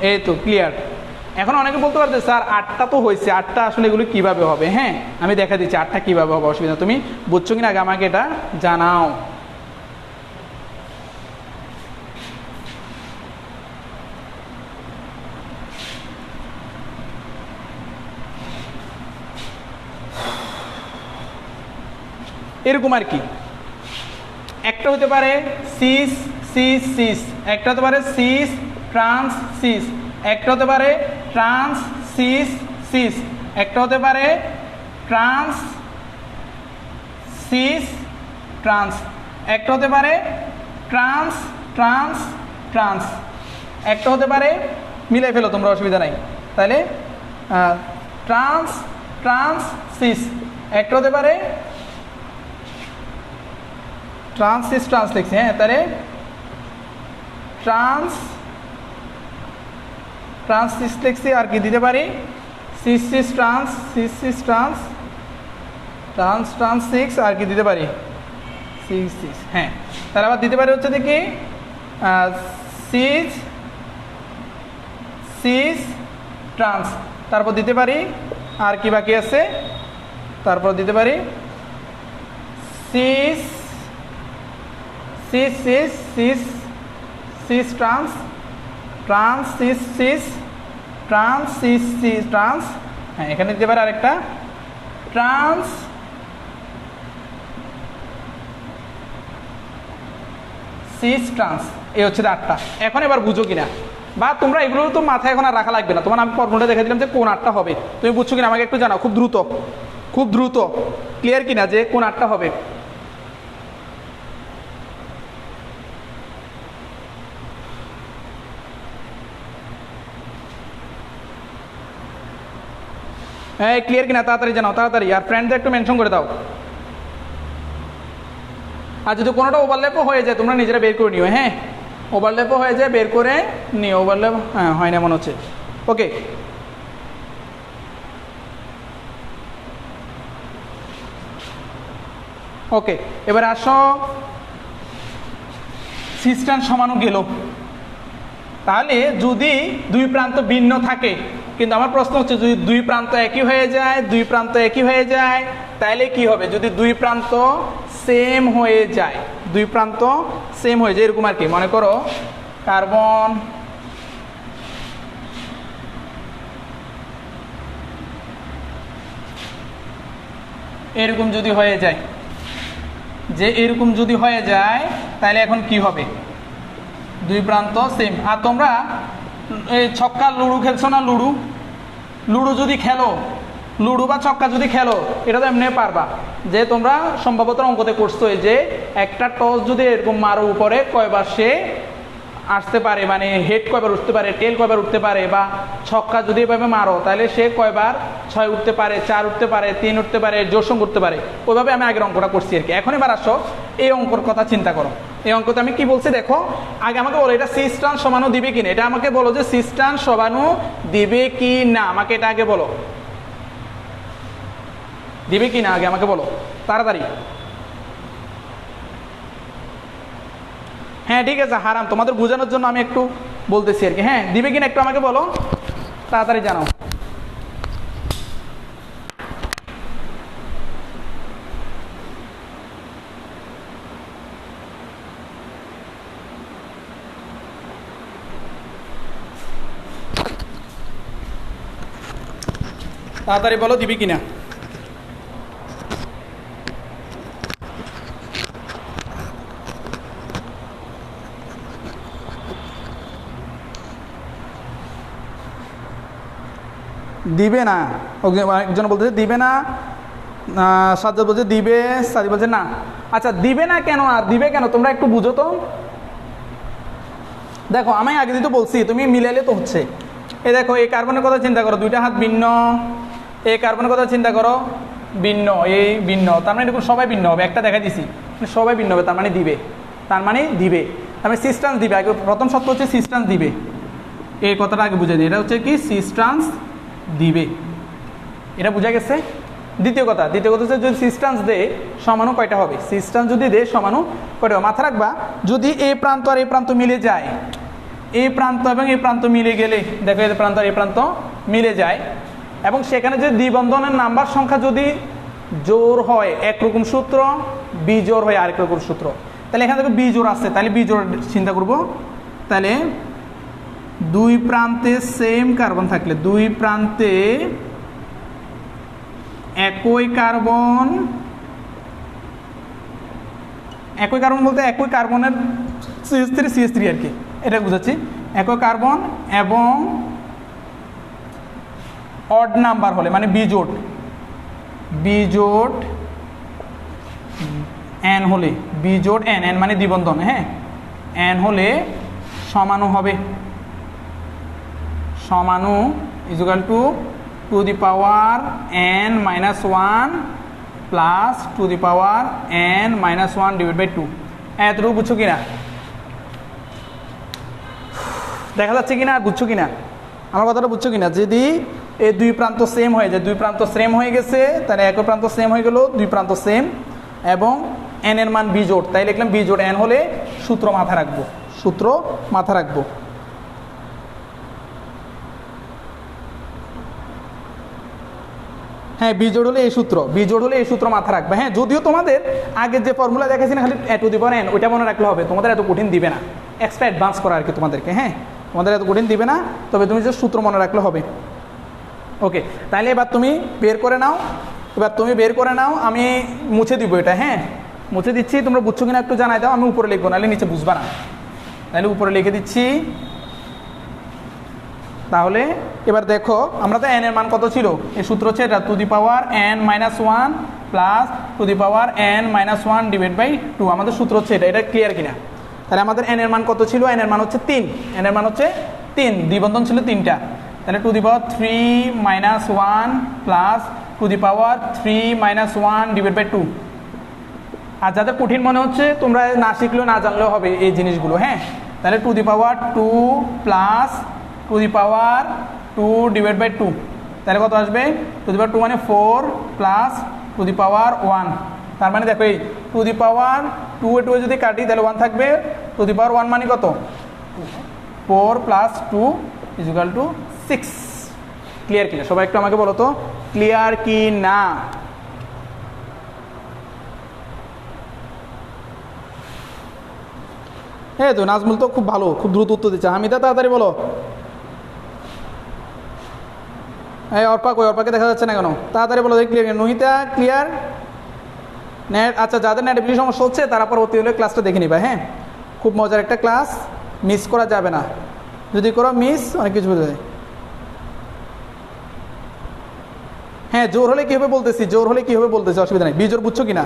এই তো ক্লিয়ার। এখন অনেকে বলতে পারছে স্যার 8টা তো হয়েছে, 8টা আসলে এগুলো কিভাবে হবে? হ্যাঁ আমি দেখা দিচ্ছি 8টা কিভাবে হবে, অসুবিধা। তুমি বুঝছো কিনা আগে আমাকে এটা জানাও। এরকম আর কি, একটা হতে পারে সিস সিস সিস, একটা হতে পারে সিস ট্রান্স সিস, একটা হতে পারে ট্রান্স সিস সিস, একটা হতে পারে ট্রান্স সিস ট্রান্স, একটা হতে পারে ট্রান্স ট্রান্স ট্রান্স, একটা হতে পারে, মিলাই ফেলো তোমরা অসুবিধা নাই, তাহলে ট্রান্স ট্রান্স সিস, একটা হতে পারে ট্রান্স সিস ট্রান্স লিখছি। হ্যাঁ তাহলে ট্রান্স ট্রান্স সিস লিখছি, আর কি দিতে পারি cis cis trans, cis cis trans, trans trans সিক্স, আর কি দিতে পারি সিক্স সিক্স। হ্যাঁ তাহলে আবার দিতে পারি হচ্ছে দেখি সিস সিস ট্রান্স, তারপর দিতে পারি আর কি বাকি আছে, তারপর দিতে পারি cis cis cis cis cis trans, trans cis cis trans cis cis trans. হ্যাঁ এখানে দিতে পারে আরেকটা ট্রান্স সিস ট্রান্স, এই হচ্ছে 8টা। এখন এবার বুঝো কিনা, বা তোমরা এগুলো তো মাথায় এখন আর রাখা লাগবে না, তোমার আমি ফর্মুলাটা দেখে দিলাম যে কোন 8টা হবে, তুমি বুঝছো কিনা আমাকে একটু জানাও, খুব দ্রুত, খুব দ্রুত, ক্লিয়ার কিনা যে কোন 8টা হবে। হ্যাঁ ক্লিয়ার কিনা, তাড়াতাড়ি জানাও, তাড়াতাড়ি, আর ফ্রেন্ডদের একটু মেনশন করে দাও। আর যদি কোনোটা ওভারল্যাপও হয়ে যায় তোমরা নিজেরা বের করে নিও, হ্যাঁ ওভারল্যাপও হয়ে যায় বের করে নিও, ওভারল্যাপ হ্যাঁ হয় না মনে হচ্ছে। ওকে, ওকে এবার আসো সিস্টেম সমানও গেল। তাহলে যদি দুই প্রান্ত ভিন্ন থাকে, কিন্তু আমার প্রশ্ন হচ্ছে যদি দুই প্রান্ত একই হয়ে যায়, দুই প্রান্ত একই হয়ে যায় তাহলে কি হবে? যদি দুই প্রান্ত সেম হয়ে যায়, দুই প্রান্ত সেম হয়ে যায়, এরকম আর কি, মনে করো কার্বন এরকম যদি হয়ে যায়, যে এরকম যদি হয়ে যায় তাহলে এখন কি হবে? দুই প্রান্ত সেম। আর তোমরা এই ছক্কা লুডো খেলছো না, লুডো, লুডো যদি খেলো, লুডো বা ছক্কা যদি খেলো, এটা তো এমনি পারবা, যে তোমরা সম্ভবত অঙ্কতে করছো যে একটা টস যদি এরকম মারো উপরে কয়বার সে আসতে পারে, মানে হেড কয়বার উঠতে পারে, টেল কয়বার উঠতে পারে, বা ছক্কা যদি এভাবে মারো তাহলে সে কয়বার 6 উঠতে পারে, 4 উঠতে পারে, 3 উঠতে পারে, জোর সঙ্গে উঠতে পারে। ওইভাবে আমি আগের অঙ্কটা করছি আর কি। এখন এবার আসো এই অঙ্কর কথা চিন্তা করো। এই অঙ্কতে আমি কি বলছি দেখো, আগে আমাকে বলো এটা সিস্টান সমানু দিবে কিনা, এটা আমাকে বলো যে সিস্টান সমানু দিবে কি না, আমাকে এটা আগে বলো, দিবে কি না আগে আমাকে বলো তাড়াতাড়ি। হ্যাঁ ঠিক আছে, হারাম, তোমাদের বোঝানোর জন্য আমি একটু বলতেছি আর কি। হ্যাঁ দিবে কিনা একটু আমাকে বলো, তাড়াতাড়ি জানাও। তাড়াতাড়ি বলো দিবি কিনা। দিবে না, একজন বলতেছে দিবে না, সাজ্জাদ বলছে দিবে, সাদি বলছে না। আচ্ছা দিবে না কেন আর দিবে কেন তোমরা একটু বুঝো তো। দেখো আমি আগে তো বলছি তুমি মিলাইলে তো হচ্ছে। এই দেখো এই কার্বনের কথা চিন্তা করো, দুইটা হাত ভিন্ন, এই কার্বনের কথা চিন্তা করো ভিন্ন, এই ভিন্ন, তার মানে এরকম সবাই ভিন্ন হবে, একটা দেখা দিছি সবাই ভিন্ন হবে, তার মানে দিবে, তার মানে দিবে, তার মানে সিস্টেন্স দিবে। আগে প্রথম শর্ত হচ্ছে সিস্টেন্স দিবে, এই কথাটা আগে বুঝে দিই, এটা হচ্ছে কি সিস্টেন্স দিবে, এটা বোঝা গেছে। দ্বিতীয় কথা হচ্ছে যদি সিস্টেন্স দেয় সমানু কয়টা হবে, সিস্টেন্স যদি দেয় সমানু কয়টা হবে। মাথা রাখবা যদি এই প্রান্ত আর এই প্রান্ত মিলে যায়, এই প্রান্ত এবং এই প্রান্ত মিলে গেলে দেখো এই প্রান্ত আর এই প্রান্ত মিলে যায়, এবং সেখানে যদি দ্বিবন্ধনের নাম্বার সংখ্যা যদি জোর হয় একরকম সূত্র, বিজোড় হয় আরেক রকম সূত্র, তাহলে এখানে দেখো বিজোড় আছে, তাহলে বিজোড় চিন্তা করব। তাহলে দুই প্রান্তে সেম কার্বন থাকলে, দুই প্রান্তে একই কার্বন, একই কার্বন বলতে একই কার্বনের CH3 আর কি, এটা বুঝাচ্ছি, একই কার্বন এবং অড নাম্বার হলে মানে বিজোট, বিজোট এন হলে, বিজোট এন, এন মানে দ্বিবন্ধন, হ্যাঁ এন হলে সমানু হবে, সমানু is equal to the power n-1 plus two the power n-1 divide by 2। এতটুকু বুঝছো কিনা, দেখা যাচ্ছে কিনা আর বুঝছো কিনা আমার কথাটা, বুঝছো কিনা? যদি এই দুই প্রান্ত সেম হয়ে যায়, দুই প্রান্ত সেম হয়ে গেছে তাহলে একই প্রান্ত সেম হয়ে গেল, দুই প্রান্ত সেম এবং n এর মান বিজোট, তাই লিখলাম বিজোট n হলে সূত্র মাথা রাখবো, সূত্র মাথা রাখবো। হ্যাঁ বিজোড় হলে এই সূত্র, বিজোড় হলে এই সূত্র মাথা রাখবে। হ্যাঁ যদিও তোমাদের আগের যে ফর্মুলা দেখেছি না খালি টু দি পাওয়ার n, ওইটা মনে রাখলে হবে, তোমাদের এত কঠিন দিবে না, এক্সট্রা অ্যাডভান্স করা আর কি তোমাদেরকে। হ্যাঁ তোমাদের এত কঠিন দিবে না, তবে তুমি যে সূত্র মনে রাখলে হবে। ওকে তাহলে এবার তুমি বের করে নাও এবার তুমি বের করে নাও, আমি মুছে দিব এটা। হ্যাঁ, মুছে দিচ্ছি, তোমরা বুঝছো কিনা একটু জানাই দাও। আমি উপরে লিখবো, নাহলে নিচে বুঝবা না। তাহলে উপরে লিখে দিচ্ছি। তাহলে এবার দেখো, আমরা তো n এর মান কত ছিল, এই সূত্র হচ্ছে এটা, two the power n minus one plus two the power n minus one divide by two. আমাদের সূত্র হচ্ছে এটা। এটা ক্লিয়ার কিনা? তাহলে আমাদের n এর মান কত ছিল? n এর মান হচ্ছে 3। n এর মান হচ্ছে 3, দ্বিবন্ধন ছিল 3টা। তাহলে two the power 3 minus one plus two the power 3 minus one divide by two. আর যাদের কঠিন মনে হচ্ছে, তোমরা না শিখলেও না জানলেও হবে এই জিনিসগুলো। হ্যাঁ, তাহলে two the power 2 plus two the power 2 divide by 2। তাহলে কত আসবে? টু দি পাওয়ার 2 মানে 4 প্লাস টু দি পাওয়ার 1। তার মানে দেখো, এই টু দি পাওয়ার 2 এ 2 যদি কাটি তাহলে 1 থাকবে। টু দি পাওয়ার 1 মানে কত? 4 plus 2 is equal two 6। Clear কিনা? সবাই একটু আমাকে বলো তো, ক্লিয়ার কি না? হ্যাঁ, তো নাজমুল তো খুব ভালো, খুব দ্রুত উত্তর দিচ্ছে। হামিদা তাড়াতাড়ি বলো। এই অর্পা কই? অর্পাকে দেখা যাচ্ছে না কেন? তাড়াতাড়ি বলো, ক্লিয়ার। নুহিতা ক্লিয়ার? নেট, আচ্ছা, যাদের নেট বেশি সমস্যা হচ্ছে তারা পরবর্তী হলে ক্লাসটা দেখে নিবা। হ্যাঁ, খুব মজার একটা ক্লাস, মিস করা যাবে না। যদি করো মিস, অনেক কিছু বোঝা যায়। হ্যাঁ, জোর হলে কী হবে বলতেছি, জোর হলে কী হবে বলতেছি, অসুবিধা নেই। বিজোর বুঝছো কিনা?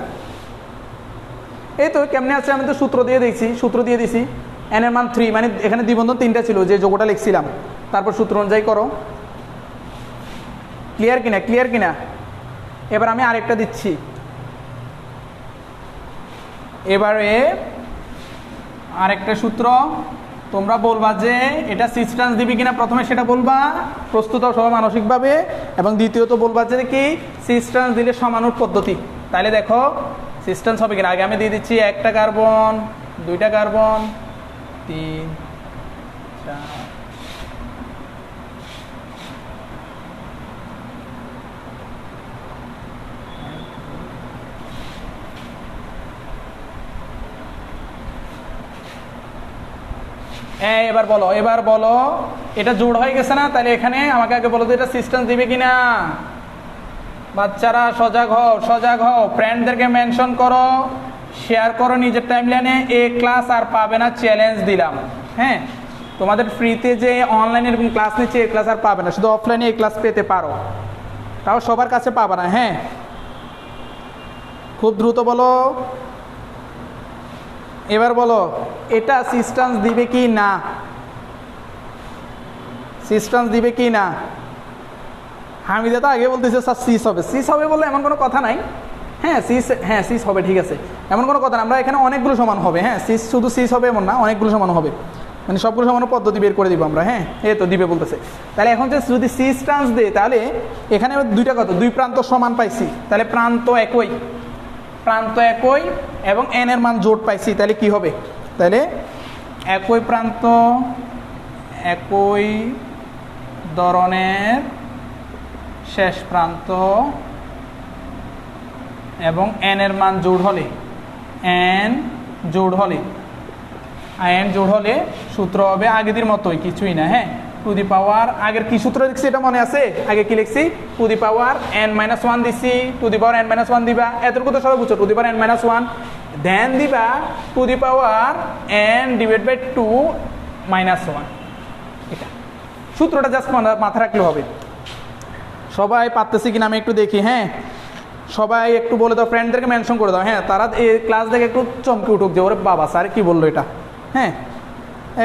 এই তো কেমনে আছে, আমি তো সূত্র দিয়ে দেখছি, সূত্র দিয়ে দিছি। n এর মান 3, মানে এখানে দ্বিবন্ধন 3টা ছিল যে যোগটা লিখছিলাম, তারপর সূত্র অনুযায়ী করো। ক্লিয়ার কিনা? ক্লিয়ার কিনা? এবার আমি আরেকটা দিচ্ছি। এবারে আরেকটা সূত্র, তোমরা বলবা যে এটা সিস্টেন্স দিবি কিনা, প্রথমে সেটা বলবা, প্রস্তুত হও সবাই মানসিকভাবে। এবং দ্বিতীয়ত বলবা যে কি সিস্টেন্স দিলে সমানুর পদ্ধতি। তাহলে দেখো সিস্টেন্স হবে কিনা। আগে আমি দিয়ে দিচ্ছি 1টা কার্বন, 2টা কার্বন, 3, 4। এবার বলো, এবার বলো, এটা জোড় হয়ে গেছে না? তাহলে এখানে আমাকে আগে বলো তো এটা সিস্টেন্স দিবে কিনা। বাচ্চারা সজাগ হও, সজাগ হও, ফ্রেন্ডদেরকে মেনশন করো, শেয়ার করো নিজের টাইমলাইনে। এ ক্লাস আর পাবে না, চ্যালেঞ্জ দিলাম। হ্যাঁ, তোমাদের ফ্রিতে যে অনলাইনে এরকম ক্লাস নিচ্ছে, এ ক্লাস আর পাবে না, শুধু অফলাইনে এই ক্লাস পেতে পারো, তাও সবার কাছে পাবে না। হ্যাঁ, খুব দ্রুত বলো। এবার বলো, এটা সিস্টেন্স দিবে কি না? সিস্টেন্স দিবে কি না? হামিদা তো আগে বলতেছে স্যার সিস হবে। সিস হবে বলে এমন কোনো কথা নাই। হ্যাঁ, সিস, হ্যাঁ সিস হবে, ঠিক আছে, এমন কোনো কথা না। আমরা এখানে অনেকগুলো সমান হবে। হ্যাঁ, সিস শুধু সিস হবে এমন না, অনেকগুলো সমান হবে, মানে সবগুলো সমান পদ্ধতি বের করে দিব আমরা। হ্যাঁ, এই তো দিবে বলতেছে। তাহলে এখন যে যদি সিস্টেন্স দেয়, তাহলে এখানে দুইটা কত, দুই প্রান্ত সমান পাইছি, তাহলে প্রান্ত একই, প্রান্ত একই এবং n এর মান জোট পাইছি। তাহলে কি হবে? তাহলে একই প্রান্ত, একই ধরনের শেষ প্রান্ত এবং n এর মান জোড় হলে, n জোড় হলে, n জোড় হলে সূত্র হবে আগেদের মতোই, কিছুই না। হ্যাঁ, টু দি পাওয়ার, আগের কি সূত্র লিখছি এটা মনে আছে? আগে কি লিখছি? Two the power n minus 1 দিছি, two the power n minus 1 দিবা, এতটুকু তো সবাই বুঝছো। Two the power n minus 1 then দিবা two the power n divide by 2 minus 1। এটা সূত্রটা জাস্ট মাথা রাখলে হবে। সবাই পারতেছি কিনা আমি একটু দেখি। হ্যাঁ, সবাই একটু বলে দাও, ফ্রেন্ডদেরকে মেনশন করে দাও। হ্যাঁ, তারা এই ক্লাস দেখে একটু চমকে উঠুক যে ওরে বাবা স্যার কি বললো এটা। হ্যাঁ,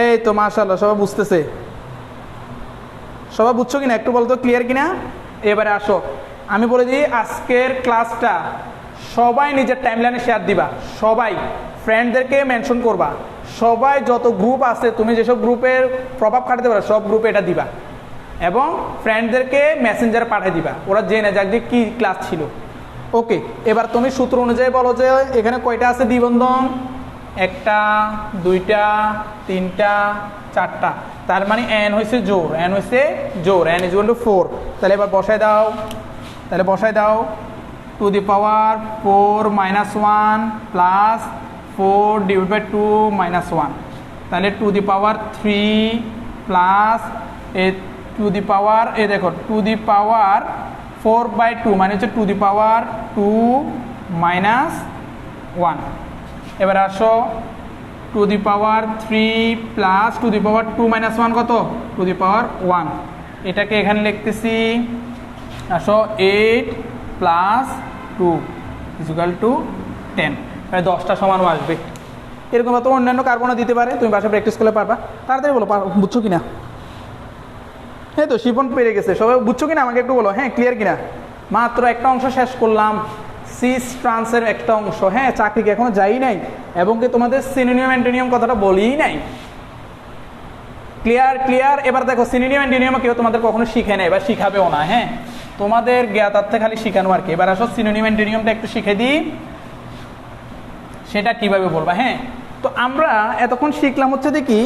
এই তো মাশাআল্লাহ, সবাই বুঝতেছে। সবাই বুঝছো কিনা একটু বলো তো, ক্লিয়ার কিনা? এবারে আসো, আমি বলে দিই আজকের ক্লাসটা সবাই নিজের টাইমলাইনে শেয়ার দিবা, সবাই ফ্রেন্ডদেরকে মেনশন করবা, সবাই যত গ্রুপ আছে তুমি যেসব গ্রুপের প্রভাব খাটাতে পারো সব গ্রুপে এটা দিবা এবং ফ্রেন্ডদেরকে মেসেঞ্জারে পাঠিয়ে দিবা, ওরা জেনে যাক যে কী ক্লাস ছিল। ওকে, এবার তুমি সূত্র অনুযায়ী বলো যে এখানে কয়টা আছে দ্বিবন্ধন? 1টা, 2টা, 3টা, 4টা। তার মানে n হয়েছে জোর, n হয়েছে জোর, n ইজ ইকুয়াল টু 4। তাহলে এবার বসায় দাও, তাহলে বসায় দাও two the power 4 minus 1 plus 4 divide by 2 minus 1। তাহলে টু দি পাওয়ার 3 প্লাস এ টু দি পাওয়ার, এ দেখো টু দি পাওয়ার 4/2 মানে হচ্ছে টু দি পাওয়ার 2 মাইনাস 1। এবার আসো two the power 3 plus two the power 2 minus 1 কত? টু দি পাওয়ার 1। এটাকে এখানে লিখতেছি, আসো 8 প্লাস 2 ইকুয়াল টু 10, প্রায় 10টা সমান আসবে। এরকম তো অন্যান্য কার্বনও দিতে পারে, তুমি বাসায় প্র্যাকটিস করলে পারবা। তাড়াতাড়ি বলো, বুঝছো কিনা? হ্যাঁ তো শিপন পেরে গেছে, সবাই বুঝছো কিনা আমাকে একটু বলো। হ্যাঁ ক্লিয়ার কিনা? মাত্র একটা অংশ শেষ করলাম, সিস ট্রান্সের একটা অংশ। হ্যাঁ চাকরিকে এখনো যাই নাই, এবং কি তোমাদের সিনোনিয়াম অ্যান্টোনিয়াম কথাটা বলিই নাই। Clear clear. এবার দেখো সিনোনিয়াম অ্যান্টোনিয়াম কেউ তোমাদের কখনো শিখে নেয়, এবার শিখাবেও না। হ্যাঁ তোমাদের জ্ঞাতার্থে খালি শিখানো আর কি। এবার আসো সিনোনিয়াম অ্যান্টোনিয়ামটা একটু শিখে দিই, সেটা কিভাবে বলবা। হ্যাঁ তো আমরা এতক্ষণ শিখলাম হচ্ছে দেখি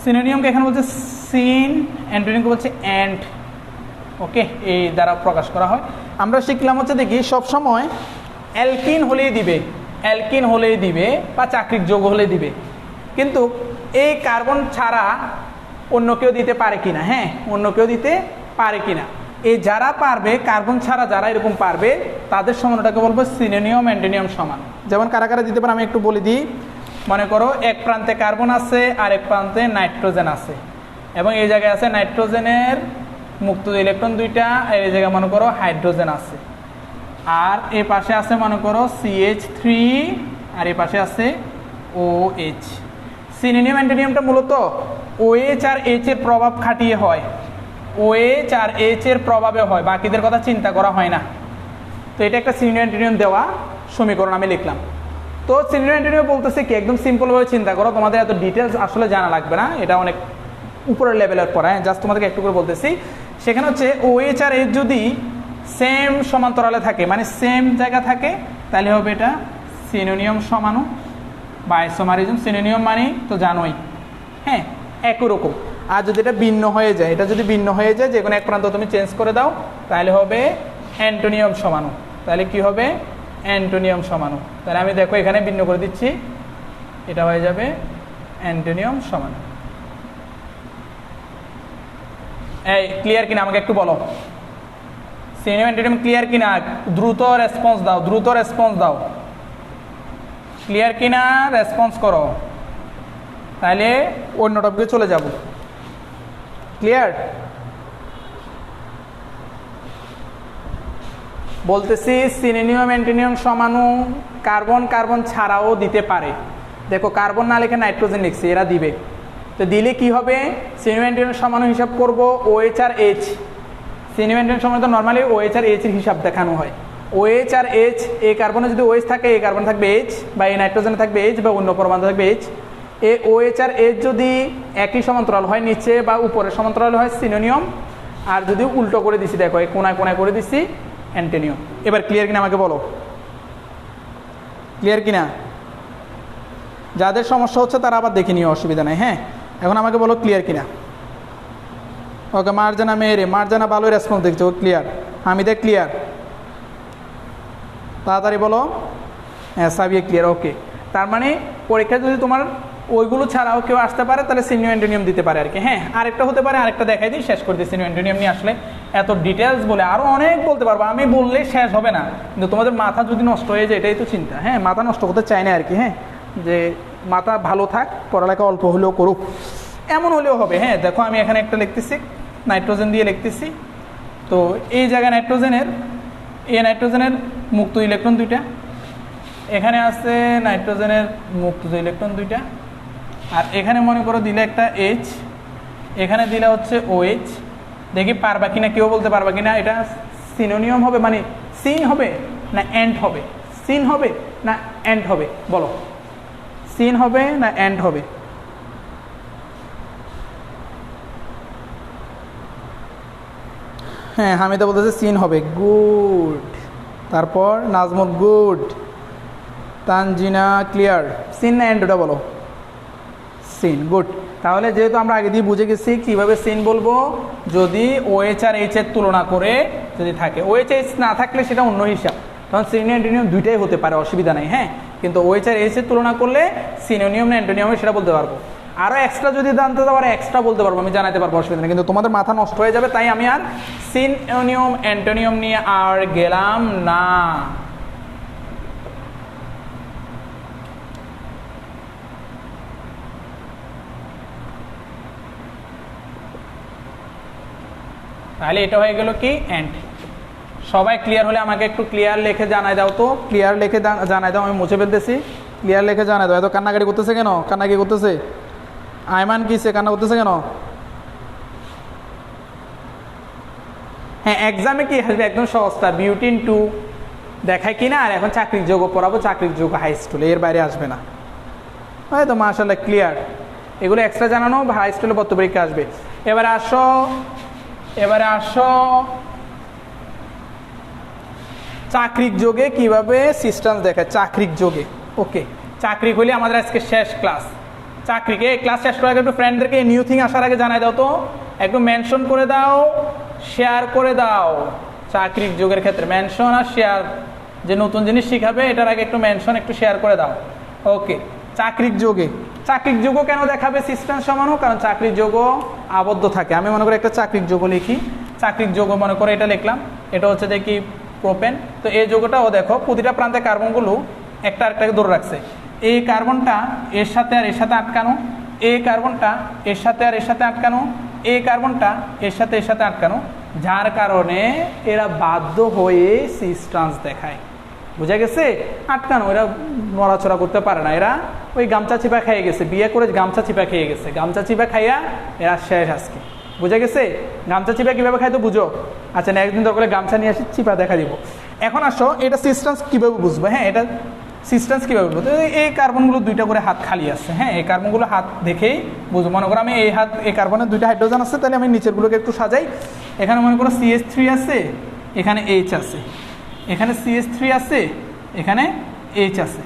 সিনোনিয়ামকে এখানে বলছে সিন, অ্যান্টোনিয়ামকে বলছে অ্যান্ড। ওকে, এই দ্বারা প্রকাশ করা হয়। আমরা শিখলাম হচ্ছে দেখি সবসময় অ্যালকিন হলেই দিবে, অ্যালকিন হলেই দিবে বা চাকরিক যৌগ হলেই দিবে, কিন্তু এই কার্বন ছাড়া অন্য কেউ দিতে পারে কিনা। হ্যাঁ অন্য কেউ দিতে পারে কিনা, এই যারা পারবে কার্বন ছাড়া যারা এরকম পারবে তাদের সমানটাকে বলবো সিনোনিয়াম অ্যান্টোনিয়াম সমান। যেমন কারা কারা দিতে পারে আমি একটু বলে দিই। মনে করো এক প্রান্তে কার্বন আছে আর এক প্রান্তে নাইট্রোজেন আছে, এবং এই জায়গায় আছে নাইট্রোজেনের মুক্ত ইলেকট্রন দুইটা, আর এই জায়গায় মনে করো হাইড্রোজেন আছে, আর এই পাশে আছে মনে করো CH3, আর এই পাশে আছে OH। সিনোনিয়াম অ্যান্টোনিয়ামটা মূলত OH আর H এর প্রভাব খাটিয়ে হয়, OH আর H এর প্রভাবে হয়, বাকিদের কথা চিন্তা করা হয় না। তো এটা একটা সিনোনিয়াম অ্যান্টোনিয়াম দেওয়া সমীকরণ আমি লিখলাম। তো সিনোনিয়াম অ্যান্টোনিয়াম বলতেছে কি, একদম সিম্পলভাবে চিন্তা করো, তোমাদের এত ডিটেলস আসলে জানা লাগবে না, এটা অনেক উপরের লেভেলের পড়া। জাস্ট তোমাদেরকে একটু করে বলতেছি। সেখানে হচ্ছে OH আর H যদি সেম সমান্তরালে থাকে, মানে সেম জায়গা থাকে, তাহলে হবে এটা সিনোনিয়াম সমাণু বা আইসোমারিজম। সিনোনিয়াম মানে তো জানোই, হ্যাঁ একই রকম। আর যদি এটা ভিন্ন হয়ে যায়, এটা যদি ভিন্ন হয়ে যায়, যে কোনো এক প্রান্ত তুমি চেঞ্জ করে দাও, তাহলে হবে অ্যান্টোনিয়াম সমাণু। তাহলে কি হবে? অ্যান্টোনিয়াম সমাণু। তাহলে আমি দেখো এখানে ভিন্ন করে দিচ্ছি, এটা হয়ে যাবে অ্যান্টোনিয়াম সমাণু। এই ক্লিয়ার কিনা আমাকে একটু বলো, সিনোনিয়াম অ্যান্টোনিয়াম ক্লিয়ার কিনা? দ্রুত রেসপন্স দাও, দ্রুত রেসপন্স দাও। ক্লিয়ার কিনা? রেসপন্স করো, তাহলে অন্য টপিকে চলে যাব। ক্লিয়ার? বলতেছি সিনোনিয়াম অ্যান্টোনিয়াম সমাণু কার্বন কার্বন ছাড়াও দিতে পারে। দেখো কার্বন না লিখে নাইট্রোজেন লিখছি, এরা দিবে। তো দিলে কি হবে? সিনোনিয়াম অ্যান্টোনিয়াম সমাণু হিসাব করব OH আর H। সিনোনিয়াম অ্যান্টোনিয়াম সমাণু তো নর্মালি OH আর H এর হিসাব দেখানো হয়। OH আর H, এই কার্বনে যদি OH থাকে এই কার্বন থাকবে H, বা এই নাইট্রোজেনে থাকবে H, বা অন্য পরমাণু থাকবে H। এই OH আর H যদি একই সমান্তরাল হয়, নিচে বা উপরে সমান্তরাল হয় সিনোনিয়াম, আর যদি উল্টো করে দিছি, দেখো এই কোনায় কোনায় করে দিছি অ্যান্টোনিয়াম। এবার ক্লিয়ার কিনা আমাকে বলো, ক্লিয়ার কিনা? যাদের সমস্যা হচ্ছে তারা আবার দেখে নিও, অসুবিধা নেই। হ্যাঁ এখন আমাকে বলো ক্লিয়ার কিনা। ওকে, মার্জানা মেয়েরে, মার্জানা ভালোই রেসপন্স দেখছে, ও ক্লিয়ার। হামিদা ক্লিয়ার, তাড়াতাড়ি বলো। হ্যাঁ সাবিয়া ক্লিয়ার। ওকে, তার মানে পরীক্ষা যদি তোমার ওইগুলো ছাড়াও কেউ আসতে পারে, তাহলে সিনোনিয়াম অ্যান্টোনিয়াম দিতে পারে আর কি। হ্যাঁ আরেকটা হতে পারে, আরেকটা দেখাই দিই, শেষ করে দিই। সিনোনিয়াম অ্যান্টোনিয়াম নিয়ে আসলে এত ডিটেলস বলে আরও অনেক বলতে পারবো, আমি বললে শেষ হবে না, কিন্তু তোমাদের মাথা যদি নষ্ট হয়ে যায় এটাই তো চিন্তা। হ্যাঁ মাথা নষ্ট করতে চাই না আর কি। হ্যাঁ যে মাথা ভালো থাক, পড়ালেখা অল্প হলেও করুক, এমন হলেও হবে। হ্যাঁ দেখো আমি এখানে একটা লিখতেছি, নাইট্রোজেন দিয়ে লিখতেছি। তো এই জায়গায় নাইট্রোজেনের, এই নাইট্রোজেনের মুক্ত ইলেকট্রন দুইটা, এখানে আছে নাইট্রোজেনের মুক্ত ইলেকট্রন দুইটা, আর এখানে মনে করো দিলে একটা H, এখানে দিলে হচ্ছে OH। দেখি পারবা কিনা, কেউ বলতে পারবা কিনা এটা সিনোনিয়াম হবে মানে সিন হবে না অ্যান্ড হবে? সিন হবে না অ্যান্ড হবে? বলো, সিন হবে না অ্যান্ড হবে? হ্যাঁ হামিদা বলতেছে সিন হবে, গুড। তারপর নাজমুল গুড, তানজিনা ক্লিয়ার। সিন না অ্যান্ড, ওটা বলো। সিন, গুড। তাহলে যেহেতু আমরা আগে দিয়ে বুঝে গেছি কীভাবে সিন বলবো, যদি OH আর H এর তুলনা করে যদি থাকে, OH H না থাকলে সেটা অন্য হিসাব, তখন সিনোনিয়াম অ্যান্টোনিয়াম দুইটাই হতে পারে, অসুবিধা নেই। হ্যাঁ কিন্তু OH আর H এর তুলনা করলে সিনোনিয়াম না অ্যান্টোনিয়াম সেটা বলতে পারবো। আরও এক্সট্রা যদি জানতে চাও আর এক্সট্রা বলতে পারবো, আমি জানাতে পারবো, অসুবিধা নেই, কিন্তু তোমাদের মাথা নষ্ট হয়ে যাবে, তাই আমি আর সিনোনিয়াম অ্যান্টোনিয়াম নিয়ে আর গেলাম না। তাহলে এটা হয়ে গেল কি অ্যান্ট। সবাই ক্লিয়ার হলে আমাকে একটু ক্লিয়ার লিখে জানাই দাও তো, ক্লিয়ার লিখে জানাই দাও, আমি মুছে ফেলতেছি, ক্লিয়ার লিখে জানাই দাও। এত কান্নাকাটি করতেছে কেন, কান্নাকাটি করতেছে আয়মান, কিসে কান্না করতেছে কেন? হ্যাঁ এক্সামে কি আসবে একদম সহজটা, বিউটিন 2 দেখায় কিনা, আর এখন চাকরির যোগ্য পড়াবো, চাকরির যোগ্য হাই স্কুলে, এর বাইরে আসবে না। হয়তো মাশাআল্লাহ ক্লিয়ার, এগুলো এক্সট্রা জানানো হাই স্কুলে ভর্তি পরীক্ষা আসবে। এবারে আসো চাকরির যোগে কিভাবে সিস্টেম দেখায়, চাকরির যোগে। ওকে, চাকরি হলে আমাদের আজকে শেষ ক্লাস। চাকরিকে ক্লাস শেষ করার আগে একটু ফ্রেন্ডদেরকে নিউ থিং আসার আগে জানাই দাও তো, একটু মেনশন করে দাও, শেয়ার করে দাও। চাকরির যোগের ক্ষেত্রে মেনশন আর শেয়ার, যে নতুন জিনিস শিখাবে এটার আগে একটু মেনশন, একটু শেয়ার করে দাও। ওকে, চাকরির যোগে, চাকরির যোগ্য কেন দেখাবে সিস্টেম সমানো, কারণ চাকরির যোগ্য আবদ্ধ থাকে। আমি মনে করি একটা চাকরির যোগ্য লিখি, চাকরির যোগ্য মনে করে এটা লিখলাম, এটা হচ্ছে যে কি প্রোপেন। তো এই যোগ্যটাও দেখো প্রতিটা প্রান্তে কার্বনগুলো একটা আরেকটাকে ধরে রাখছে। এই কার্বনটা এর সাথে আর এর সাথে আটকানো, এই কার্বনটা এর সাথে আর এর সাথে আটকানো, এই কার্বনটা এর সাথে আটকানো, যার কারণে এরা বাধ্য হয়ে সিস্টেন্স দেখায়। বুঝা গেছে? আটকানো, এরা নড়াচড়া করতে পারে না, এরা ওই গামছা চিপা খেয়ে গেছে, বিয়ে করে গামছা চিপা খেয়ে গেছে, গামছা চিপা খাইয়া এরা শেষ আজকে। বুঝা গেছে? গামছা চিপা কীভাবে খাই তো বুঝো। আচ্ছা নেক্সট দিন দরকার গামছা নিয়ে আসি, চিপা দেখা দিব। এখন আসো এটা সিস্টেন্স কীভাবে বুঝবো। হ্যাঁ এটা সিস্টেন্স কীভাবে বুঝবো, এই কার্বনগুলো দুইটা করে হাত খালি আছে। হ্যাঁ এই কার্বনগুলো হাত দেখেই বুঝবো। মনে করো আমি এই কার্বনের দুইটা হাইড্রোজেন আছে, তাহলে আমি নিচেরগুলোকে একটু সাজাই। এখানে মনে করো CH3 আছে, এখানে H আছে, এখানে CH3 আছে, এখানে H আছে।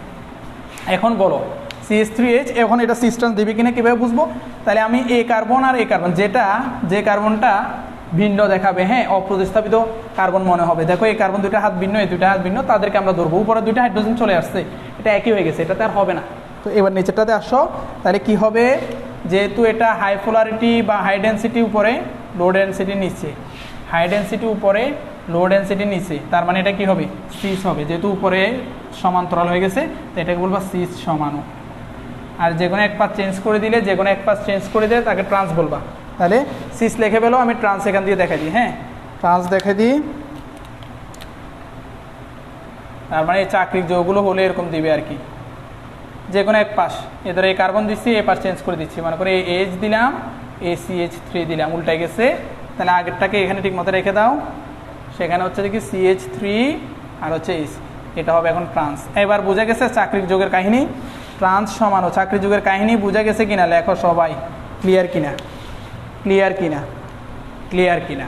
এখন বলো CH3H, এখন এটা সিস্টেন্স দেবে কিনা কীভাবে বুঝবো? তাহলে আমি এই কার্বন আর এই কার্বন, যে কার্বনটা ভিন্ন দেখাবে, হ্যাঁ অপ্রতিস্থাপিত কার্বন মনে হবে। দেখো এই কার্বন দুইটা হাত ভিন্ন, এই দুইটা হাত ভিন্ন, তাদেরকে আমরা ধরবো। উপরে দুইটা হাইড্রোজেন চলে আসছে, এটা একই হয়ে গেছে, এটাতে আর হবে না। তো এবার নিচেরটাতে আসো, তাহলে কি হবে? যেহেতু এটা হাই পোলারিটি বা হাই ডেন্সিটি উপরে, লো ডেন্সিটি নিচে, হাই ডেন্সিটি উপরে, লো ডেন্সিটি নিচে, তার মানে এটা কি হবে? সিস হবে। যেহেতু উপরে সমান্তরাল হয়ে গেছে, তো এটাকে বলবো সিস সমাণু। আর যে কোনো এক পাশ চেঞ্জ করে দিলে, যে কোনো এক পাশ চেঞ্জ করে দিলে তাকে ট্রান্স বলবা। তাহলে সিস লিখে পেলো, আমি ট্রান্স এখান দিয়ে দেখা দিই। হ্যাঁ ট্রান্স দেখে দিই, তার মানে এই চাকরির যৌগুলো হলে এরকম দিবে আর কি, যে কোনো এক পাশ। এদের এই কার্বন দিচ্ছি, এই পাশ চেঞ্জ করে দিচ্ছি, মনে করে এই H দিলাম, এই CH3 দিলাম, উল্টাই গেছে। তাহলে আগেরটাকে এখানে ঠিক মতো রেখে দাও, সেখানে হচ্ছে কি CH3 আর হচ্ছে H, এটা হবে এখন ট্রান্স। এবার বোঝা গেছে চাকরির যোগের কাহিনী, ট্রান্স সমানো চাকরির যোগের কাহিনী বোঝা গেছে কিনা? লেখো সবাই, ক্লিয়ার কিনা, ক্লিয়ার কিনা, ক্লিয়ার কিনা।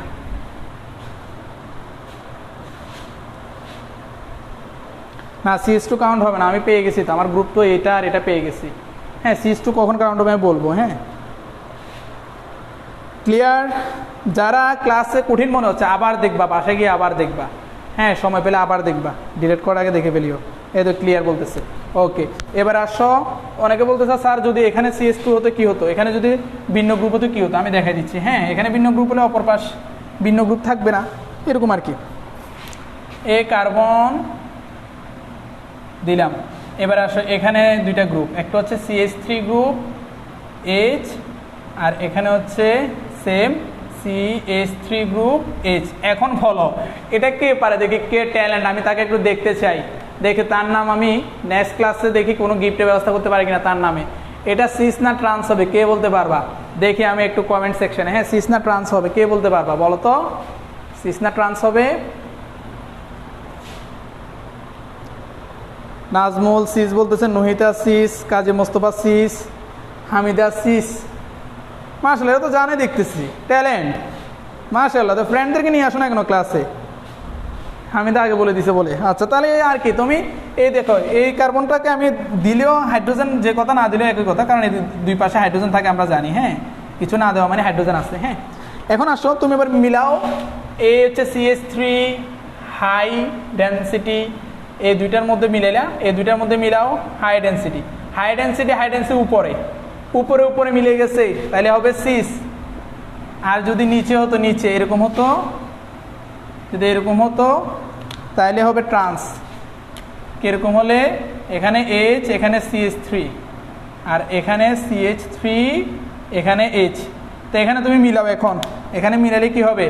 না CH2 কাউন্ট হবে না, আমি পেয়ে গেছি তো, আমার গ্রুপ তো এটা আর এটা পেয়ে গেছি। হ্যাঁ CH2 কখন কাউন্ট হবে আমি বলবো। হ্যাঁ ক্লিয়ার। যারা ক্লাসে কঠিন মনে হচ্ছে আবার দেখবা, বাসায় গিয়ে আবার দেখবা। হ্যাঁ সময় পেলে আবার দেখবা, ডিলিট করার আগে দেখে ফেলিও। এই তো ক্লিয়ার বলতেছে। ওকে এবার আসো, অনেকে বলতেছে স্যার যদি এখানে CH2 হতো কি হতো, এখানে যদি ভিন্ন গ্রুপ হতো কি হতো, আমি দেখাই দিচ্ছি। হ্যাঁ এখানে ভিন্ন গ্রুপ হলে অপর পাশ ভিন্ন গ্রুপ থাকবে না, এরকম আর কি। এ কার্বন দিলাম। এবার আসো এখানে দুইটা গ্রুপ, একটা হচ্ছে CH3 গ্রুপ H, আর এখানে হচ্ছে সেম CH3 গ্রুপ H। এখন বলো এটা কে পারে, দেখি কে ট্যালেন্ট, আমি তাকে একটু দেখতে চাই। দেখে তার নাম আমি নেক্সট ক্লাসে দেখি কোনো গিফটের ব্যবস্থা করতে পারি কিনা তার নামে। এটা সিস না ট্রান্স হবে কে বলতে পারবা? দেখি আমি একটু কমেন্ট সেকশনে। হ্যাঁ সিস না ট্রান্স হবে কে বলতে পারবা বলো তো? সিস না ট্রান্স হবে? নাজমুল সিস বলতেছে, নহিতা সিস, কাজী মোস্তফা সিস, হামিদা সিস। মাশাআল্লাহ এরা তো জানে, দেখতেছি ট্যালেন্ট। মাশাআল্লাহ, তো ফ্রেন্ডদেরকে নিয়ে আসো না কেন ক্লাসে? হামিদা আগে বলে দিছে বলে। আচ্ছা তাহলে আর কি, তুমি এই দেখো এই কার্বনটাকে আমি দিলেও হাইড্রোজেন, যে কথা না দিলেও একই কথা, কারণ এই দুই পাশে হাইড্রোজেন থাকে আমরা জানি। হ্যাঁ কিছু না দেওয়া মানে হাইড্রোজেন আছে। হ্যাঁ এখন আসো তুমি এবার মিলাও, এই হচ্ছে CH3 হাই ডেন্সিটি, এই দুইটার মধ্যে মিলাইলা, এই দুইটার মধ্যে মিলাও হাই ডেন্সিটি। হাই ডেন্সিটি উপরে, উপরে উপরে মিলে গেছে তাহলে হবে সিস। আর যদি নিচে হতো, নিচে এরকম হতো, যদি এরকম হতো তাহলে হবে ট্রান্স। কীরকম হলে এখানে এইচ, এখানে CH3, আর এখানে CH3, এখানে এইচ। তো এখানে তুমি মিলাও, এখন এখানে মিলালে কি হবে,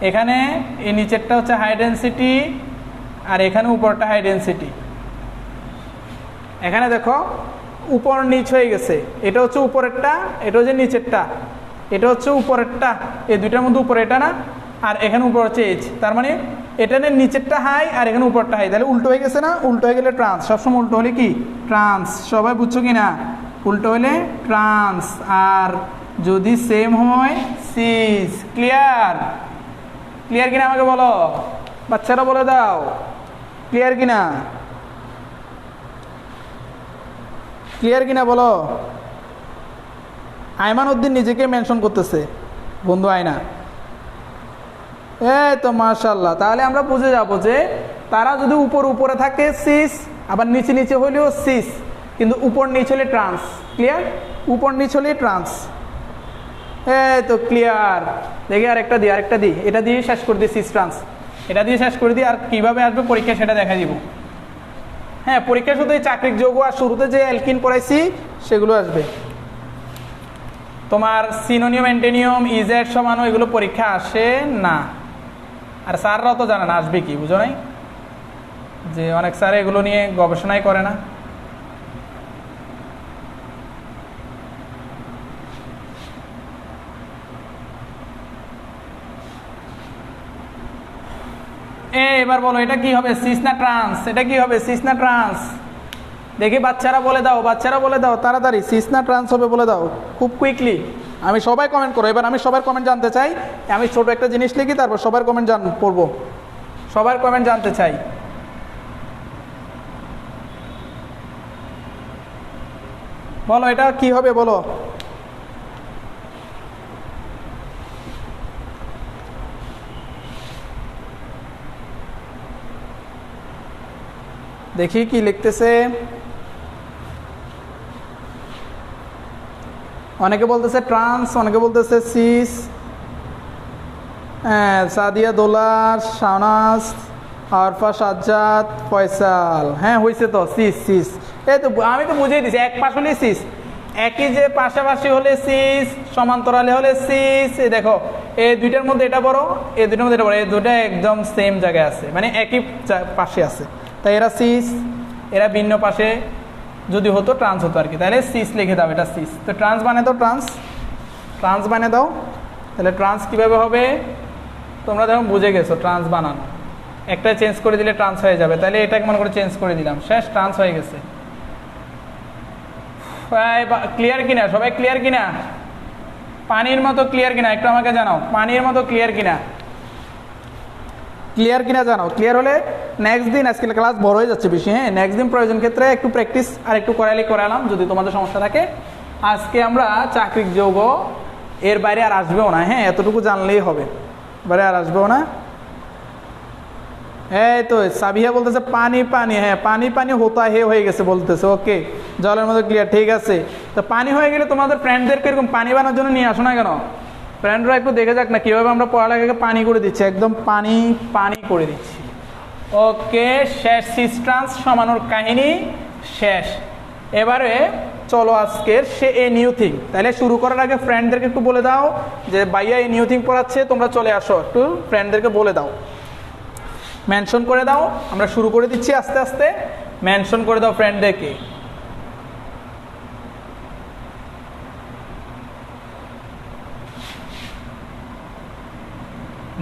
এখানে এই নিচেরটা হচ্ছে হাই ডেনসিটি আর এখানে উপরটা হাই ডেনসিটি। এখানে দেখো উপর নিচ হয়ে গেছে, এটা হচ্ছে উপরেরটা, এটা হচ্ছে নিচেরটা, এটা হচ্ছে উপরেরটা, এই দুইটার মধ্যে উপরে এটা না, আর এখানে উপর হচ্ছে এইচ। তার মানে এটা নিচেরটা হাই আর এখানে উপরটা হাই, তাহলে উল্টো হয়ে গেছে না? উল্টো হয়ে গেলে ট্রান্স। সবসময় উল্টো হলে কি ট্রান্স, সবাই বুঝছো কি না? উল্টো হলে ট্রান্স, আর যদি সেম হয় সিস। ক্লিয়ার? ক্লিয়ার কিনা আমাকে বলো, বাচ্চারা বলে দাও ক্লিয়ার কিনা, ক্লিয়ার কিনা বলো। আয়মান উদ্দিন নিজেকে মেনশন করতেছে, বন্ধু আয়না। এই তো মাশাআল্লাহ, তাহলে আমরা বুঝে যাবো যে তারা যদি উপর উপরে থাকে সিস, আবার নিচে নিচে হলেও সিস, কিন্তু উপর নিচ হলে ট্রান্স। ক্লিয়ার? উপর নিচ হলে ট্রান্স। এই তো ক্লিয়ার। দেখি আরেকটা দিই, আরেকটা দিই, এটা দিয়ে শেষ করে দিই সিস ট্রান্স, এটা দিয়ে শেষ করে দিই। আর কিভাবে আসবে পরীক্ষা সেটা দেখা দিব। হ্যাঁ, পরীক্ষা শুধু এই চাকরিক যৌগ আর শুরুতে যে অ্যালকিন পড়াইছি সেগুলো আসবে। তোমার সিনোনিয়াম, অ্যান্টোনিয়াম, ইজেড সমানো এগুলো পরীক্ষা আসে না। আর স্যাররাও তো জানে না আসবে কি, বুঝো নাই? যে অনেক স্যার এগুলো নিয়ে গবেষণাই করে না। এবার বলো এটা কি হবে, সিস না ট্রান্স? এটা কি হবে, সিস না ট্রান্স? দেখি বাচ্চারা বলে দাও, বাচ্চারা বলে দাও তাড়াতাড়ি, সিস না ট্রান্স হবে বলে দাও খুব কুইকলি। আমি সবাই কমেন্ট করো, এবার আমি সবার কমেন্ট জানতে চাই। আমি ছোট একটা জিনিস লিখি, তারপর সবার কমেন্ট পড়বো, সবার কমেন্ট জানতে চাই। বলো এটা কি হবে বলো। দেখি কি লিখতেছে। অনেকে বলতেছে ট্রান্স, অনেকে বলতেছে সিস। সাদিয়া দোলার, শাহনাজ, আরফা, সাজ্জাদ, ফয়সাল। হ্যাঁ হয়েছে তো, সিস সিস। এই তো আমি তো বুঝিয়ে দিছি, এক পাশ হলে সিস, একই যে পাশাপাশি হলে সিস, সমান্তরালে হলে সিস। এই দেখো এই দুইটার মধ্যে এটা বড়, এই দুইটার মধ্যে এটা বড়, এই দুইটা একদম সেম জায়গায় আছে, মানে একই পাশে আছে, তাই এরা সিস। এরা ভিন্ন পাশে যদি হতো ট্রান্স হতো আর কি। তাহলে সিস লিখে দাও, এটা সিস। তো ট্রান্স বানিয়ে দাও, ট্রান্স, ট্রান্স বানিয়ে দাও। তাহলে ট্রান্স কীভাবে হবে তোমরা যেমন বুঝে গেছো, ট্রান্স বানানো। একটা চেঞ্জ করে দিলে ট্রান্স হয়ে যাবে, তাহলে এটাকে মনে করে চেঞ্জ করে দিলাম, শেষ, ট্রান্স হয়ে গেছে। ক্লিয়ার কিনা সবাই, ক্লিয়ার কিনা? পানির মতো ক্লিয়ার কিনা একটু আমাকে জানাও, পানির মতো ক্লিয়ার কিনা, ক্লিয়ার কিনা জানাও। ক্লিয়ার হলে নেক্সট দিন, আজকে ক্লাস বড় হয়ে যাচ্ছে বেশি, হ্যাঁ, নেক্সট দিন প্রয়োজন ক্ষেত্রে একটু প্র্যাকটিস আর একটু করালাম যদি তোমাদের সমস্যা থাকে। আজকে আমরা চাকরিক যৌগ, এর বাইরে আর আসবেও না, হ্যাঁ, এতটুকু জানলেই হবে, বাইরে আর আসবেও না। এই তো সাবিহা বলতেছে পানি পানি, হ্যাঁ পানি পানি হতা হে হয়ে গেছে বলতেছে, ওকে, জলের মধ্যে ক্লিয়ার, ঠিক আছে। তো পানি হয়ে গেলে তোমাদের ফ্রেন্ডদেরকে এরকম পানি বানানোর জন্য নিয়ে আসো না কেন? ফ্রেন্ডরা একটু দেখে যাক না কীভাবে আমরা পড়ালেখাকে পানি করে দিচ্ছি, একদম পানি পানি করে দিচ্ছি। ওকে, শেষ, সিস ট্রান্স সমানোর কাহিনী শেষ। এবারে চলো আজকের সে এ নিউ থিং। তাহলে শুরু করার আগে ফ্রেন্ডদেরকে একটু বলে দাও যে ভাইয়া এই নিউ থিং পড়াচ্ছে, তোমরা চলে আসো, একটু ফ্রেন্ডদেরকে বলে দাও, মেনশন করে দাও। আমরা শুরু করে দিচ্ছি আস্তে আস্তে, মেনশন করে দাও ফ্রেন্ডদেরকে।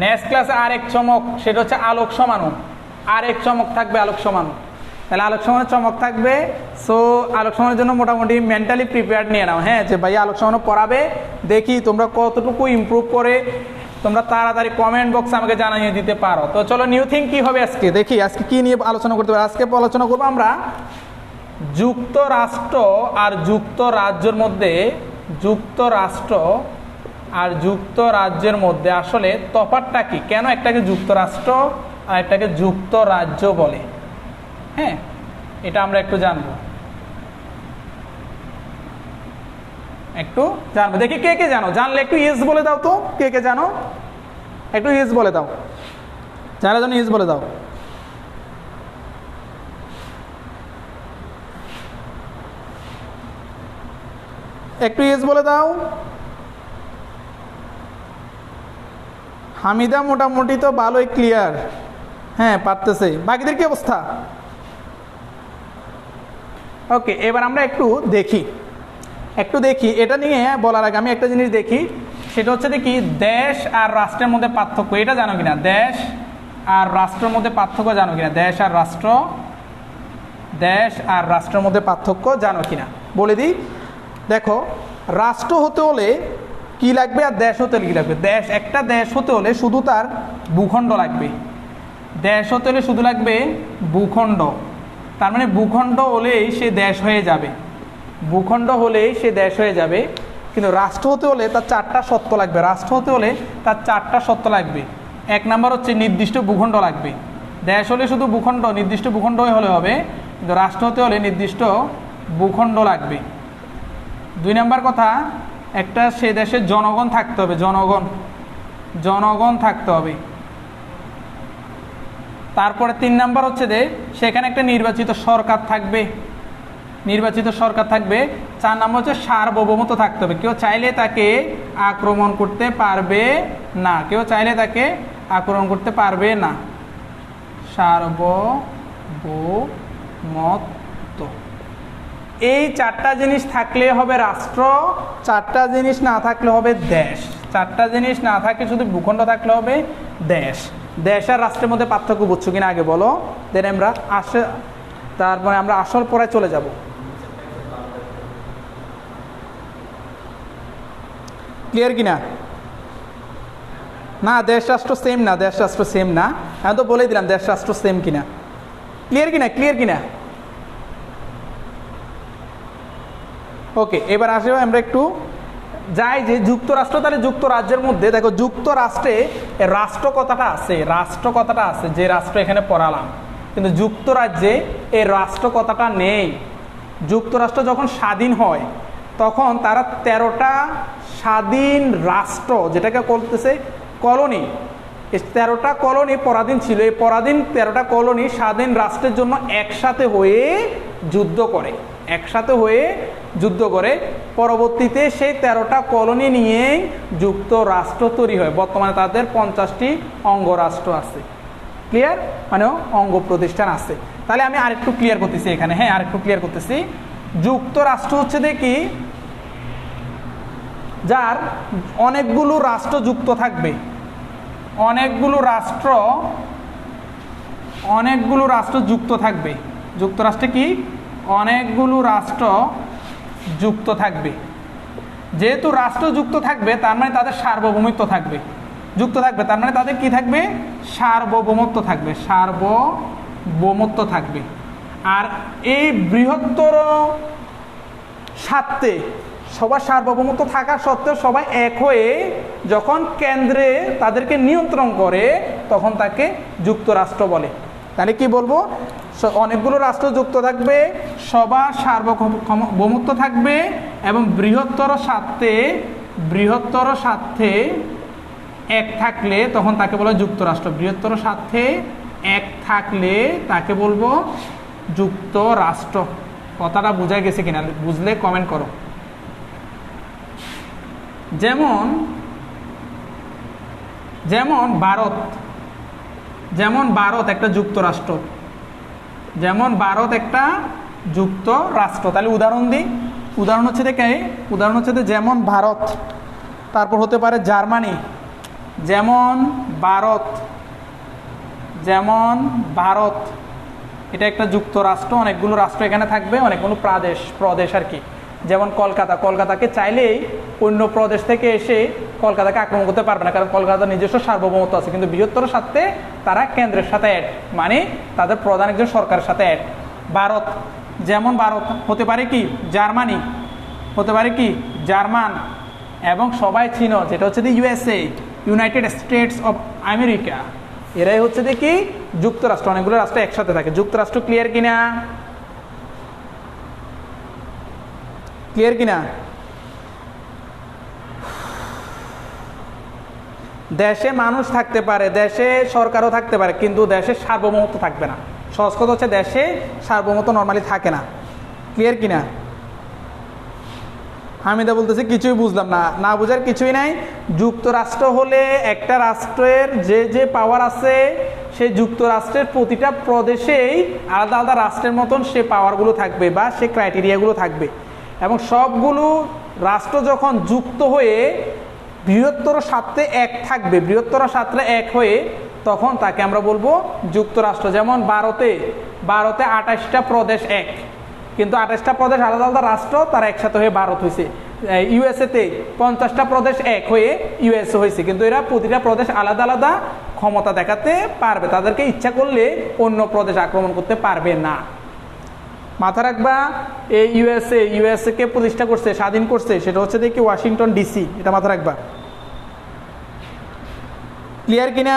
নেক্সট ক্লাসে আরেক চমক, সেটা হচ্ছে আলোক সমাণু। আরেক চমক থাকবে আলোক সমাণু। তাহলে আলোক সমাণুর চমক থাকবে। সো আলোক সমাণুর জন্য মোটামুটি মেন্টালি প্রিপেয়ার্ড নিয়ে নাও, হ্যাঁ, যে ভাইয়া আলোক সমাণু পড়াবে, দেখি তোমরা কতটুকু ইমপ্রুভ করে তোমরা তাড়াতাড়ি কমেন্ট বক্সে আমাকে জানিয়ে দিতে পারো। তো চলো নিউ থিং কি হবে আজকে দেখি, আজকে কি নিয়ে আলোচনা করতে পারি। আজকে আলোচনা করবো আমরা যুক্তরাষ্ট্র আর যুক্তরাজ্যের মধ্যে, যুক্তরাষ্ট্র আর যুক্তরাজ্যের মধ্যে আসলে তফাৎটা কি, কেন একটাকে যুক্তরাষ্ট্র আর একটাকে যুক্তরাজ্য বলে, হ্যাঁ, এটা আমরা একটু জানবো। একটু জানবো, দেখি কে কে জানো, জানলে একটু ইয়েস বলে দাও তো, কে কে জানো একটু ইয়েস বলে দাও, যারা জানো ইয়েস বলে দাও। একটু ইয়েস বলে দাও। হামিদা মোটামুটি তো ভালোই ক্লিয়ার, হ্যাঁ পারতেছে। বাকিদের কি অবস্থা? ওকে, এবার আমরা একটু দেখি এটা নিয়ে বলার আগে আমি একটা জিনিস দেখি, সেটা হচ্ছে দেখি দেশ আর রাষ্ট্রের মধ্যে পার্থক্য এটা জানো কিনা, দেশ আর রাষ্ট্রের মধ্যে পার্থক্য জানো কিনা, দেশ আর রাষ্ট্রের মধ্যে পার্থক্য জানো কিনা বলে দিই। দেখো, রাষ্ট্র হতে হলে কি লাগবে আর দেশ হতে হলে কি লাগবে। একটা দেশ হতে হলে শুধু তার ভূখণ্ড লাগবে, দেশ হতে হলে শুধু লাগবে ভূখণ্ড, তার মানে ভূখণ্ড হলেই সে দেশ হয়ে যাবে, ভূখণ্ড হলেই সে দেশ হয়ে যাবে। কিন্তু রাষ্ট্র হতে হলে তার 4টা সত্ত্ব লাগবে, রাষ্ট্র হতে হলে তার 4টা সত্ত্ব লাগবে। 1 নাম্বার হচ্ছে নির্দিষ্ট ভূখণ্ড লাগবে, দেশ হলে শুধু ভূখণ্ড, নির্দিষ্ট ভূখণ্ড হলে হবে, কিন্তু রাষ্ট্র হতে হলে নির্দিষ্ট ভূখণ্ড লাগবে। 2 নাম্বার কথা, একটা সে দেশের জনগণ থাকতে হবে, জনগণ থাকতে হবে। তারপরে 3 নাম্বার হচ্ছে যে সেখানে একটা নির্বাচিত সরকার থাকবে, 4 নাম্বার হচ্ছে সার্বভৌমত্ব থাকতে হবে, কেউ চাইলে তাকে আক্রমণ করতে পারবে না, সার্বভৌমত্ব। এই 4টা জিনিস থাকলে হবে রাষ্ট্র, 4টা জিনিস না থাকলে হবে দেশ, 4টা জিনিস না থাকলে শুধু ভূখণ্ড থাকলে হবে দেশ। দেশ আর রাষ্ট্রের মধ্যে পার্থক্য বুঝছো কিনা আগে বলো, দেন আমরা তারপরে আমরা আসল পড়ায় চলে যাব। ক্লিয়ার কিনা? না, দেশ রাষ্ট্র সেম না, আমি তো বলেই দিলাম দেশ রাষ্ট্র সেম কিনা। ক্লিয়ার কিনা? ওকে, এবার আসবে আমরা একটু যাই যে যুক্তরাষ্ট্র, তাহলে যুক্তরাজ্যের মধ্যে দেখো যুক্তরাষ্ট্রে রাষ্ট্র কথাটা আছে, যে রাষ্ট্র এখানে পড়ালাম, কিন্তু যুক্তরাজ্যে এই রাষ্ট্র কথাটা নেই। যুক্তরাষ্ট্র যখন স্বাধীন হয় তখন তারা 13টা স্বাধীন রাষ্ট্র, যেটাকে বলতেছে কলোনি, 13টা কলোনি পরাধীন ছিল। এই পরাধীন 13টা কলোনি স্বাধীন রাষ্ট্রের জন্য একসাথে হয়ে যুদ্ধ করে পরবর্তীতে সেই 13টা কলোনি নিয়ে যুক্তরাষ্ট্র তৈরি হয়। বর্তমানে তাদের 50টি অঙ্গরাষ্ট্র আছে। ক্লিয়ার? মানে অঙ্গ প্রতিষ্ঠান আছে। তাহলে আমি আরেকটু ক্লিয়ার করতেছি এখানে, যুক্তরাষ্ট্র হচ্ছে দেখি যার অনেকগুলো রাষ্ট্র যুক্ত থাকবে, অনেকগুলো রাষ্ট্র যুক্ত থাকবে। যুক্তরাষ্ট্রে কি অনেকগুলো রাষ্ট্র যুক্ত থাকবে। যেহেতু রাষ্ট্র যুক্ত থাকবে তার মানে তাদের সার্বভৌমত্ব থাকবে, তার মানে তাদের কি থাকবে? সার্বভৌমত্ব থাকবে। আর এই বৃহত্তর স্বার্থে সবার সার্বভৌমত্ব থাকা সত্ত্বেও সবাই এক হয়ে যখন কেন্দ্রে তাদেরকে নিয়ন্ত্রণ করে তখন তাকে যুক্তরাষ্ট্র বলে। তাহলে কি বলবো? অনেকগুলো রাষ্ট্র যুক্ত থাকবে, সবার সার্বভৌমত্ব থাকবে এবং বৃহত্তর স্বার্থে এক থাকলে তখন তাকে বলা যুক্তরাষ্ট্র। বৃহত্তর স্বার্থে এক থাকলে তাকে বলবো যুক্তরাষ্ট্র। কথাটা বোঝা গেছে কিনা? বুঝলে কমেন্ট করো। যেমন ভারত একটা যুক্তরাষ্ট্র, তাহলে উদাহরণ দিই। উদাহরণ হচ্ছে যেমন ভারত, তারপর হতে পারে জার্মানি। যেমন ভারত এটা একটা যুক্তরাষ্ট্র, অনেকগুলো রাষ্ট্র এখানে থাকবে, অনেকগুলো প্রদেশ আর কি। যেমন কলকাতাকে চাইলেই অন্য প্রদেশ থেকে এসে কলকাতাকে আক্রমণ করতে পারবে না, কারণ কলকাতার নিজস্ব সার্বভৌমত্ব আছে। কিন্তু বৃহত্তর স্বার্থে তারা কেন্দ্রের সাথে অ্যাড, মানে তাদের প্রধান একজন সরকারের সাথে অ্যাড। যেমন ভারত হতে পারে কি জার্মানি, হতে পারে কি জার্মান, এবং সবাই চিনো যেটা হচ্ছে USA, United states of America. এরাই হচ্ছে কি যুক্তরাষ্ট্র। অনেকগুলো রাষ্ট্র একসাথে থাকে। যুক্তরাষ্ট্র ক্লিয়ার কিনা? দেশে মানুষ থাকতে পারে, দেশে সরকারও থাকতে পারে, কিন্তু দেশের সার্বভৌমত্ব থাকবে না। সহজ কথা হচ্ছে দেশে সার্বভৌমত্ব নর্মালি থাকে না। ক্লিয়ার কিনা? হামিদা বলতেছে কিছুই বুঝলাম না। না বুঝার কিছুই নাই। যুক্তরাষ্ট্র হলে একটা রাষ্ট্রের যে যে পাওয়ার আছে, সেই যুক্তরাষ্ট্রের প্রতিটা প্রদেশেই আলাদা আলাদা রাষ্ট্রের মতন সে পাওয়ারগুলো থাকবে বা সে ক্রাইটেরিয়াগুলো থাকবে, এবং সবগুলো রাষ্ট্র যখন যুক্ত হয়ে বৃহত্তর স্বার্থে এক থাকবে, বৃহত্তর স্বার্থে এক হয়ে, তখন তাকে আমরা বলবো যুক্তরাষ্ট্র। যেমন ভারতে 28টা প্রদেশ এক, কিন্তু 28টা প্রদেশ আলাদা আলাদা রাষ্ট্র, তারা একসাথে হয়ে ভারত হয়েছে। ইউএসএতে 50টা প্রদেশ এক হয়ে ইউএসএ হয়েছে, কিন্তু এরা প্রতিটা প্রদেশ আলাদা আলাদা ক্ষমতা দেখাতে পারবে, তাদেরকে ইচ্ছা করলে অন্য প্রদেশ আক্রমণ করতে পারবে না। মাথা রাখবা, এই ইউএসএ কে প্রতিষ্ঠা করছে, স্বাধীন করছে, সেটা হচ্ছে দেখি ওয়াশিংটন ডিসি। এটা মাথা রাখবা। ক্লিয়ার কিনা?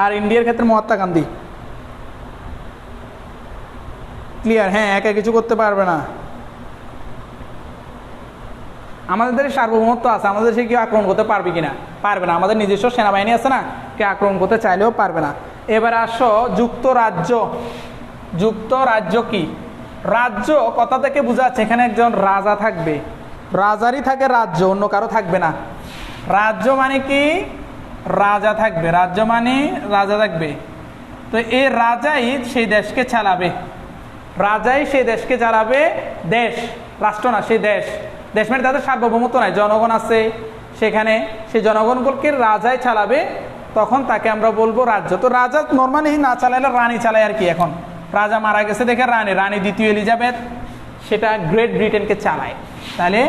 আর ইন্ডিয়ার ক্ষেত্রে মহাত্মা গান্ধী। ক্লিয়ার? হ্যাঁ, একা কিছু করতে পারবে না। আমাদের দেশে সার্বভৌমত্ব আছে, আমাদের দেশে কেউ আক্রমণ করতে পারবে কিনা? পারবে না। আমাদের নিজস্ব সেনাবাহিনী আছে না, কে আক্রমণ করতে চাইলেও পারবে না। এবার আসো যুক্তরাজ্য। যুক্তরাজ্য কি? রাজ্য কথা থেকে বোঝা যাচ্ছে এখানে একজন রাজা থাকবে, রাজারই থাকে রাজ্য, অন্য কারো থাকবে না। রাজ্য মানে কি? রাজা থাকবে, রাজ্য মানে রাজা থাকবে। তো এই রাজাই সেই দেশকে চালাবে, রাজাই সেই দেশকে চালাবে। দেশ, রাষ্ট্র না, সেই দেশ। দেশ মানে তাদের সার্বভৌমত্ব নাই, জনগণ আছে সেখানে, সেই জনগণগুলোকে রাজাই চালাবে, তখন তাকে আমরা বলবো রাজ্য। তো রাজা নর্মালি না চালাইলে রানী চালায় আর কি। এখন রাজা মারা গেছে দেখে রানী দ্বিতীয় এলিজাবেথ, সেটা গ্রেট ব্রিটেনকে চালায়। তাহলে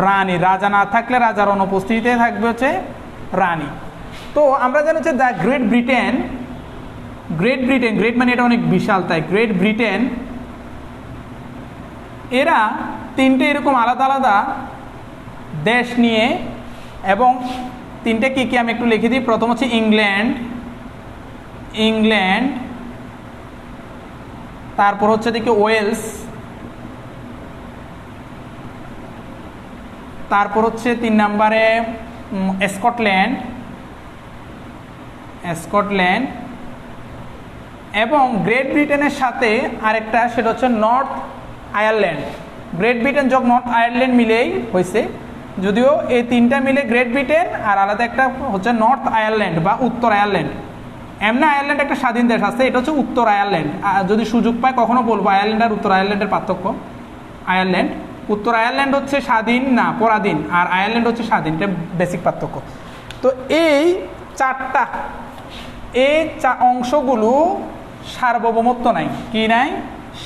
রানী, রাজা না থাকলে রাজার অনুপস্থিতিতে থাকবে হচ্ছে রানী। তো আমরা জানি হচ্ছে দ্য গ্রেট ব্রিটেন, গ্রেট মানে এটা অনেক বিশাল, তাই গ্রেট ব্রিটেন, এরা তিনটে এরকম আলাদা আলাদা দেশ নিয়ে, এবং তিনটে কি কি আমি একটু লিখে দিই। প্রথম হচ্ছে ইংল্যান্ড, তারপর হচ্ছে দেখি ওয়েলস, তারপর হচ্ছে 3 নম্বরে স্কটল্যান্ড, এবং গ্রেট ব্রিটেনের সাথে আরেকটা, সেটা হচ্ছে নর্থ আয়ারল্যান্ড। গ্রেট ব্রিটেন যোগ নর্থ আয়ারল্যান্ড মিলেই হয়েছে, যদিও এই তিনটা মিলে গ্রেট ব্রিটেন, আর আলাদা একটা হচ্ছে নর্থ আয়ারল্যান্ড বা উত্তর আয়ারল্যান্ড। এমনি আয়ারল্যান্ড একটা স্বাধীন দেশ আছে, এটা হচ্ছে উত্তর আয়ারল্যান্ড। যদি সুযোগ পায় কখনো বলবো আয়ারল্যান্ড আর উত্তর আয়ারল্যান্ডের পার্থক্য। উত্তর আয়ারল্যান্ড হচ্ছে স্বাধীন না পরাধীন, আর আয়ারল্যান্ড হচ্ছে স্বাধীন, এটা বেসিক পার্থক্য। তো এই অংশগুলো সার্বভৌমত্ব নাই। কি নাই?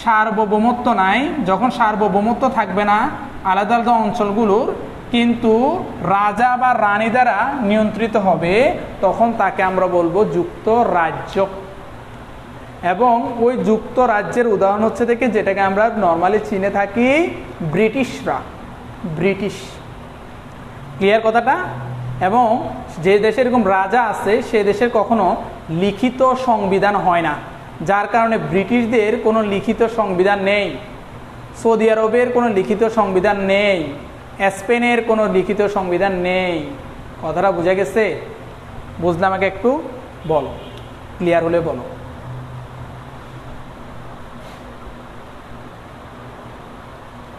সার্বভৌমত্ব নাই। যখন সার্বভৌমত্ব থাকবে না আলাদা আলাদা অঞ্চলগুলোর, কিন্তু রাজা বা রানী দ্বারা নিয়ন্ত্রিত হবে, তখন তাকে আমরা বলবো যুক্তরাজ্য। এবং ওই যুক্তরাজ্যের উদাহরণ হচ্ছে দেখে যেটাকে আমরা নর্মালি চিনে থাকি ব্রিটিশরা, ব্রিটিশ। ক্লিয়ার কথাটা? এবং যে দেশে এরকম রাজা আছে সে দেশের কখনো লিখিত সংবিধান হয় না, যার কারণে ব্রিটিশদের কোনো লিখিত সংবিধান নেই, সৌদি আরবের কোনো লিখিত সংবিধান নেই, স্পেনের কোনো লিখিত সংবিধান নেই। কথাটা বোঝা গেছে? বুঝলে আমাকে একটু বলো, ক্লিয়ার হলে বলো।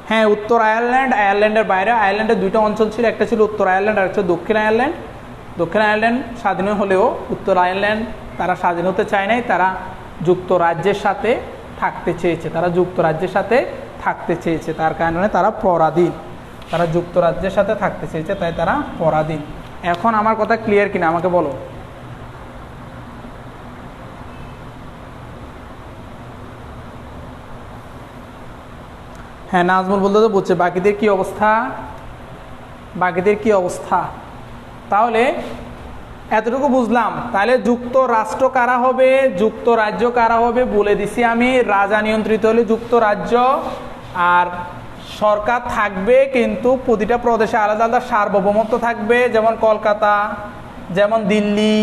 হ্যাঁ, উত্তর আয়ারল্যান্ডের বাইরে, আয়ারল্যান্ডের 2টা অঞ্চল ছিল, একটা ছিল উত্তর আয়ারল্যান্ড আর একটা দক্ষিণ আয়ারল্যান্ড। দক্ষিণ আয়ারল্যান্ড স্বাধীন হলেও উত্তর আয়ারল্যান্ড তারা স্বাধীন হতে চায় নাই, তারা যুক্তরাজ্যের সাথে থাকতে চেয়েছে, তার কারণে তারা পরাধীন, তারা যুক্তরাজ্যের সাথে থাকতে চেয়েছে, তাই তারা পরাধীন। এখন আমার কথা ক্লিয়ার কিনা আমাকে বলো। হ্যাঁ, নাজমুল বলতে তো বুঝছে। বাকিদের কি অবস্থা? তাহলে এতটুকু বুঝলাম। তাহলে যুক্তরাষ্ট্র কারা হবে, যুক্তরাজ্য কারা হবে বলে দিছি আমি। রাজা নিয়ন্ত্রিত হলে যুক্তরাজ্য, আর সরকার থাকবে কিন্তু প্রতিটা প্রদেশে আলাদা আলাদা সার্বভৌমত্ব থাকবে, যেমন কলকাতা, যেমন দিল্লি,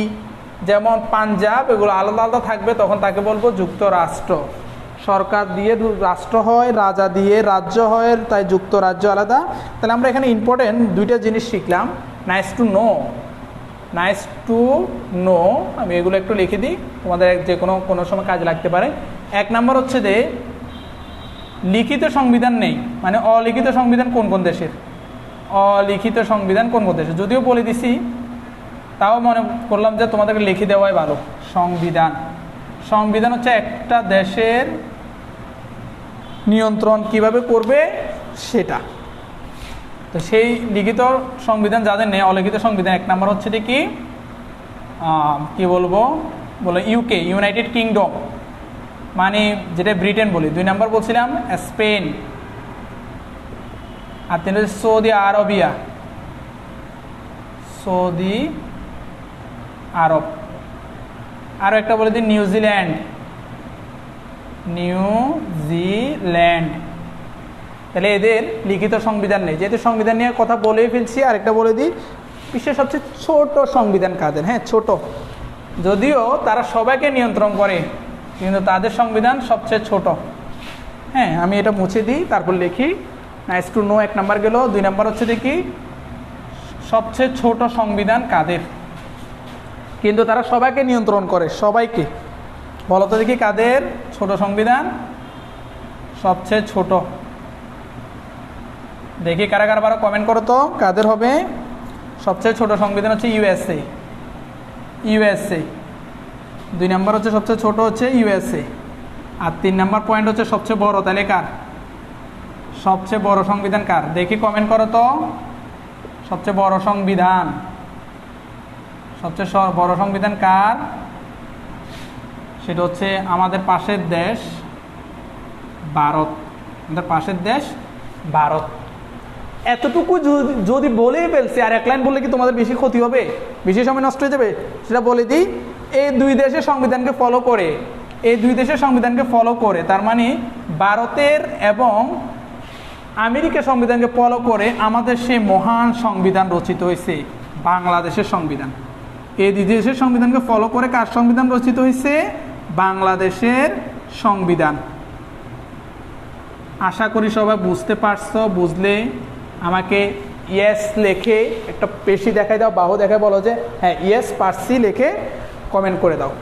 যেমন পাঞ্জাব, এগুলো আলাদা আলাদা থাকবে, তখন তাকে বলবো যুক্তরাষ্ট্র। সরকার দিয়ে রাষ্ট্র হয়, রাজা দিয়ে রাজ্য হয়, তাই যুক্তরাজ্য আলাদা। তাহলে আমরা এখানে ইম্পর্টেন্ট 2টা জিনিস শিখলাম। Nice to know nice to know, আমি এগুলো একটু লিখে দিই, তোমাদের যে কোনো সময় কাজে লাগতে পারে। 1 নাম্বার হচ্ছে যে লিখিত সংবিধান নেই, মানে অলিখিত সংবিধান কোন কোন দেশের, অলিখিত সংবিধান কোন কোন দেশের, যদিও বলে দিছি তাও মনে করলাম যে তোমাদেরকে লিখে দেওয়াই ভালো। সংবিধান হচ্ছে একটা দেশের নিয়ন্ত্রণ কিভাবে করবে সেটা। তো সেই লিখিত সংবিধান যাদের নেই, অলিখিত সংবিধান 1 নাম্বার হচ্ছে কি বলবো ইউকে, ইউনাইটেড কিংডম, মানে যেটা ব্রিটেন বলি। 2 নাম্বার বলছিলাম স্পেন, আর 3 হচ্ছে সৌদি আরবিয়া, সৌদি আরব। আরও একটা বলে দিই নিউজিল্যান্ড, তাহলে এদের লিখিত সংবিধান নেই। যেহেতু সংবিধান নিয়ে কথা বলেই ফেলছি, আরেকটা বলে দিই বিশ্বের সবচেয়ে ছোট সংবিধান কাদের, হ্যাঁ ছোট, যদিও তারা সবাইকে নিয়ন্ত্রণ করে কিন্তু তাদের সংবিধান সবচেয়ে ছোট। হ্যাঁ, আমি এটা মুছে দিই, তারপর লিখি নাইস টু নো 1 নাম্বার গেল। 2 নাম্বার হচ্ছে দেখি সবচেয়ে ছোট সংবিধান কাদের, কিন্তু তারা সবাইকে নিয়ন্ত্রণ করে, সবাইকে। বলো তো দেখি কাদের ছোট সংবিধান, সবচেয়ে ছোট। দেখি কারা কারা বারো কমেন্ট করো তো কাদের হবে সবচেয়ে ছোট সংবিধান। হচ্ছে ইউএসএ। 2 নাম্বার হচ্ছে সবচেয়ে ছোট হচ্ছে ইউএসএ। আর 3 নাম্বার পয়েন্ট হচ্ছে সবচেয়ে বড়। তাহলে কার সবচেয়ে বড় সংবিধান কার, দেখি কমেন্ট করো তো। সবচেয়ে বড় সংবিধান, সবচেয়ে বড় সংবিধান কার, সেটা হচ্ছে আমাদের পাশের দেশ ভারত। আমাদের পাশের দেশ ভারত। এতটুকু যদি বলেই ফেলছি, আর 1 লাইন বললে কি তোমাদের বেশি ক্ষতি হবে, বেশি সময় নষ্ট হয়ে যাবে? সেটা বলে দিই, এই 2 দেশের সংবিধানকে ফলো করে, তার মানে ভারতের এবং আমেরিকার সংবিধানকে ফলো করে আমাদের সেই মহান সংবিধান রচিত হয়েছে, বাংলাদেশের সংবিধান। এই 2 দেশের সংবিধানকে ফলো করে কার সংবিধান রচিত হয়েছে? বাংলাদেশের সংবিধান। আশা করি সবাই বুঝতে পারছো। বুঝলে আমাকে ইয়েস লেখে একটা পেশি দেখাই দাও, বাহু দেখায় বলো যে হ্যাঁ ইয়েস পারছি, লেখে কমেন্ট করে দাও।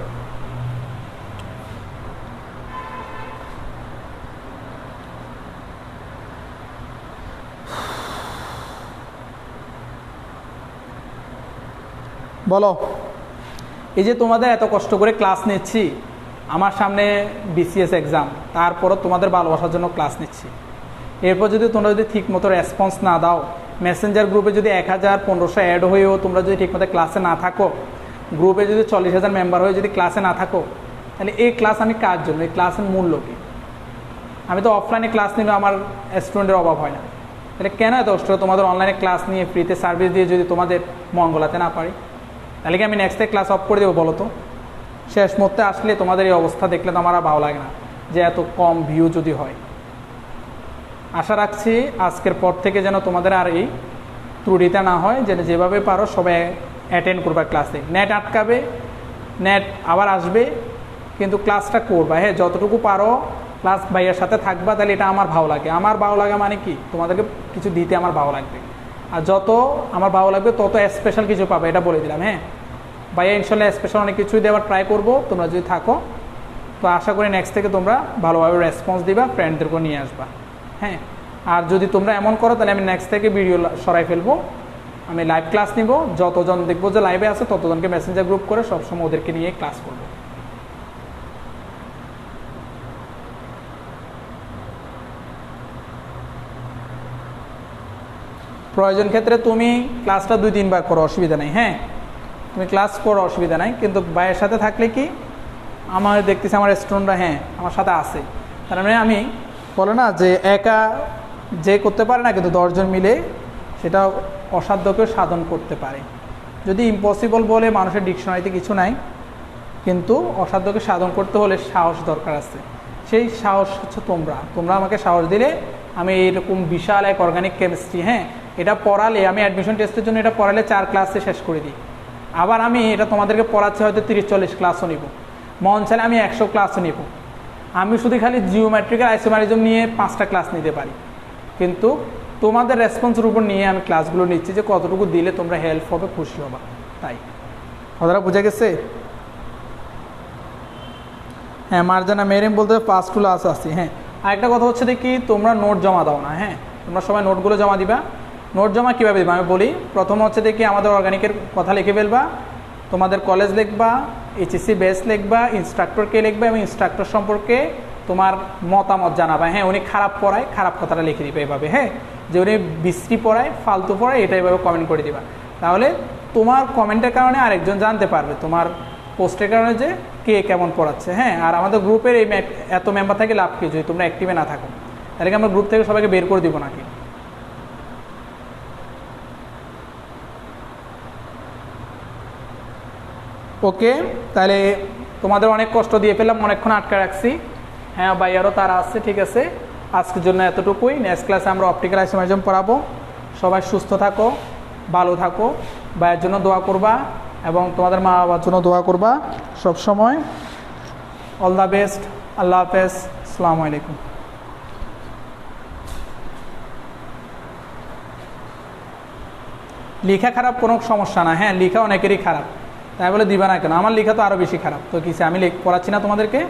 বলো, এই যে তোমাদের এত কষ্ট করে ক্লাস নিচ্ছি, আমার সামনে বিসিএস এক্সাম, তারপরও তোমাদের ভালোবাসার জন্য ক্লাস নিচ্ছি। এরপর যদি তোমরা ঠিক মতো রেসপন্স না দাও, মেসেঞ্জার গ্রুপে যদি 1000-1500 অ্যাড হয়েও তোমরা যদি ঠিকমতো ক্লাসে না থাকো, গ্রুপে যদি 40,000 মেম্বার হয়ে যদি ক্লাসে না থাকো, তাহলে এই ক্লাস আমি কার জন্য, এই ক্লাসের মূল্য কী? আমি তো অফলাইনে ক্লাস নিলে আমার স্টুডেন্টের অভাব হয় না, তাহলে কেন এত কষ্ট তোমাদের অনলাইনে ক্লাস নিয়ে ফ্রিতে সার্ভিস দিয়ে যদি তোমাদের মন গলাতে না পারি, তাহলে কি আমি নেক্সট ডে ক্লাস অফ করে দেবো? বলো তো। শেষ মুহূর্তে আসলে তোমাদের এই অবস্থা দেখলে তো আমার আর ভালো লাগে না, যে এত কম ভিউ যদি হয়। আশা রাখছি আজকের পর থেকে যেন তোমাদের আর এই ত্রুটিটা না হয়, যেন যেভাবে পারো সবাই অ্যাটেন্ড করবা ক্লাসে। নেট আটকাবে, নেট আবার আসবে, কিন্তু ক্লাসটা করবা। হ্যাঁ, যতটুকু পারো ক্লাস ভাইয়ের সাথে থাকবা, তাহলে এটা আমার ভালো লাগে। আমার ভালো লাগা মানে কি, তোমাদেরকে কিছু দিতে আমার ভালো লাগবে, আর যত আমার ভালো লাগবে তত স্পেশাল কিছু পাবে, এটা বলে দিলাম। হ্যাঁ ভাইয়া, ইনশাল্লাহ স্পেশাল অনেক কিছুই দেওয়ার ট্রাই করবো, তোমরা যদি থাকো তো আশা করি নেক্সট থেকে তোমরা ভালোভাবে রেসপন্স দিবা, ফ্রেন্ডদেরকেও নিয়ে আসবা। হ্যাঁ, আর যদি তোমরা এমন করো তাহলে আমি নেক্সট থেকে ভিডিও সরাই ফেলবো, আমি লাইভ ক্লাস নিব, যতজন দেখবো যে লাইভে আছে ততজনকে মেসেঞ্জার গ্রুপ করে সবসময় ওদেরকে নিয়ে ক্লাস করব। প্রয়োজন ক্ষেত্রে তুমি ক্লাসটা 2-3 বার করো, অসুবিধা নেই। হ্যাঁ, তুমি ক্লাস করো, অসুবিধা নাই, কিন্তু ভাইয়ের সাথে থাকলে কি, আমার দেখতেছি আমার স্টুডেন্টরা হ্যাঁ আমার সাথে আছে, তার মানে আমি বলে না যে একা যে করতে পারে না, কিন্তু 10 জন মিলে সেটা অসাধ্যকেও সাধন করতে পারে। যদি ইম্পসিবল বলে মানুষের ডিকশনারিতে কিছু নাই, কিন্তু অসাধ্যকে সাধন করতে হলে সাহস দরকার আছে। সেই সাহস হচ্ছে তোমরা আমাকে সাহস দিলে আমি এইরকম বিশাল এক অর্গানিক কেমিস্ট্রি, হ্যাঁ এটা পড়ালে, আমি অ্যাডমিশন টেস্টের জন্য এটা পড়ালে 4 ক্লাসে শেষ করে দিই। আবার আমি এটা তোমাদেরকে পড়াচ্ছি হয়তো 30-40 ক্লাসও নিব, মন চাইলে আমি 100 ক্লাসও নিব। আমি শুধু খালি জিওমেট্রিক্যাল আইসোমারিজম নিয়ে 5টা ক্লাস নিতে পারি, কিন্তু তোমাদের রেসপন্সের উপর নিয়ে আমি ক্লাসগুলো নিচ্ছি যে কতটুকু দিলে তোমরা হেল্প হবে, খুশি হবা, তাই। কথাটা বুঝে গেছে? হ্যাঁ, মার্জানা মেরিম বলতে ফার্স্ট ক্লাস আসি। হ্যাঁ, আরেকটা কথা হচ্ছে দেখি তোমরা নোট জমা দাও না। হ্যাঁ, তোমরা সবাই নোটগুলো জমা দিবা। নোট জমা কীভাবে দিবা আমি বলি। প্রথম হচ্ছে দেখি আমাদের অর্গানিকের কথা লিখে ফেলবা, তোমাদের কলেজ লিখবা, এইচএসসি বেস লিখবা, ইনস্ট্রাক্টরকে লিখবা এবং ইনস্ট্রাক্টর সম্পর্কে তোমার মতামত জানাবা। হ্যাঁ, উনি খারাপ পড়ায়, খারাপ কথাটা লিখে দিবে এভাবে। হ্যাঁ, যে উনি বিশ্রী পড়ায়, ফালতু পড়ায়, এটা এভাবে কমেন্ট করে দিবা। তাহলে তোমার কমেন্টের কারণে আরেকজন জানতে পারবে তোমার পোস্টের কারণে যে কে কেমন পড়াচ্ছে। হ্যাঁ, আর আমাদের গ্রুপের এই এত মেম্বার থেকে লাভ কি যদি তোমরা অ্যাক্টিভে না থাকো, তাহলে কি আমরা গ্রুপ থেকে সবাইকে বের করে দিব নাকি? ওকে, তাহলে তোমাদের অনেক কষ্ট দিয়ে ফেললাম, অনেকক্ষণ আটকে রাখছি। হ্যাঁ ভাইয়ারও তারা আসছে, ঠিক আছে। আজকের জন্য এতটুকুই। নেক্সট ক্লাসে আমরা অপটিক্যাল আইসোমেরিজম পড়াবো। সবাই সুস্থ থাকো, ভালো থাকো, ভাইয়ের জন্য দোয়া করবা এবং তোমাদের মা বাবার জন্য দোয়া করবা সব সময়। All the best. আল্লাহ হাফেজ। আসসালামু আলাইকুম। লেখা খারাপ কোনো সমস্যা না। হ্যাঁ, লেখা অনেকেরই খারাপ, তাই বলে দিবা না কেন? আমার লেখা তো আরও বেশি খারাপ। তো কিছু আমি পড়াচ্ছি না তোমাদেরকে?